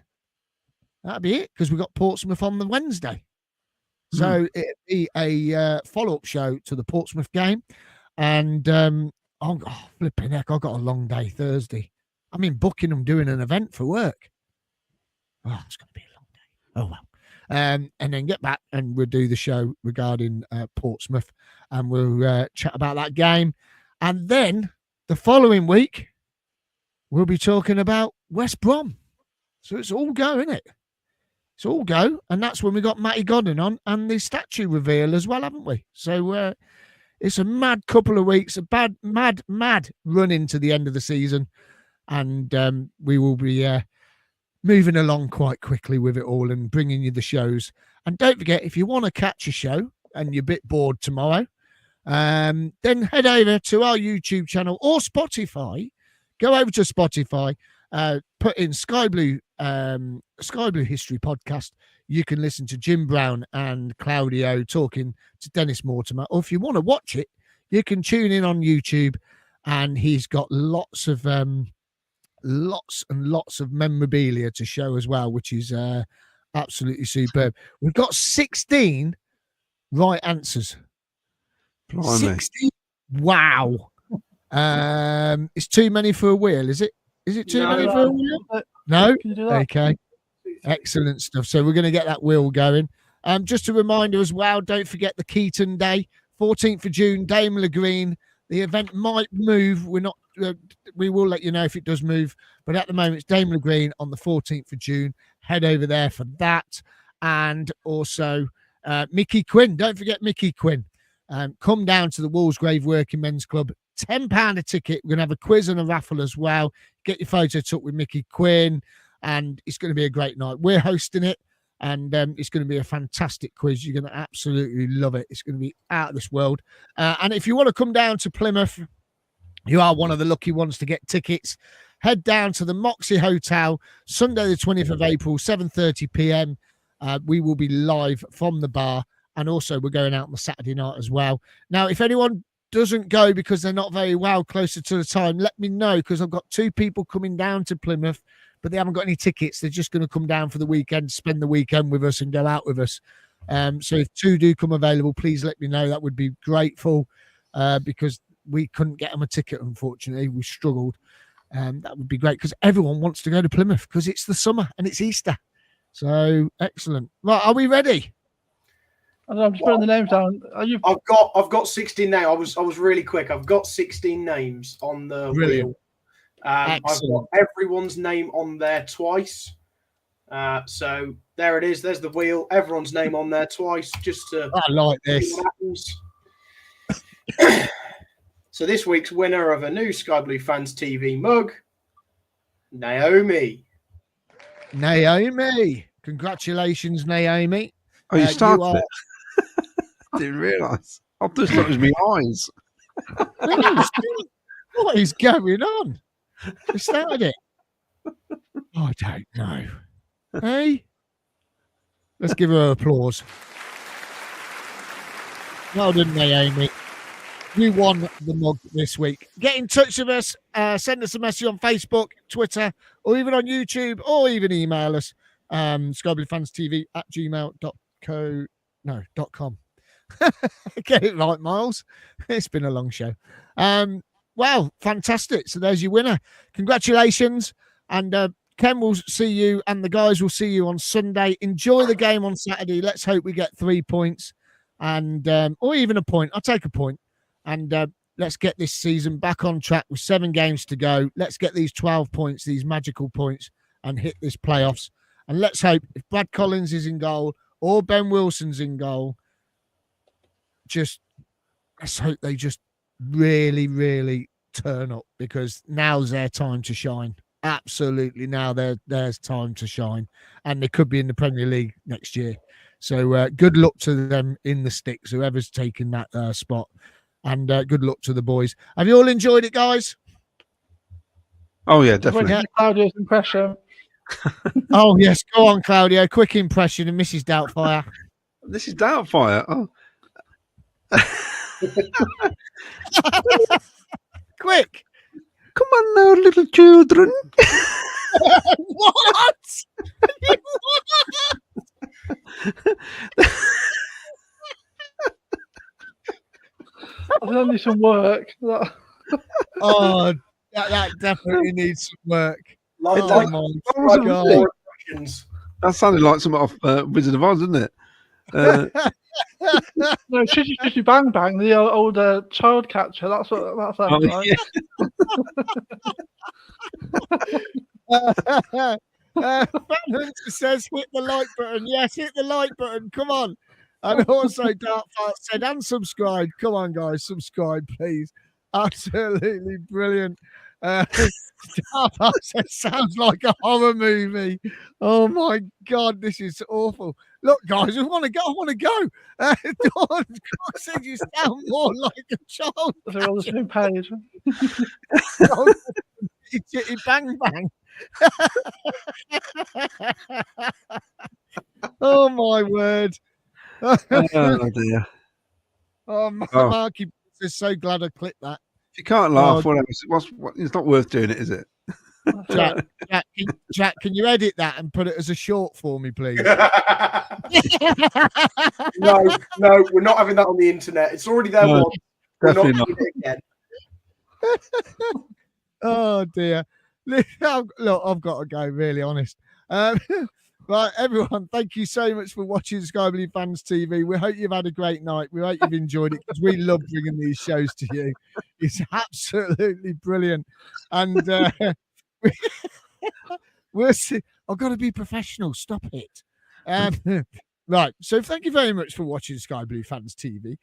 That'll be it, because we've got Portsmouth on the Wednesday. So it'll be a follow-up show to the Portsmouth game. And flipping heck, I've got a long day Thursday. I'm in Buckingham doing an event for work. Oh, it's going to be a long day. Oh, well. And then get back and we'll do the show regarding Portsmouth. And we'll chat about that game. And then the following week, we'll be talking about West Brom. So it's all go, isn't it? It's all go. And that's when we got Matty Godden on and the statue reveal as well, haven't we? So it's a mad couple of weeks, a mad run into the end of the season. And we will be moving along quite quickly with it all and bringing you the shows. And don't forget, if you want to catch a show and you're a bit bored tomorrow, then head over to our YouTube channel or Spotify. Go over to Spotify, put in Sky Blue History Podcast. You can listen to Jim Brown and Claudio talking to Dennis Mortimer. Or if you want to watch it, you can tune in on YouTube, and he's got lots and lots of memorabilia to show as well, which is absolutely superb. We've got 16 right answers. Blimey. 16. Wow. It's too many for a wheel, is it? Is it too many for a wheel? No? Can you do that? Okay. Excellent stuff. So we're going to get that wheel going. Just a reminder as well, don't forget the Keaton Day, 14th of June, Daimler Green. The event might move. We will let you know if it does move. But at the moment, it's Daimler Green on the 14th of June. Head over there for that. And also Micky Quinn. Don't forget Micky Quinn. Come down to the Walsgrave Working Men's Club. £10 a ticket. We're going to have a quiz and a raffle as well. Get your photo took with Micky Quinn, and it's going to be a great night. We're hosting it, and it's going to be a fantastic quiz. You're going to absolutely love it. It's going to be out of this world. And if you want to come down to Plymouth, you are one of the lucky ones to get tickets. Head down to the Moxie Hotel, Sunday the 20th of April, 7:30 p.m. We will be live from the bar, and also we're going out on the Saturday night as well. Now, if anyone doesn't go because they're not very well closer to the time, let me know, because I've got 2 people coming down to Plymouth, but they haven't got any tickets. They're just going to come down for the weekend, spend the weekend with us and go out with us. So if 2 do come available, please let me know. That would be grateful, because we couldn't get them a ticket, unfortunately. We struggled. That would be great, because everyone wants to go to Plymouth because it's the summer and it's Easter. So excellent. Right, are we ready? I'm just putting the names down. I've got 16 names. I was really quick. I've got 16 names on the wheel. I've got everyone's name on there twice. So there it is. There's the wheel. Everyone's name on there twice. Just to I like this. see what happens. So this week's winner of a new Sky Blue Fans TV mug, Naomi. Congratulations, Naomi. Oh, you started it? Didn't realise. I just thought it was my eyes. What is going on? You started it. I don't know. Hey? Let's give her applause. Well done, Naomi. You won the mug this week. Get in touch with us. Send us a message on Facebook, Twitter, or even on YouTube, or even email us. skybluefanstv@gmail.com. Get it right, Miles. It's been a long show. Wow, fantastic. So there's your winner. Congratulations. And Ken will see you and the guys will see you on Sunday. Enjoy the game on Saturday. Let's hope we get 3 points and or even a point. I'll take a point. And let's get this season back on track with 7 games to go. Let's get these 12 points, these magical points, and hit this playoffs. And let's hope if Brad Collins is in goal or Ben Wilson's in goal, let's hope they just really, really turn up, because now's their time to shine. Absolutely, now there's time to shine, and they could be in the Premier League next year. So good luck to them in the sticks, whoever's taken that spot, and good luck to the boys. Have you all enjoyed it, guys? Oh yeah, definitely. Yeah. Claudio's impression. Oh yes, go on, Claudio. Quick impression of Mrs. Doubtfire. This is Doubtfire. Oh. Quick. Come on now, little children. What? I think I need some work. Oh, that definitely needs some work. Like, Oh, like, my God. That sounded like something off Wizard of Oz, didn't it? No, Chitty Chitty Bang Bang, the old child catcher. That's what that sounds like. Fan Hunter says, hit the like button. Yes, hit the like button. Come on. And also, Dartfart said, and subscribe. Come on, guys, subscribe, please. Absolutely brilliant. Dartfart says, sounds like a horror movie. Oh my God, this is awful. Look, guys, I want to go. Dawn said you sound more like a child. They're on the same page. It's bang bang. Oh my word. Oh dear. Marky is so glad I clicked that. If you can't laugh, it's not worth doing it, is it? Jack, can you edit that and put it as a short for me, please? No, we're not having that on the internet. It's already there once. We're not doing it again. Oh dear. Look, I've got to go, really honest. Right, everyone, thank you so much for watching Sky Blue Fans TV. We hope you've had a great night. We hope you've enjoyed it, because we love bringing these shows to you. It's absolutely brilliant. And we'll see. I've got to be professional. Stop it. Right. So thank you very much for watching Sky Blue Fans TV.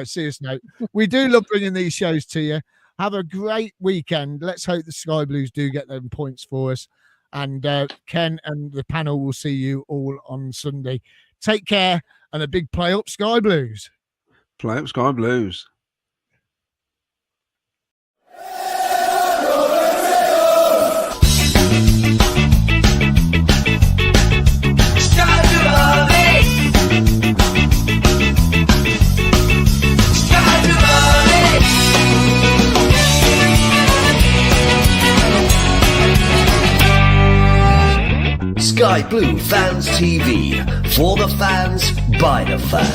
Serious note. We do love bringing these shows to you. Have a great weekend. Let's hope the Sky Blues do get them points for us. And Ken and the panel will see you all on Sunday. Take care, and a big play up, Sky Blues. Play up, Sky Blues. Sky Blue Fans TV, for the fans, by the fans.